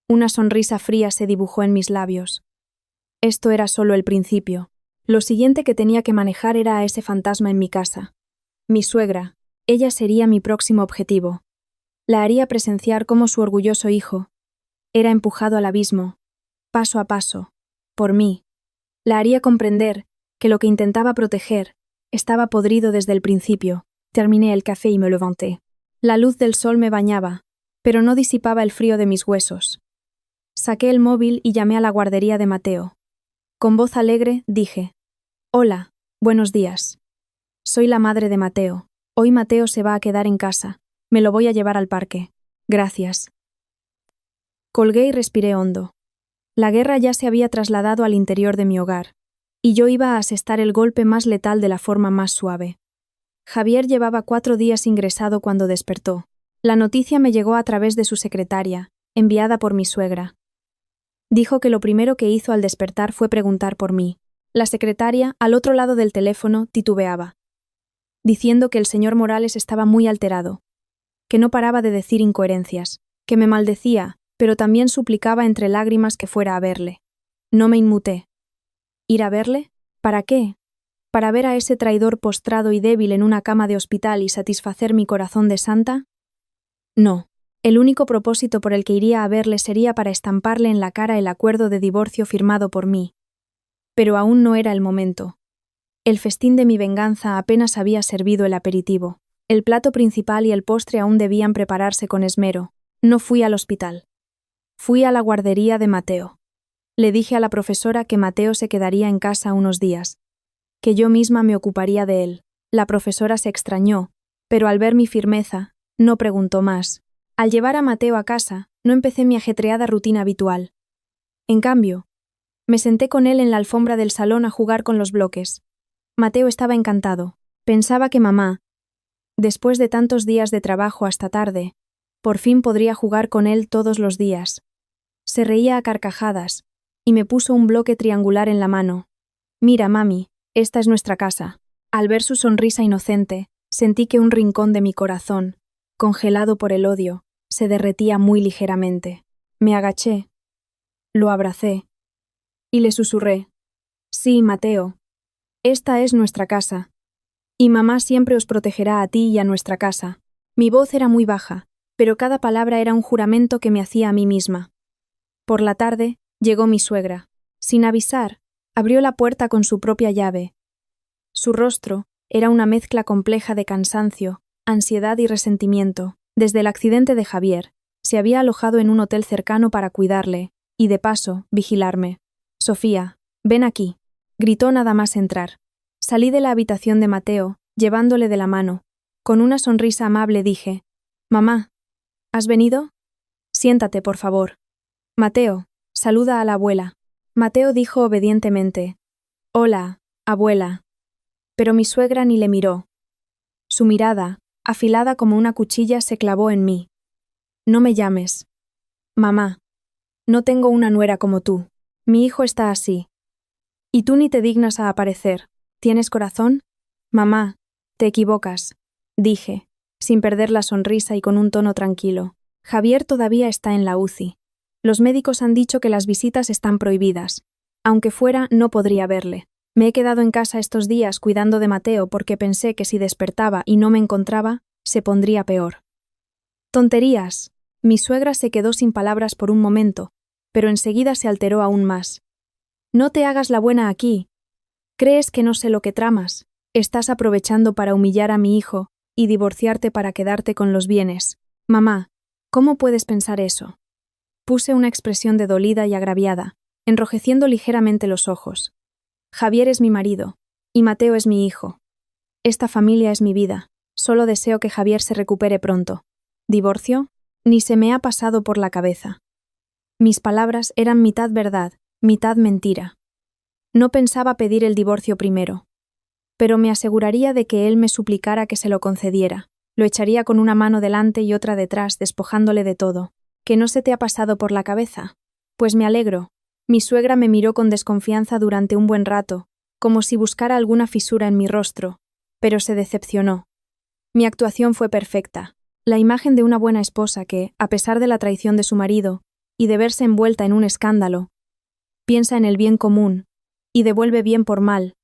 Speaker 1: Una sonrisa fría se dibujó en mis labios. Esto era solo el principio. Lo siguiente que tenía que manejar era a ese fantasma en mi casa. Mi suegra, ella sería mi próximo objetivo. La haría presenciar cómo su orgulloso hijo era empujado al abismo, paso a paso, por mí. La haría comprender que lo que intentaba proteger estaba podrido desde el principio. Terminé el café y me levanté. La luz del sol me bañaba, pero no disipaba el frío de mis huesos. Saqué el móvil y llamé a la guardería de Mateo. Con voz alegre dije: «Hola, buenos días. Soy la madre de Mateo. Hoy Mateo se va a quedar en casa. Me lo voy a llevar al parque. Gracias». Colgué y respiré hondo. La guerra ya se había trasladado al interior de mi hogar, y yo iba a asestar el golpe más letal de la forma más suave. Javier llevaba 4 días ingresado cuando despertó. La noticia me llegó a través de su secretaria, enviada por mi suegra. Dijo que lo primero que hizo al despertar fue preguntar por mí. La secretaria, al otro lado del teléfono, titubeaba, diciendo que el señor Morales estaba muy alterado, que no paraba de decir incoherencias, que me maldecía, pero también suplicaba entre lágrimas que fuera a verle. No me inmuté. ¿Ir a verle? ¿Para qué? ¿Para ver a ese traidor postrado y débil en una cama de hospital y satisfacer mi corazón de santa? No. El único propósito por el que iría a verle sería para estamparle en la cara el acuerdo de divorcio firmado por mí. Pero aún no era el momento. El festín de mi venganza apenas había servido el aperitivo. El plato principal y el postre aún debían prepararse con esmero. No fui al hospital. Fui a la guardería de Mateo. Le dije a la profesora que Mateo se quedaría en casa unos días, que yo misma me ocuparía de él. La profesora se extrañó, pero al ver mi firmeza, no preguntó más. Al llevar a Mateo a casa, no empecé mi ajetreada rutina habitual. En cambio, me senté con él en la alfombra del salón a jugar con los bloques. Mateo estaba encantado. Pensaba que mamá, después de tantos días de trabajo hasta tarde, por fin podría jugar con él todos los días. Se reía a carcajadas, y me puso un bloque triangular en la mano. «Mira, mami, esta es nuestra casa». Al ver su sonrisa inocente, sentí que un rincón de mi corazón, congelado por el odio, se derretía muy ligeramente. Me agaché, lo abracé, y le susurré: «Sí, Mateo, esta es nuestra casa. Y mamá siempre os protegerá a ti y a nuestra casa». Mi voz era muy baja, pero cada palabra era un juramento que me hacía a mí misma. Por la tarde, llegó mi suegra. Sin avisar, abrió la puerta con su propia llave. Su rostro era una mezcla compleja de cansancio, ansiedad y resentimiento. Desde el accidente de Javier, se había alojado en un hotel cercano para cuidarle, y de paso, vigilarme. «Sofía, ven aquí», gritó nada más entrar. Salí de la habitación de Mateo, llevándole de la mano. Con una sonrisa amable dije: «Mamá, ¿has venido? Siéntate, por favor». «Mateo, saluda a la abuela». Mateo dijo obedientemente: «Hola, abuela». Pero mi suegra ni le miró. Su mirada, afilada como una cuchilla, se clavó en mí. «No me llames. Mamá, no tengo una nuera como tú. Mi hijo está así. Y tú ni te dignas a aparecer. ¿Tienes corazón? Mamá, te equivocas», dije, sin perder la sonrisa y con un tono tranquilo. «Javier todavía está en la UCI. Los médicos han dicho que las visitas están prohibidas. Aunque fuera, no podría verle. Me he quedado en casa estos días cuidando de Mateo porque pensé que si despertaba y no me encontraba, se pondría peor». «Tonterías». Mi suegra se quedó sin palabras por un momento, pero enseguida se alteró aún más. «No te hagas la buena aquí. ¿Crees que no sé lo que tramas? Estás aprovechando para humillar a mi hijo y divorciarte para quedarte con los bienes. Mamá, ¿cómo puedes pensar eso? Puse una expresión de dolida y agraviada, enrojeciendo ligeramente los ojos. Javier es mi marido, y Mateo es mi hijo. Esta familia es mi vida, solo deseo que Javier se recupere pronto. ¿Divorcio? Ni se me ha pasado por la cabeza. Mis palabras eran mitad verdad, mitad mentira. No pensaba pedir el divorcio primero, pero me aseguraría de que él me suplicara que se lo concediera. Lo echaría con una mano delante y otra detrás, despojándole de todo. ¿Que no se te ha pasado por la cabeza? Pues me alegro. Mi suegra me miró con desconfianza durante un buen rato, como si buscara alguna fisura en mi rostro, pero se decepcionó. Mi actuación fue perfecta. La imagen de una buena esposa que, a pesar de la traición de su marido, y de verse envuelta en un escándalo, piensa en el bien común, y devuelve bien por mal,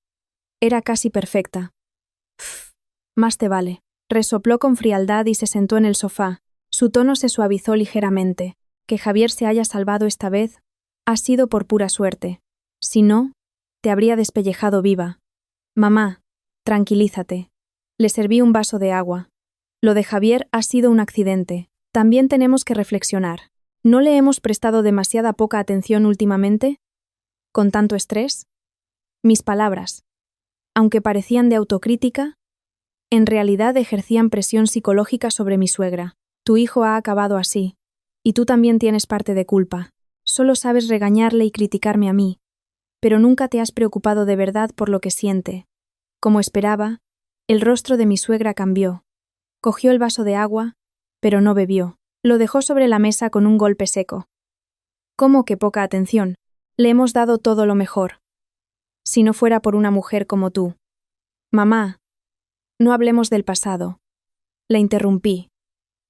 Speaker 1: era casi perfecta. Más te vale. Resopló con frialdad y se sentó en el sofá. Su tono se suavizó ligeramente. Que Javier se haya salvado esta vez ha sido por pura suerte. Si no, te habría despellejado viva. Mamá, tranquilízate. Le serví un vaso de agua. Lo de Javier ha sido un accidente. También tenemos que reflexionar. ¿No le hemos prestado demasiada poca atención últimamente? ¿Con tanto estrés? Mis palabras, aunque parecían de autocrítica, en realidad ejercían presión psicológica sobre mi suegra. Tu hijo ha acabado así, y tú también tienes parte de culpa. Solo sabes regañarle y criticarme a mí, pero nunca te has preocupado de verdad por lo que siente. Como esperaba, el rostro de mi suegra cambió. Cogió el vaso de agua, pero no bebió. Lo dejó sobre la mesa con un golpe seco. ¿Cómo que poca atención? Le hemos dado todo lo mejor. Si no fuera por una mujer como tú. Mamá, no hablemos del pasado. La interrumpí,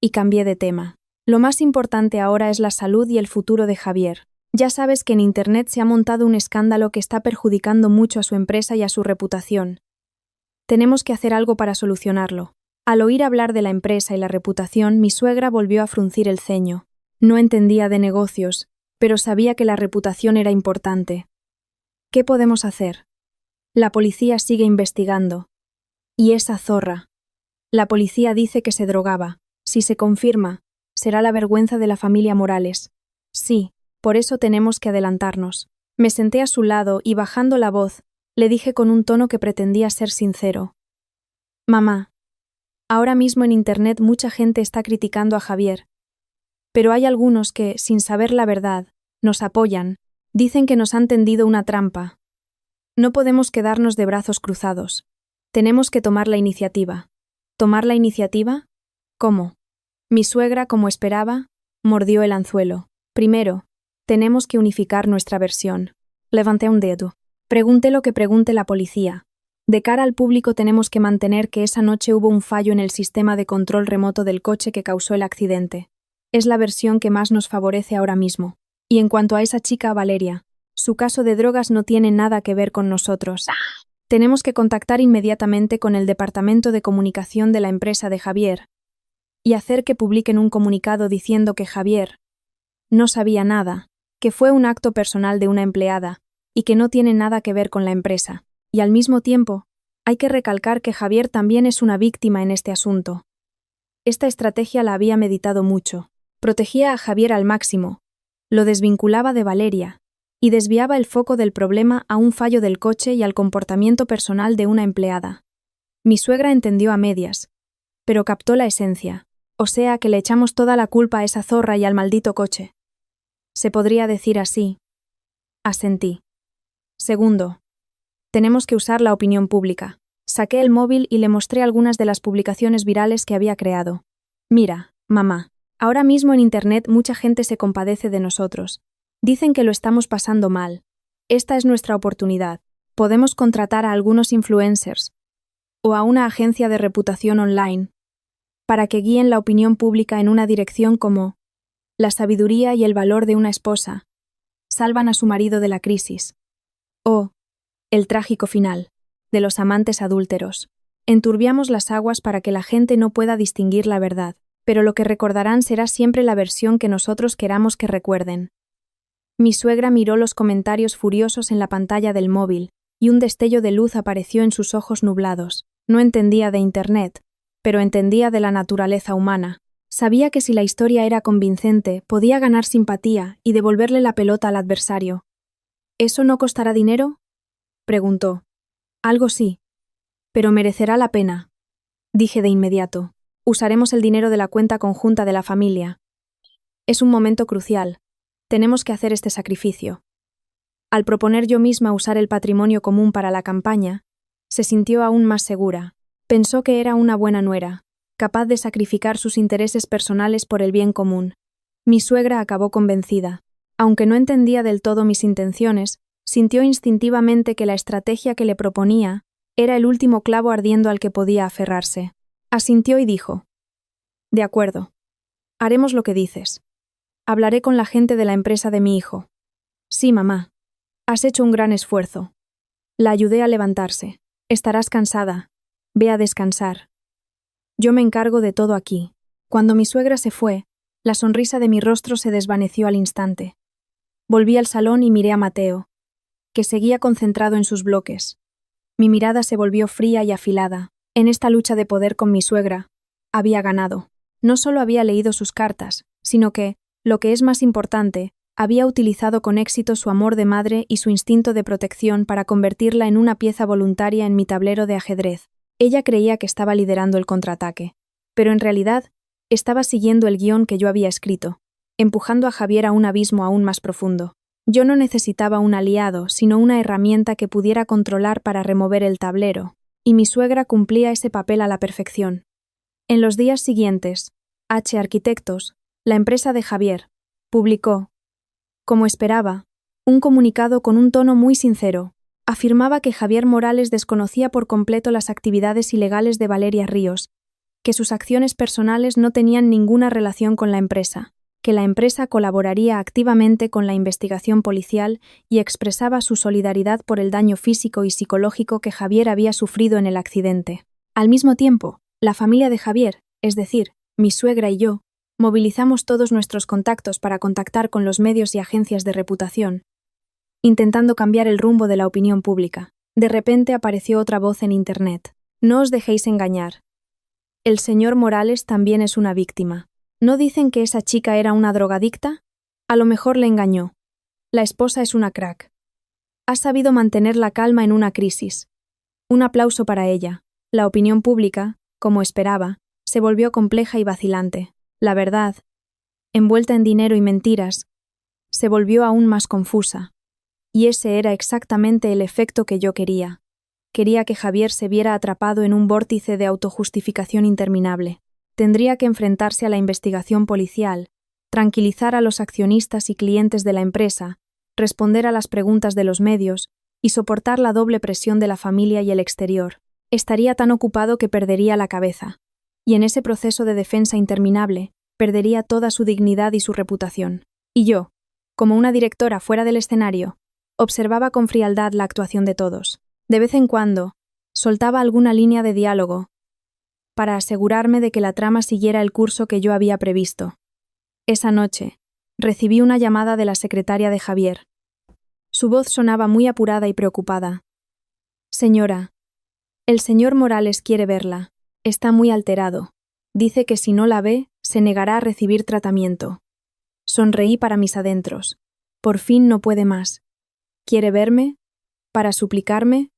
Speaker 1: y cambié de tema. Lo más importante ahora es la salud y el futuro de Javier. Ya sabes que en Internet se ha montado un escándalo que está perjudicando mucho a su empresa y a su reputación. Tenemos que hacer algo para solucionarlo. Al oír hablar de la empresa y la reputación, mi suegra volvió a fruncir el ceño. No entendía de negocios, pero sabía que la reputación era importante. ¿Qué podemos hacer? La policía sigue investigando. Y esa zorra. La policía dice que se drogaba. Si se confirma, será la vergüenza de la familia Morales. Sí, por eso tenemos que adelantarnos. Me senté a su lado y, bajando la voz, le dije con un tono que pretendía ser sincero. Mamá, ahora mismo en Internet mucha gente está criticando a Javier. Pero hay algunos que, sin saber la verdad, nos apoyan, dicen que nos han tendido una trampa. No podemos quedarnos de brazos cruzados. Tenemos que tomar la iniciativa. ¿Tomar la iniciativa? ¿Cómo? Mi suegra, como esperaba, mordió el anzuelo. Primero, tenemos que unificar nuestra versión. Levanté un dedo. Pregunte lo que pregunte la policía. De cara al público tenemos que mantener que esa noche hubo un fallo en el sistema de control remoto del coche que causó el accidente. Es la versión que más nos favorece ahora mismo. Y en cuanto a esa chica, Valeria, su caso de drogas no tiene nada que ver con nosotros. Tenemos que contactar inmediatamente con el departamento de comunicación de la empresa de Javier y hacer que publiquen un comunicado diciendo que Javier no sabía nada, que fue un acto personal de una empleada y que no tiene nada que ver con la empresa. Y al mismo tiempo, hay que recalcar que Javier también es una víctima en este asunto. Esta estrategia la había meditado mucho. Protegía a Javier al máximo, lo desvinculaba de Valeria y desviaba el foco del problema a un fallo del coche y al comportamiento personal de una empleada. Mi suegra entendió a medias, pero captó la esencia, o sea que le echamos toda la culpa a esa zorra y al maldito coche. Se podría decir así. Asentí. Segundo, tenemos que usar la opinión pública. Saqué el móvil y le mostré algunas de las publicaciones virales que había creado. Mira, mamá, ahora mismo en Internet mucha gente se compadece de nosotros. Dicen que lo estamos pasando mal. Esta es nuestra oportunidad. Podemos contratar a algunos influencers o a una agencia de reputación online para que guíen la opinión pública en una dirección como la sabiduría y el valor de una esposa salvan a su marido de la crisis, o el trágico final de los amantes adúlteros. Enturbiamos las aguas para que la gente no pueda distinguir la verdad, pero lo que recordarán será siempre la versión que nosotros queramos que recuerden. Mi suegra miró los comentarios furiosos en la pantalla del móvil, y un destello de luz apareció en sus ojos nublados. No entendía de Internet, pero entendía de la naturaleza humana. Sabía que si la historia era convincente, podía ganar simpatía y devolverle la pelota al adversario. ¿Eso no costará dinero?, preguntó. Algo sí. Pero merecerá la pena, dije de inmediato. Usaremos el dinero de la cuenta conjunta de la familia. Es un momento crucial. Tenemos que hacer este sacrificio. Al proponer yo misma usar el patrimonio común para la campaña, se sintió aún más segura. Pensó que era una buena nuera, capaz de sacrificar sus intereses personales por el bien común. Mi suegra acabó convencida. Aunque no entendía del todo mis intenciones, sintió instintivamente que la estrategia que le proponía era el último clavo ardiendo al que podía aferrarse. Asintió y dijo: «De acuerdo. Haremos lo que dices. Hablaré con la gente de la empresa de mi hijo». «Sí, mamá. Has hecho un gran esfuerzo». La ayudé a levantarse. «Estarás cansada. Ve a descansar. Yo me encargo de todo aquí». Cuando mi suegra se fue, la sonrisa de mi rostro se desvaneció al instante. Volví al salón y miré a Mateo, que seguía concentrado en sus bloques. Mi mirada se volvió fría y afilada. En esta lucha de poder con mi suegra, había ganado. No solo había leído sus cartas, sino que, lo que es más importante, había utilizado con éxito su amor de madre y su instinto de protección para convertirla en una pieza voluntaria en mi tablero de ajedrez. Ella creía que estaba liderando el contraataque, pero en realidad estaba siguiendo el guión que yo había escrito, empujando a Javier a un abismo aún más profundo. Yo no necesitaba un aliado, sino una herramienta que pudiera controlar para remover el tablero, y mi suegra cumplía ese papel a la perfección. En los días siguientes, H. Arquitectos, la empresa de Javier, publicó, como esperaba, un comunicado con un tono muy sincero. Afirmaba que Javier Morales desconocía por completo las actividades ilegales de Valeria Ríos, que sus acciones personales no tenían ninguna relación con la empresa, que la empresa colaboraría activamente con la investigación policial y expresaba su solidaridad por el daño físico y psicológico que Javier había sufrido en el accidente. Al mismo tiempo, la familia de Javier, es decir, mi suegra y yo, movilizamos todos nuestros contactos para contactar con los medios y agencias de reputación, intentando cambiar el rumbo de la opinión pública. De repente apareció otra voz en Internet. No os dejéis engañar. El señor Morales también es una víctima. ¿No dicen que esa chica era una drogadicta? A lo mejor le engañó. La esposa es una crack. Ha sabido mantener la calma en una crisis. Un aplauso para ella. La opinión pública, como esperaba, se volvió compleja y vacilante. La verdad, envuelta en dinero y mentiras, se volvió aún más confusa. Y ese era exactamente el efecto que yo quería. Quería que Javier se viera atrapado en un vórtice de autojustificación interminable. Tendría que enfrentarse a la investigación policial, tranquilizar a los accionistas y clientes de la empresa, responder a las preguntas de los medios y soportar la doble presión de la familia y el exterior. Estaría tan ocupado que perdería la cabeza. Y en ese proceso de defensa interminable, perdería toda su dignidad y su reputación. Y yo, como una directora fuera del escenario, observaba con frialdad la actuación de todos. De vez en cuando, soltaba alguna línea de diálogo, para asegurarme de que la trama siguiera el curso que yo había previsto. Esa noche, recibí una llamada de la secretaria de Javier. Su voz sonaba muy apurada y preocupada. «Señora, el señor Morales quiere verla. Está muy alterado. Dice que si no la ve, se negará a recibir tratamiento». Sonreí para mis adentros. Por fin no puede más. ¿Quiere verme? ¿Para suplicarme?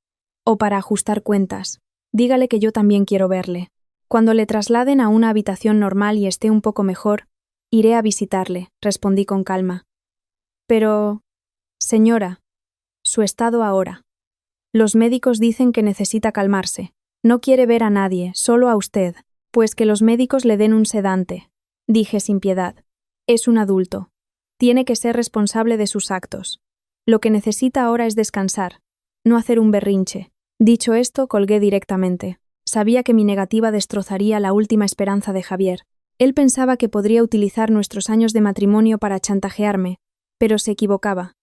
Speaker 1: ¿O para ajustar cuentas? Dígale que yo también quiero verle. Cuando le trasladen a una habitación normal y esté un poco mejor, iré a visitarle, respondí con calma. Pero, señora, su estado ahora. Los médicos dicen que necesita calmarse. No quiere ver a nadie, solo a usted. Pues que los médicos le den un sedante, dije sin piedad. Es un adulto. Tiene que ser responsable de sus actos. Lo que necesita ahora es descansar, no hacer un berrinche. Dicho esto, colgué directamente. Sabía que mi negativa destrozaría la última esperanza de Javier. Él pensaba que podría utilizar nuestros años de matrimonio para chantajearme, pero se equivocaba.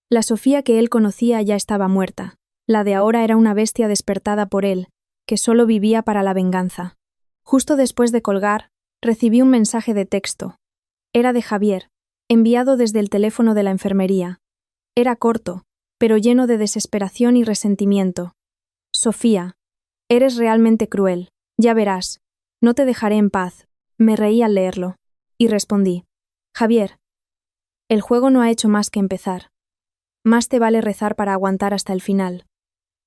Speaker 1: La Sofía que él conocía ya estaba muerta. La de ahora era una bestia despertada por él, que solo vivía para la venganza. Justo después de colgar, recibí un mensaje de texto. Era de Javier, enviado desde el teléfono de la enfermería. Era corto, pero lleno de desesperación y resentimiento. «Sofía, eres realmente cruel. Ya verás, No te dejaré en paz. Me reí al leerlo. Y respondí: Javier, el juego no ha hecho más que empezar. Más te vale rezar para aguantar hasta el final.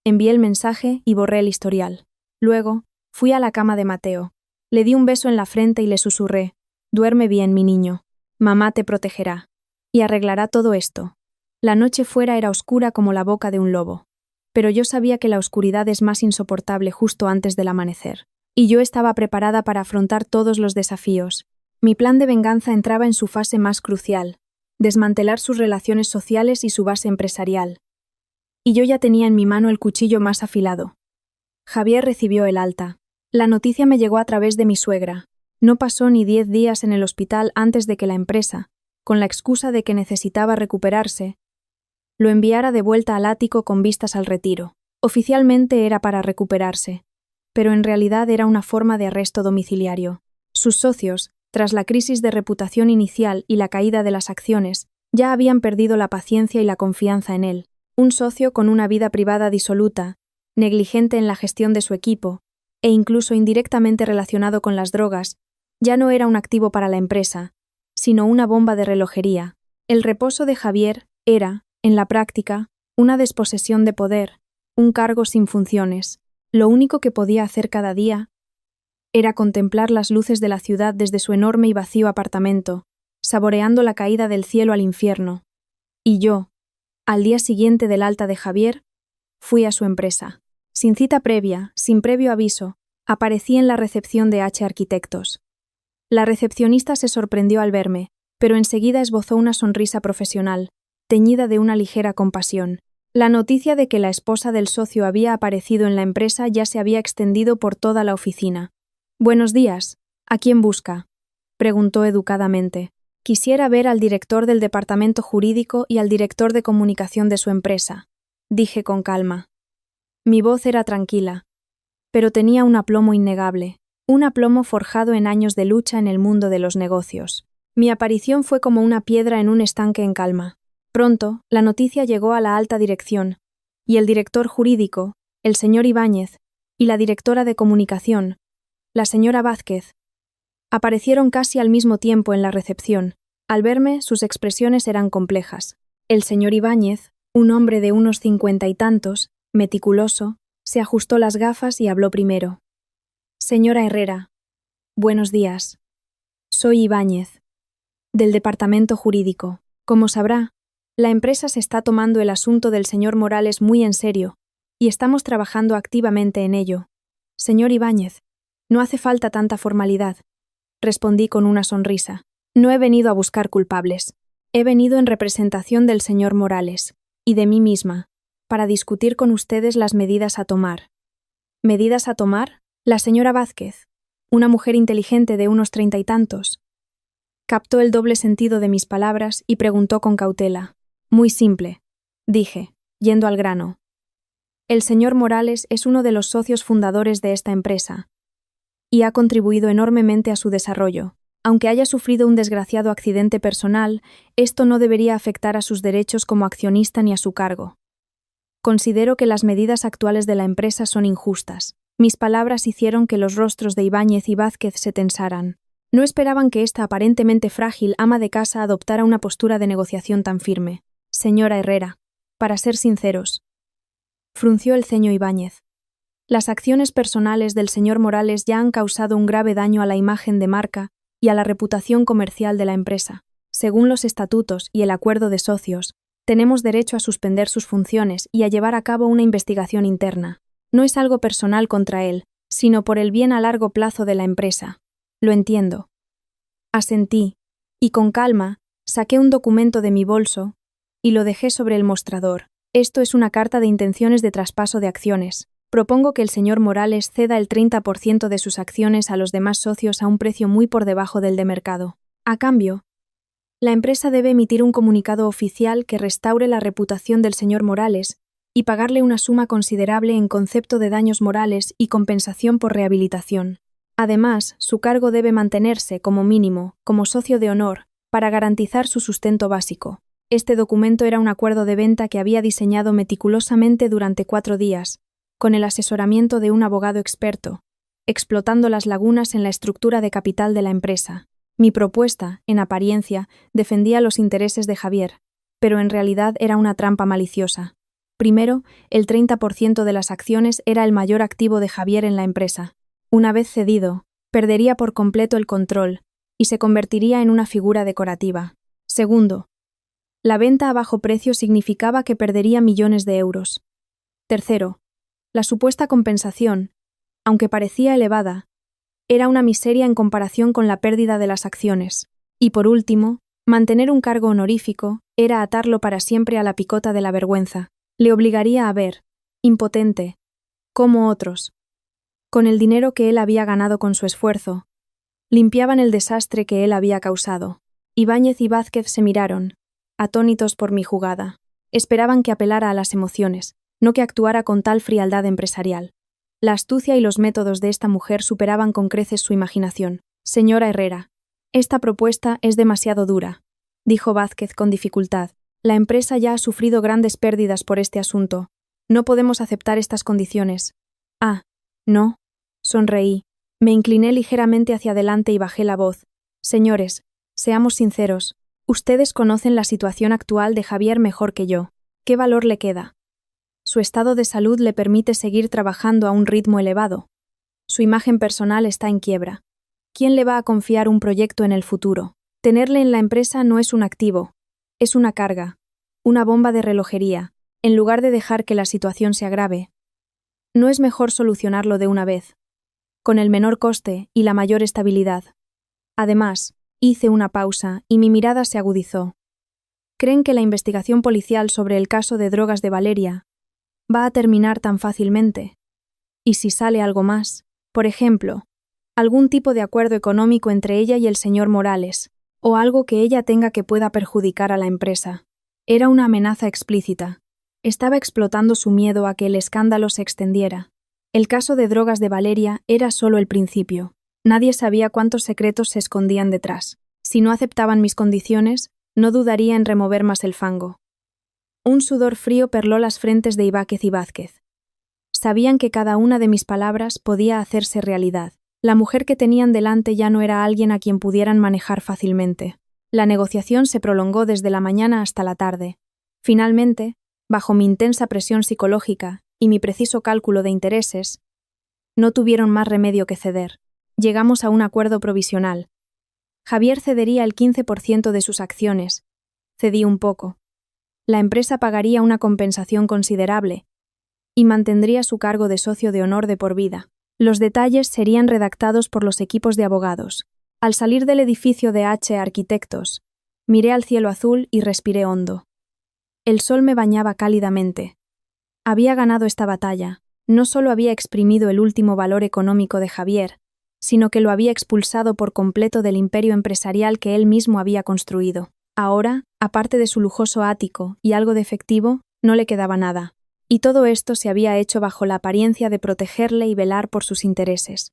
Speaker 1: Envié el mensaje y borré el historial. Luego, fui a la cama de Mateo. Le di un beso en la frente y le susurré: Duerme bien, mi niño. Mamá te protegerá. Y arreglará todo esto. La noche fuera era oscura como la boca de un lobo. Pero yo sabía que la oscuridad es más insoportable justo antes del amanecer. Y yo estaba preparada para afrontar todos los desafíos. Mi plan de venganza entraba en su fase más crucial: desmantelar sus relaciones sociales y su base empresarial. Y yo ya tenía en mi mano el cuchillo más afilado. Javier recibió el alta. La noticia me llegó a través de mi suegra. No pasó ni 10 días en el hospital antes de que la empresa, con la excusa de que necesitaba recuperarse, lo enviara de vuelta al ático con vistas al retiro. Oficialmente era para recuperarse, pero en realidad era una forma de arresto domiciliario. Sus socios, tras la crisis de reputación inicial y la caída de las acciones, ya habían perdido la paciencia y la confianza en él. Un socio con una vida privada disoluta, negligente en la gestión de su equipo, e incluso indirectamente relacionado con las drogas, ya no era un activo para la empresa, sino una bomba de relojería. El reposo de Javier era, en la práctica, una desposesión de poder, un cargo sin funciones. Lo único que podía hacer cada día era contemplar las luces de la ciudad desde su enorme y vacío apartamento, saboreando la caída del cielo al infierno. Y yo, al día siguiente del alta de Javier, fui a su empresa. Sin cita previa, sin previo aviso, aparecí en la recepción de H Arquitectos. La recepcionista se sorprendió al verme, pero enseguida esbozó una sonrisa profesional, teñida de una ligera compasión. La noticia de que la esposa del socio había aparecido en la empresa ya se había extendido por toda la oficina. «Buenos días. ¿A quién busca?», preguntó educadamente. «Quisiera ver al director del departamento jurídico y al director de comunicación de su empresa», dije con calma. Mi voz era tranquila, pero tenía un aplomo innegable, un aplomo forjado en años de lucha en el mundo de los negocios. Mi aparición fue como una piedra en un estanque en calma. Pronto, la noticia llegó a la alta dirección, y el director jurídico, el señor Ibáñez, y la directora de comunicación, la señora Vázquez, aparecieron casi al mismo tiempo en la recepción. Al verme, sus expresiones eran complejas. El señor Ibáñez, un hombre de unos 50 y tantos, meticuloso, se ajustó las gafas y habló primero. «Señora Herrera, buenos días. Soy Ibáñez, del departamento jurídico. Como sabrá, la empresa se está tomando el asunto del señor Morales muy en serio, y estamos trabajando activamente en ello. Señor Ibáñez, no hace falta tanta formalidad», respondí con una sonrisa. «No he venido a buscar culpables. He venido en representación del señor Morales, y de mí misma, para discutir con ustedes las medidas a tomar». «¿Medidas a tomar?». La señora Vázquez, una mujer inteligente de unos 30 y tantos, captó el doble sentido de mis palabras y preguntó con cautela. «Muy simple», dije, yendo al grano. «El señor Morales es uno de los socios fundadores de esta empresa y ha contribuido enormemente a su desarrollo. Aunque haya sufrido un desgraciado accidente personal, esto no debería afectar a sus derechos como accionista ni a su cargo. Considero que las medidas actuales de la empresa son injustas». Mis palabras hicieron que los rostros de Ibáñez y Vázquez se tensaran. No esperaban que esta aparentemente frágil ama de casa adoptara una postura de negociación tan firme. «Señora Herrera, para ser sinceros», frunció el ceño Ibáñez. «Las acciones personales del señor Morales ya han causado un grave daño a la imagen de marca y a la reputación comercial de la empresa. Según los estatutos y el acuerdo de socios, tenemos derecho a suspender sus funciones y a llevar a cabo una investigación interna. No es algo personal contra él, sino por el bien a largo plazo de la empresa. Lo entiendo». Asentí, y con calma, saqué un documento de mi bolso y lo dejé sobre el mostrador. «Esto es una carta de intenciones de traspaso de acciones. Propongo que el señor Morales ceda el 30% de sus acciones a los demás socios a un precio muy por debajo del de mercado. A cambio, la empresa debe emitir un comunicado oficial que restaure la reputación del señor Morales y pagarle una suma considerable en concepto de daños morales y compensación por rehabilitación. Además, su cargo debe mantenerse, como mínimo, como socio de honor, para garantizar su sustento básico». Este documento era un acuerdo de venta que había diseñado meticulosamente durante 4 días, con el asesoramiento de un abogado experto, explotando las lagunas en la estructura de capital de la empresa. Mi propuesta, en apariencia, defendía los intereses de Javier, pero en realidad era una trampa maliciosa. Primero, el 30% de las acciones era el mayor activo de Javier en la empresa. Una vez cedido, perdería por completo el control y se convertiría en una figura decorativa. Segundo, la venta a bajo precio significaba que perdería millones de euros. Tercero, la supuesta compensación, aunque parecía elevada, era una miseria en comparación con la pérdida de las acciones. Y por último, mantener un cargo honorífico era atarlo para siempre a la picota de la vergüenza. Le obligaría a ver, impotente, como otros, con el dinero que él había ganado con su esfuerzo, limpiaban el desastre que él había causado. Ibáñez y Vázquez se miraron, atónitos por mi jugada. Esperaban que apelara a las emociones, no que actuara con tal frialdad empresarial. La astucia y los métodos de esta mujer superaban con creces su imaginación. Señora Herrera, esta propuesta es demasiado dura, dijo Vázquez con dificultad. La empresa ya ha sufrido grandes pérdidas por este asunto. No podemos aceptar estas condiciones. Ah, no. Sonreí. Me incliné ligeramente hacia adelante y bajé la voz. Señores, seamos sinceros. Ustedes conocen la situación actual de Javier mejor que yo. ¿Qué valor le queda? Su estado de salud le permite seguir trabajando a un ritmo elevado. Su imagen personal está en quiebra. ¿Quién le va a confiar un proyecto en el futuro? Tenerle en la empresa no es un activo, es una carga, una bomba de relojería, en lugar de dejar que la situación se agrave. ¿No es mejor solucionarlo de una vez, con el menor coste y la mayor estabilidad? Además, hice una pausa y mi mirada se agudizó. ¿Creen que la investigación policial sobre el caso de drogas de Valeria va a terminar tan fácilmente? ¿Y si sale algo más? Por ejemplo, algún tipo de acuerdo económico entre ella y el señor Morales, o algo que ella tenga que pueda perjudicar a la empresa. Era una amenaza explícita. Estaba explotando su miedo a que el escándalo se extendiera. El caso de drogas de Valeria era solo el principio. Nadie sabía cuántos secretos se escondían detrás. Si no aceptaban mis condiciones, no dudaría en remover más el fango. Un sudor frío perló las frentes de Ibáñez y Vázquez. Sabían que cada una de mis palabras podía hacerse realidad. La mujer que tenían delante ya no era alguien a quien pudieran manejar fácilmente. La negociación se prolongó desde la mañana hasta la tarde. Finalmente, bajo mi intensa presión psicológica y mi preciso cálculo de intereses, no tuvieron más remedio que ceder. Llegamos a un acuerdo provisional. Javier cedería el 15% de sus acciones. Cedí un poco. La empresa pagaría una compensación considerable y mantendría su cargo de socio de honor de por vida. Los detalles serían redactados por los equipos de abogados. Al salir del edificio de H. Arquitectos, miré al cielo azul y respiré hondo. El sol me bañaba cálidamente. Había ganado esta batalla. No solo había exprimido el último valor económico de Javier, sino que lo había expulsado por completo del imperio empresarial que él mismo había construido. Ahora, aparte de su lujoso ático y algo de efectivo, no le quedaba nada. Y todo esto se había hecho bajo la apariencia de protegerle y velar por sus intereses.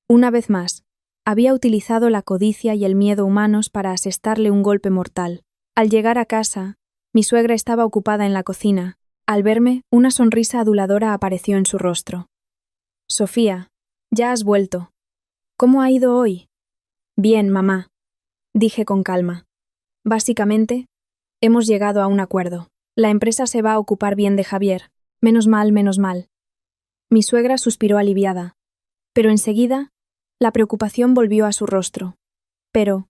Speaker 1: Una vez más, había utilizado la codicia y el miedo humanos para asestarle un golpe mortal. Al llegar a casa, mi suegra estaba ocupada en la cocina. Al verme, una sonrisa aduladora apareció en su rostro. «Sofía, ya has vuelto. ¿Cómo ha ido hoy?» «Bien, mamá», dije con calma. «Básicamente, hemos llegado a un acuerdo. La empresa se va a ocupar bien de Javier. Menos mal, menos mal». Mi suegra suspiró aliviada, pero enseguida la preocupación volvió a su rostro. Pero,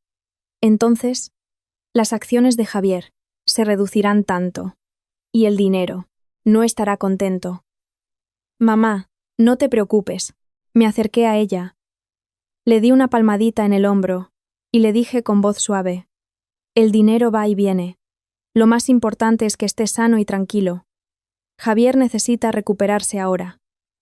Speaker 1: entonces, las acciones de Javier se reducirán tanto. Y el dinero. No estará contento. «Mamá, no te preocupes». Me acerqué a ella. Le di una palmadita en el hombro y le dije con voz suave: «El dinero va y viene. Lo más importante es que esté sano y tranquilo. Javier necesita recuperarse ahora,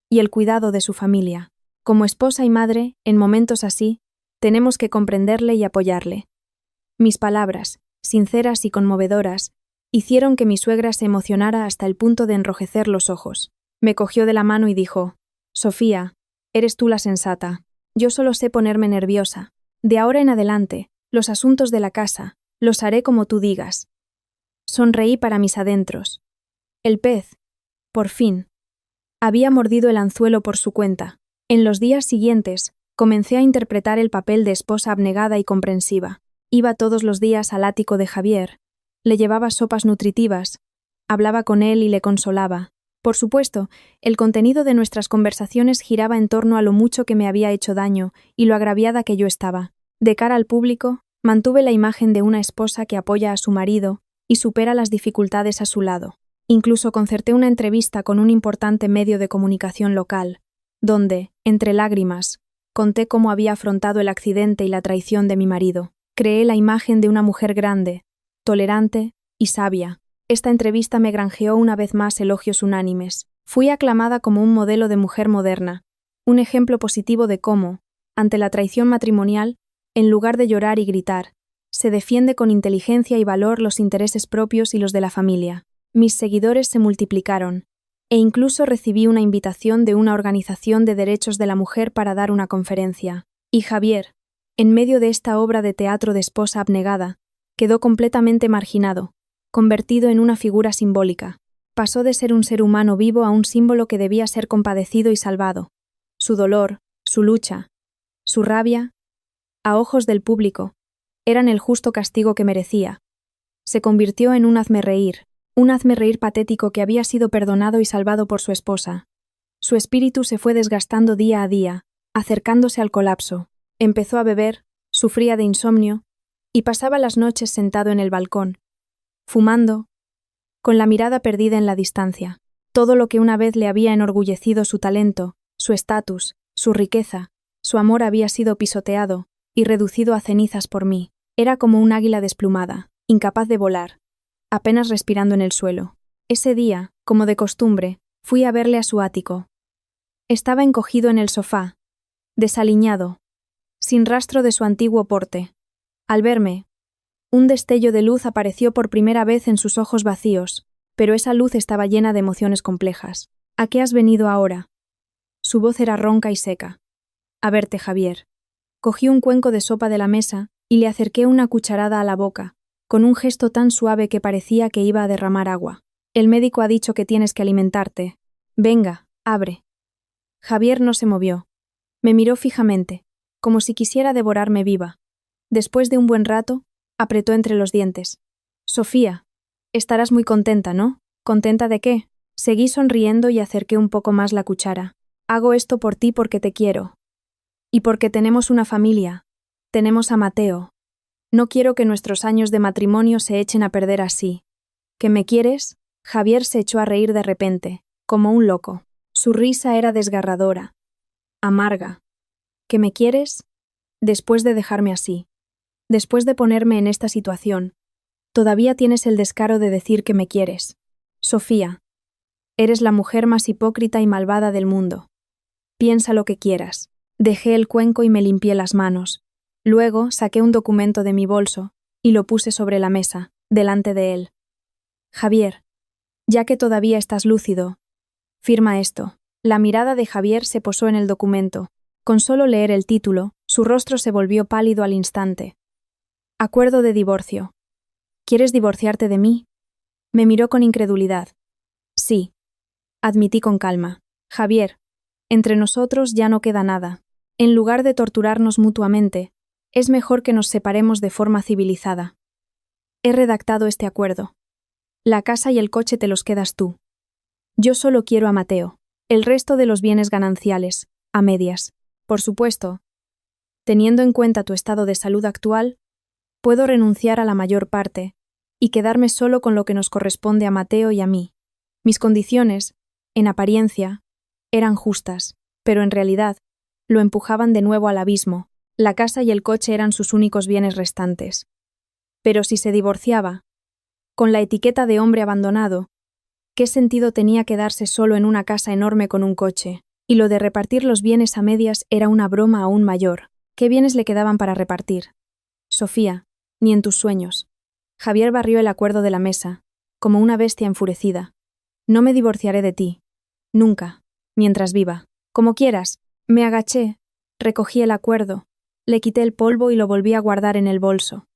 Speaker 1: y el cuidado de su familia. Como esposa y madre, en momentos así, tenemos que comprenderle y apoyarle». Mis palabras, sinceras y conmovedoras, hicieron que mi suegra se emocionara hasta el punto de enrojecer los ojos. Me cogió de la mano y dijo: «Sofía, eres tú la sensata. Yo solo sé ponerme nerviosa. De ahora en adelante, los asuntos de la casa, los haré como tú digas». Sonreí para mis adentros. El pez, por fin, había mordido el anzuelo por su cuenta. En los días siguientes, comencé a interpretar el papel de esposa abnegada y comprensiva. Iba todos los días al ático de Javier, le llevaba sopas nutritivas, hablaba con él y le consolaba. Por supuesto, el contenido de nuestras conversaciones giraba en torno a lo mucho que me había hecho daño y lo agraviada que yo estaba. De cara al público, mantuve la imagen de una esposa que apoya a su marido y supera las dificultades a su lado. Incluso concerté una entrevista con un importante medio de comunicación local, donde, entre lágrimas, conté cómo había afrontado el accidente y la traición de mi marido. Creé la imagen de una mujer grande, tolerante y sabia. Esta entrevista me granjeó una vez más elogios unánimes. Fui aclamada como un modelo de mujer moderna, un ejemplo positivo de cómo, ante la traición matrimonial, en lugar de llorar y gritar, se defiende con inteligencia y valor los intereses propios y los de la familia. Mis seguidores se multiplicaron, e incluso recibí una invitación de una organización de derechos de la mujer para dar una conferencia. Y Javier, en medio de esta obra de teatro de esposa abnegada, quedó completamente marginado, convertido en una figura simbólica. Pasó de ser un ser humano vivo a un símbolo que debía ser compadecido y salvado. Su dolor, su lucha, su rabia, a ojos del público, eran el justo castigo que merecía. Se convirtió en un hazmerreír patético que había sido perdonado y salvado por su esposa. Su espíritu se fue desgastando día a día, acercándose al colapso. Empezó a beber, sufría de insomnio, y pasaba las noches sentado en el balcón, fumando, con la mirada perdida en la distancia. Todo lo que una vez le había enorgullecido, su talento, su estatus, su riqueza, su amor, había sido pisoteado y reducido a cenizas por mí. Era como un águila desplumada, incapaz de volar, apenas respirando en el suelo. Ese día, como de costumbre, fui a verle a su ático. Estaba encogido en el sofá, desaliñado, sin rastro de su antiguo porte. Al verme, un destello de luz apareció por primera vez en sus ojos vacíos, pero esa luz estaba llena de emociones complejas. ¿A qué has venido ahora? Su voz era ronca y seca. A verte, Javier. Cogí un cuenco de sopa de la mesa y le acerqué una cucharada a la boca, con un gesto tan suave que parecía que iba a derramar agua. El médico ha dicho que tienes que alimentarte. Venga, abre. Javier no se movió. Me miró fijamente, como si quisiera devorarme viva. Después de un buen rato, apretó entre los dientes. Sofía, estarás muy contenta, ¿no? ¿Contenta de qué? Seguí sonriendo y acerqué un poco más la cuchara. Hago esto por ti porque te quiero. Y porque tenemos una familia. Tenemos a Mateo. No quiero que nuestros años de matrimonio se echen a perder así. ¿Que me quieres? Javier se echó a reír de repente, como un loco. Su risa era desgarradora, amarga. ¿Que me quieres? Después de dejarme así, después de ponerme en esta situación, todavía tienes el descaro de decir que me quieres. Sofía, eres la mujer más hipócrita y malvada del mundo. Piensa lo que quieras. Dejé el cuenco y me limpié las manos. Luego saqué un documento de mi bolso y lo puse sobre la mesa, delante de él. Javier, ya que todavía estás lúcido, firma esto. La mirada de Javier se posó en el documento. Con solo leer el título, su rostro se volvió pálido al instante. Acuerdo de divorcio. ¿Quieres divorciarte de mí? Me miró con incredulidad. Sí, admití con calma. Javier, entre nosotros ya no queda nada. En lugar de torturarnos mutuamente, es mejor que nos separemos de forma civilizada. He redactado este acuerdo. La casa y el coche te los quedas tú. Yo solo quiero a Mateo. El resto de los bienes gananciales, a medias. Por supuesto, teniendo en cuenta tu estado de salud actual, puedo renunciar a la mayor parte y quedarme solo con lo que nos corresponde a Mateo y a mí. Mis condiciones, en apariencia, eran justas, pero en realidad lo empujaban de nuevo al abismo. La casa y el coche eran sus únicos bienes restantes. Pero si se divorciaba, con la etiqueta de hombre abandonado, ¿qué sentido tenía quedarse solo en una casa enorme con un coche? Y lo de repartir los bienes a medias era una broma aún mayor. ¿Qué bienes le quedaban para repartir? Sofía, ni en tus sueños. Javier barrió el acuerdo de la mesa, como una bestia enfurecida. No me divorciaré de ti. Nunca, mientras viva. Como quieras. Me agaché, recogí el acuerdo, le quité el polvo y lo volví a guardar en el bolso.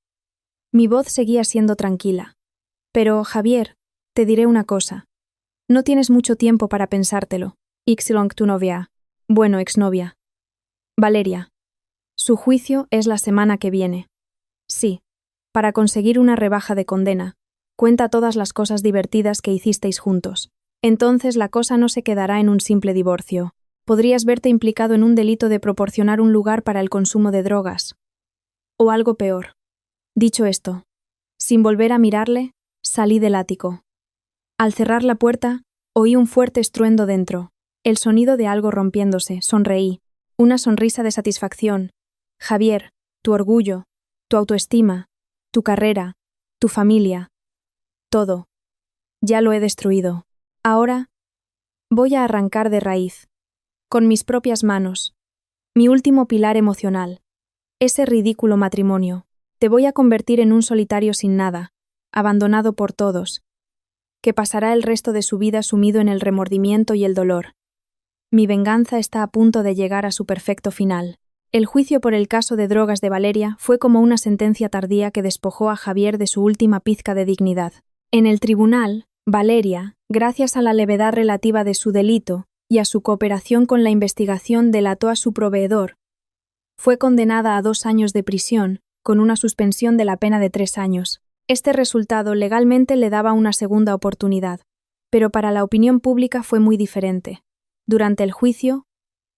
Speaker 1: Mi voz seguía siendo tranquila. Pero, Javier, te diré una cosa. No tienes mucho tiempo para pensártelo. Ixilong tu novia. Bueno, exnovia. Valeria. Su juicio es la semana que viene. Sí, para conseguir una rebaja de condena. Cuenta todas las cosas divertidas que hicisteis juntos. Entonces la cosa no se quedará en un simple divorcio. Podrías verte implicado en un delito de proporcionar un lugar para el consumo de drogas. O algo peor. Dicho esto, sin volver a mirarle, salí del ático. Al cerrar la puerta, oí un fuerte estruendo dentro. El sonido de algo rompiéndose. Sonreí. Una sonrisa de satisfacción. Javier, tu orgullo, tu autoestima, tu carrera, tu familia. Todo. Ya lo he destruido. Ahora voy a arrancar de raíz, con mis propias manos, mi último pilar emocional, ese ridículo matrimonio. Te voy a convertir en un solitario sin nada, abandonado por todos, que pasará el resto de su vida sumido en el remordimiento y el dolor. Mi venganza está a punto de llegar a su perfecto final. El juicio por el caso de drogas de Valeria fue como una sentencia tardía que despojó a Javier de su última pizca de dignidad. En el tribunal, Valeria, gracias a la levedad relativa de su delito y a su cooperación con la investigación, delató a su proveedor. Fue condenada a 2 años de prisión, con una suspensión de la pena de 3 años. Este resultado legalmente le daba una segunda oportunidad, pero para la opinión pública fue muy diferente. Durante el juicio,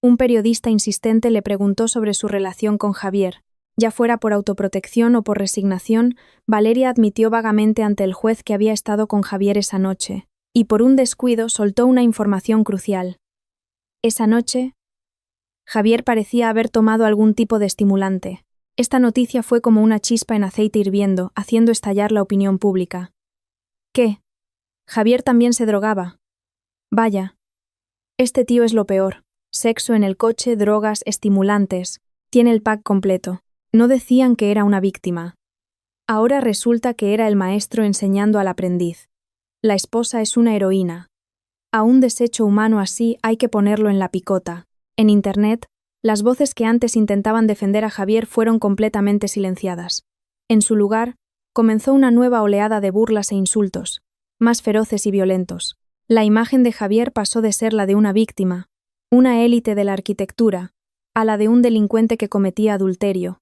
Speaker 1: un periodista insistente le preguntó sobre su relación con Javier. Ya fuera por autoprotección o por resignación, Valeria admitió vagamente ante el juez que había estado con Javier esa noche, y por un descuido soltó una información crucial. Esa noche, Javier parecía haber tomado algún tipo de estimulante. Esta noticia fue como una chispa en aceite hirviendo, haciendo estallar la opinión pública. ¿Qué? Javier también se drogaba. Vaya. Este tío es lo peor. Sexo en el coche, drogas, estimulantes. Tiene el pack completo. No decían que era una víctima. Ahora resulta que era el maestro enseñando al aprendiz. La esposa es una heroína. A un desecho humano así hay que ponerlo en la picota. En Internet, las voces que antes intentaban defender a Javier fueron completamente silenciadas. En su lugar, comenzó una nueva oleada de burlas e insultos, más feroces y violentos. La imagen de Javier pasó de ser la de una víctima, una élite de la arquitectura, a la de un delincuente que cometía adulterio.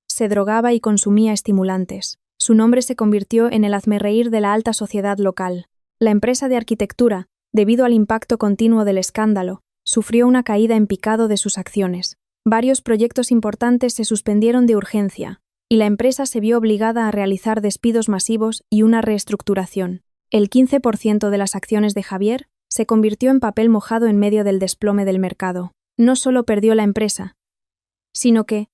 Speaker 1: Se drogaba y consumía estimulantes. Su nombre se convirtió en el hazmerreír de la alta sociedad local. La empresa de arquitectura, debido al impacto continuo del escándalo, sufrió una caída en picado de sus acciones. Varios proyectos importantes se suspendieron de urgencia, y la empresa se vio obligada a realizar despidos masivos y una reestructuración. El 15% de las acciones de Javier se convirtió en papel mojado en medio del desplome del mercado. No solo perdió la empresa, sino que,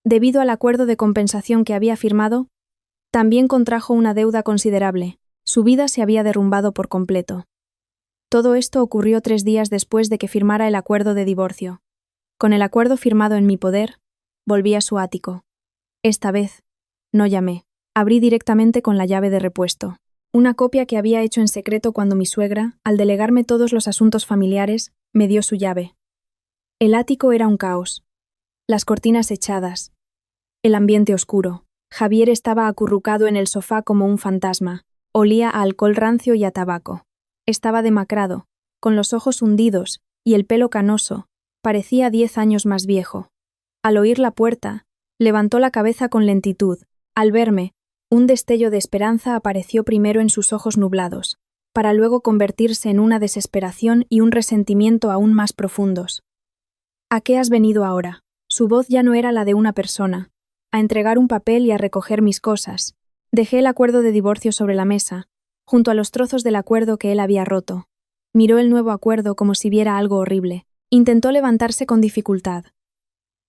Speaker 1: debido al acuerdo de compensación que había firmado, también contrajo una deuda considerable. Su vida se había derrumbado por completo. Todo esto ocurrió 3 días después de que firmara el acuerdo de divorcio. Con el acuerdo firmado en mi poder, volví a su ático. Esta vez, no llamé. Abrí directamente con la llave de repuesto. Una copia que había hecho en secreto cuando mi suegra, al delegarme todos los asuntos familiares, me dio su llave. El ático era un caos. Las cortinas echadas. El ambiente oscuro. Javier estaba acurrucado en el sofá como un fantasma. Olía a alcohol rancio y a tabaco. Estaba demacrado, con los ojos hundidos y el pelo canoso. Parecía 10 años más viejo. Al oír la puerta, levantó la cabeza con lentitud. Al verme, un destello de esperanza apareció primero en sus ojos nublados, para luego convertirse en una desesperación y un resentimiento aún más profundos. ¿A qué has venido ahora? Su voz ya no era la de una persona. A entregar un papel y a recoger mis cosas. Dejé el acuerdo de divorcio sobre la mesa, junto a los trozos del acuerdo que él había roto. Miró el nuevo acuerdo como si viera algo horrible. Intentó levantarse con dificultad.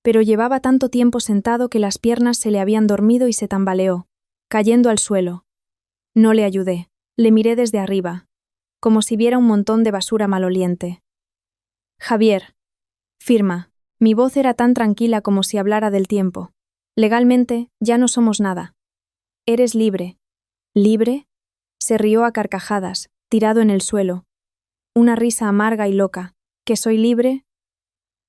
Speaker 1: Pero llevaba tanto tiempo sentado que las piernas se le habían dormido y se tambaleó, cayendo al suelo. No le ayudé. Le miré desde arriba, como si viera un montón de basura maloliente. Javier. Firma. Mi voz era tan tranquila como si hablara del tiempo. Legalmente, ya no somos nada. Eres libre. ¿Libre? Se rió a carcajadas, tirado en el suelo. Una risa amarga y loca. ¿Que soy libre?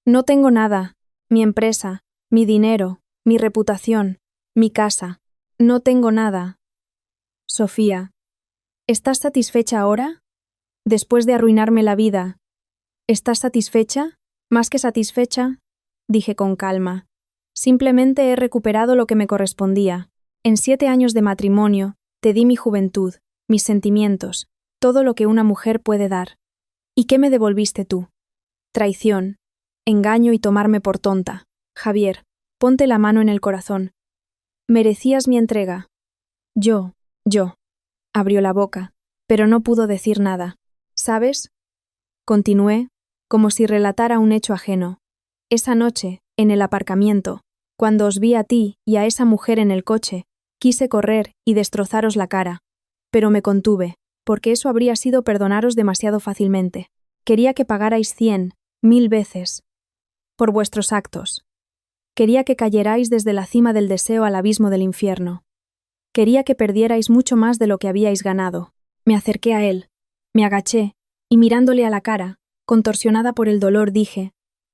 Speaker 1: No tengo nada. Mi empresa, mi dinero, mi reputación, mi casa. No tengo nada. Sofía. ¿Estás satisfecha ahora? Después de arruinarme la vida. ¿Estás satisfecha? Más que satisfecha, dije con calma. Simplemente he recuperado lo que me correspondía. En 7 años de matrimonio, te di mi juventud, mis sentimientos, todo lo que una mujer puede dar. ¿Y qué me devolviste tú? Traición, engaño y tomarme por tonta. Javier, ponte la mano en el corazón. Merecías mi entrega. Yo. Abrió la boca, pero no pudo decir nada. ¿Sabes? Continué, como si relatara un hecho ajeno. Esa noche, en el aparcamiento, cuando os vi a ti y a esa mujer en el coche, quise correr y destrozaros la cara. Pero me contuve, porque eso habría sido perdonaros demasiado fácilmente. Quería que pagarais 100, 1000 veces por vuestros actos. Quería que cayerais desde la cima del deseo al abismo del infierno. Quería que perdierais mucho más de lo que habíais ganado. Me acerqué a él, me agaché, y mirándole a la cara, contorsionada por el dolor, dije,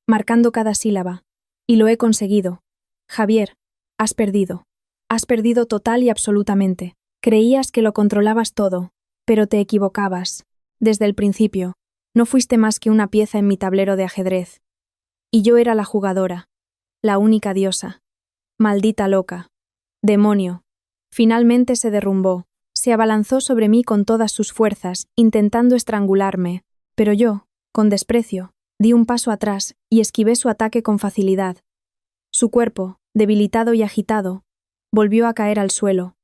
Speaker 1: marcando cada sílaba, y lo he conseguido. Javier, has perdido. Has perdido total y absolutamente. Creías que lo controlabas todo, pero te equivocabas. Desde el principio, no fuiste más que una pieza en mi tablero de ajedrez. Y yo era la jugadora, la única diosa. Maldita loca. Demonio. Finalmente se derrumbó, se abalanzó sobre mí con todas sus fuerzas, intentando estrangularme, pero yo, con desprecio, di un paso atrás y esquivé su ataque con facilidad. Su cuerpo, debilitado y agitado, volvió a caer al suelo.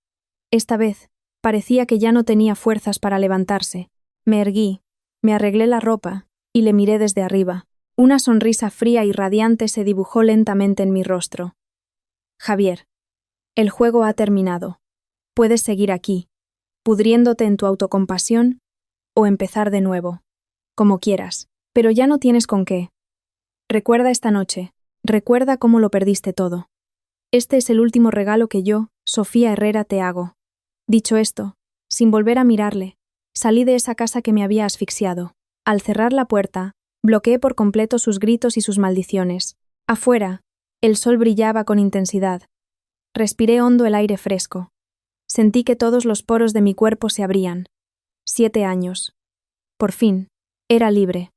Speaker 1: Esta vez, parecía que ya no tenía fuerzas para levantarse. Me erguí, me arreglé la ropa y le miré desde arriba. Una sonrisa fría y radiante se dibujó lentamente en mi rostro. Javier, el juego ha terminado. Puedes seguir aquí, pudriéndote en tu autocompasión, o empezar de nuevo, como quieras, pero ya no tienes con qué. Recuerda esta noche, recuerda cómo lo perdiste todo. Este es el último regalo que yo, Sofía Herrera, te hago. Dicho esto, sin volver a mirarle, salí de esa casa que me había asfixiado. Al cerrar la puerta, bloqueé por completo sus gritos y sus maldiciones. Afuera, el sol brillaba con intensidad. Respiré hondo el aire fresco. Sentí que todos los poros de mi cuerpo se abrían. 7 años. Por fin, era libre.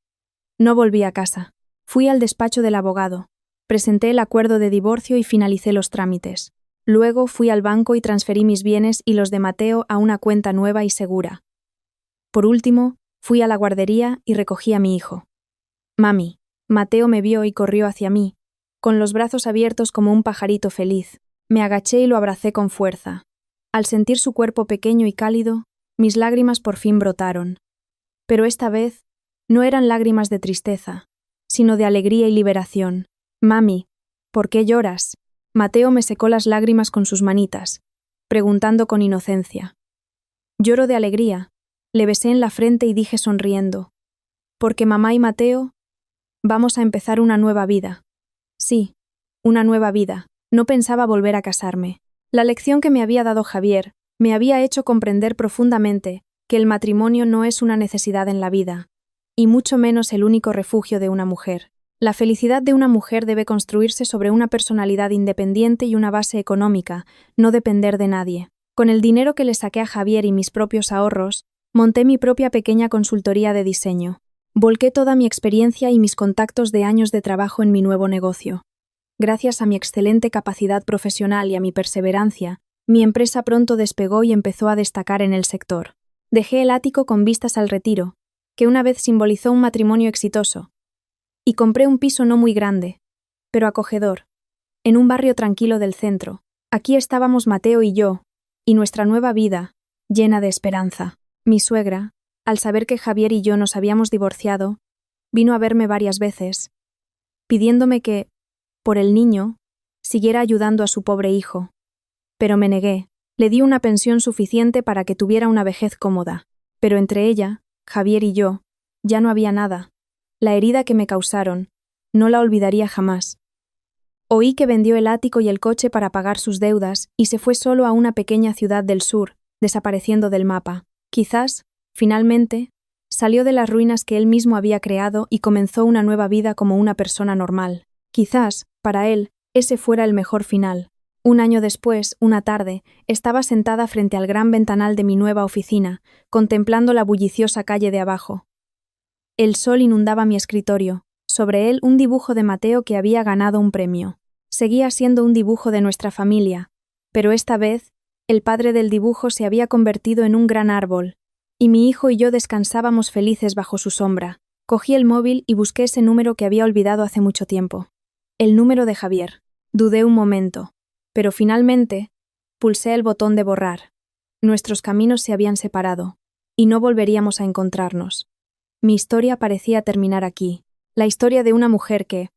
Speaker 1: No volví a casa. Fui al despacho del abogado. Presenté el acuerdo de divorcio y finalicé los trámites. Luego fui al banco y transferí mis bienes y los de Mateo a una cuenta nueva y segura. Por último, fui a la guardería y recogí a mi hijo. Mami, Mateo me vio y corrió hacia mí, con los brazos abiertos como un pajarito feliz. Me agaché y lo abracé con fuerza. Al sentir su cuerpo pequeño y cálido, mis lágrimas por fin brotaron. Pero esta vez no eran lágrimas de tristeza, sino de alegría y liberación. Mami, ¿por qué lloras? Mateo me secó las lágrimas con sus manitas, preguntando con inocencia. Lloro de alegría. Le besé en la frente y dije sonriendo. Porque mamá y Mateo, vamos a empezar una nueva vida. Sí, una nueva vida. No pensaba volver a casarme. La lección que me había dado Javier me había hecho comprender profundamente que el matrimonio no es una necesidad en la vida, y mucho menos el único refugio de una mujer. La felicidad de una mujer debe construirse sobre una personalidad independiente y una base económica, no depender de nadie. Con el dinero que le saqué a Javier y mis propios ahorros, monté mi propia pequeña consultoría de diseño. Volqué toda mi experiencia y mis contactos de años de trabajo en mi nuevo negocio. Gracias a mi excelente capacidad profesional y a mi perseverancia, mi empresa pronto despegó y empezó a destacar en el sector. Dejé el ático con vistas al retiro, que una vez simbolizó un matrimonio exitoso, y compré un piso no muy grande, pero acogedor, en un barrio tranquilo del centro. Aquí estábamos Mateo y yo, y nuestra nueva vida, llena de esperanza. Mi suegra, al saber que Javier y yo nos habíamos divorciado, vino a verme varias veces, pidiéndome que, por el niño, siguiera ayudando a su pobre hijo. Pero me negué. Le di una pensión suficiente para que tuviera una vejez cómoda. Pero entre ella, Javier y yo, ya no había nada. La herida que me causaron, no la olvidaría jamás. Oí que vendió el ático y el coche para pagar sus deudas y se fue solo a una pequeña ciudad del sur, desapareciendo del mapa. Quizás, finalmente, salió de las ruinas que él mismo había creado y comenzó una nueva vida como una persona normal. Quizás, para él, ese fuera el mejor final. Un año después, una tarde, estaba sentada frente al gran ventanal de mi nueva oficina, contemplando la bulliciosa calle de abajo. El sol inundaba mi escritorio, Sobre él un dibujo de Mateo que había ganado un premio. Seguía siendo un dibujo de nuestra familia, pero esta vez, el padre del dibujo se había convertido en un gran árbol, y mi hijo y yo descansábamos felices bajo su sombra. Cogí el móvil y busqué ese número que había olvidado hace mucho tiempo. El número de Javier. Dudé un momento, pero finalmente pulsé el botón de borrar. Nuestros caminos se habían separado, y no volveríamos a encontrarnos. Mi historia parecía terminar aquí, la historia de una mujer que,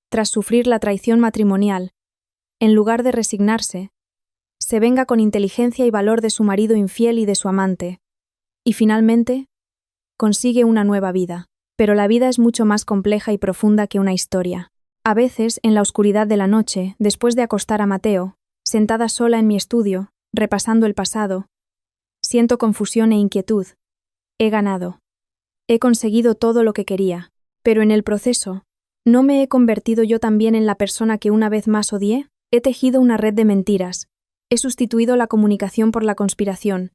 Speaker 1: tras sufrir la traición matrimonial, en lugar de resignarse, se venga con inteligencia y valor de su marido infiel y de su amante, y finalmente consigue una nueva vida. Pero la vida es mucho más compleja y profunda que una historia. A veces, en la oscuridad de la noche, después de acostar a Mateo, sentada sola en mi estudio, repasando el pasado, siento confusión e inquietud. He ganado. He conseguido todo lo que quería, pero en el proceso, ¿no me he convertido yo también en la persona que una vez más odié? He tejido una red de mentiras. He sustituido la comunicación por la conspiración.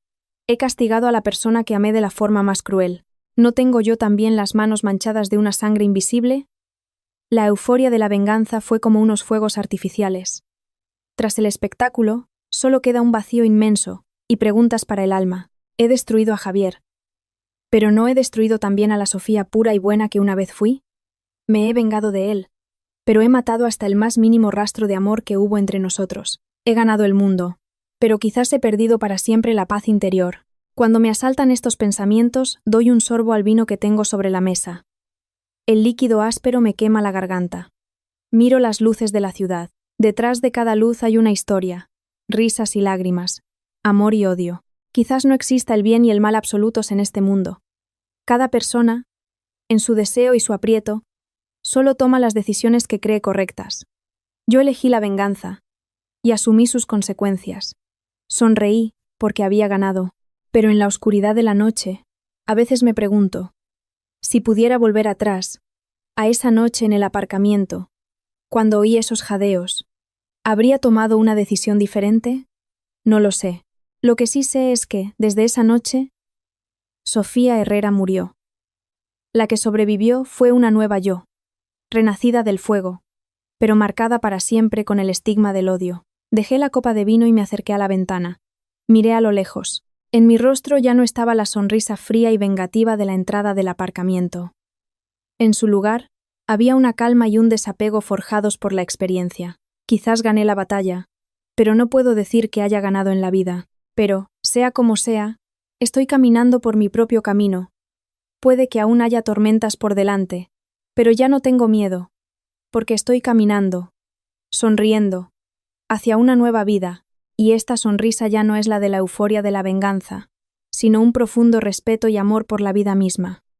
Speaker 1: He castigado a la persona que amé de la forma más cruel. ¿No tengo yo también las manos manchadas de una sangre invisible? La euforia de la venganza fue como unos fuegos artificiales. Tras el espectáculo, solo queda un vacío inmenso y preguntas para el alma. He destruido a Javier. ¿Pero no he destruido también a la Sofía pura y buena que una vez fui? Me he vengado de él, pero he matado hasta el más mínimo rastro de amor que hubo entre nosotros. He ganado el mundo, pero quizás he perdido para siempre la paz interior. Cuando me asaltan estos pensamientos, doy un sorbo al vino que tengo sobre la mesa. El líquido áspero me quema la garganta. Miro las luces de la ciudad. Detrás de cada luz hay una historia, risas y lágrimas, amor y odio. Quizás no exista el bien y el mal absolutos en este mundo. Cada persona, en su deseo y su aprieto, solo toma las decisiones que cree correctas. Yo elegí la venganza y asumí sus consecuencias. Sonreí porque había ganado, pero en la oscuridad de la noche, a veces me pregunto, si pudiera volver atrás, a esa noche en el aparcamiento, cuando oí esos jadeos, ¿habría tomado una decisión diferente? No lo sé. Lo que sí sé es que, desde esa noche, Sofía Herrera murió. La que sobrevivió fue una nueva yo, renacida del fuego, pero marcada para siempre con el estigma del odio. Dejé la copa de vino y me acerqué a la ventana. Miré a lo lejos. En mi rostro ya no estaba la sonrisa fría y vengativa de la entrada del aparcamiento. En su lugar, había una calma y un desapego forjados por la experiencia. Quizás gané la batalla, pero no puedo decir que haya ganado en la vida. Pero, sea como sea, estoy caminando por mi propio camino. Puede que aún haya tormentas por delante, pero ya no tengo miedo, porque estoy caminando, sonriendo, hacia una nueva vida, y esta sonrisa ya no es la de la euforia de la venganza, sino un profundo respeto y amor por la vida misma.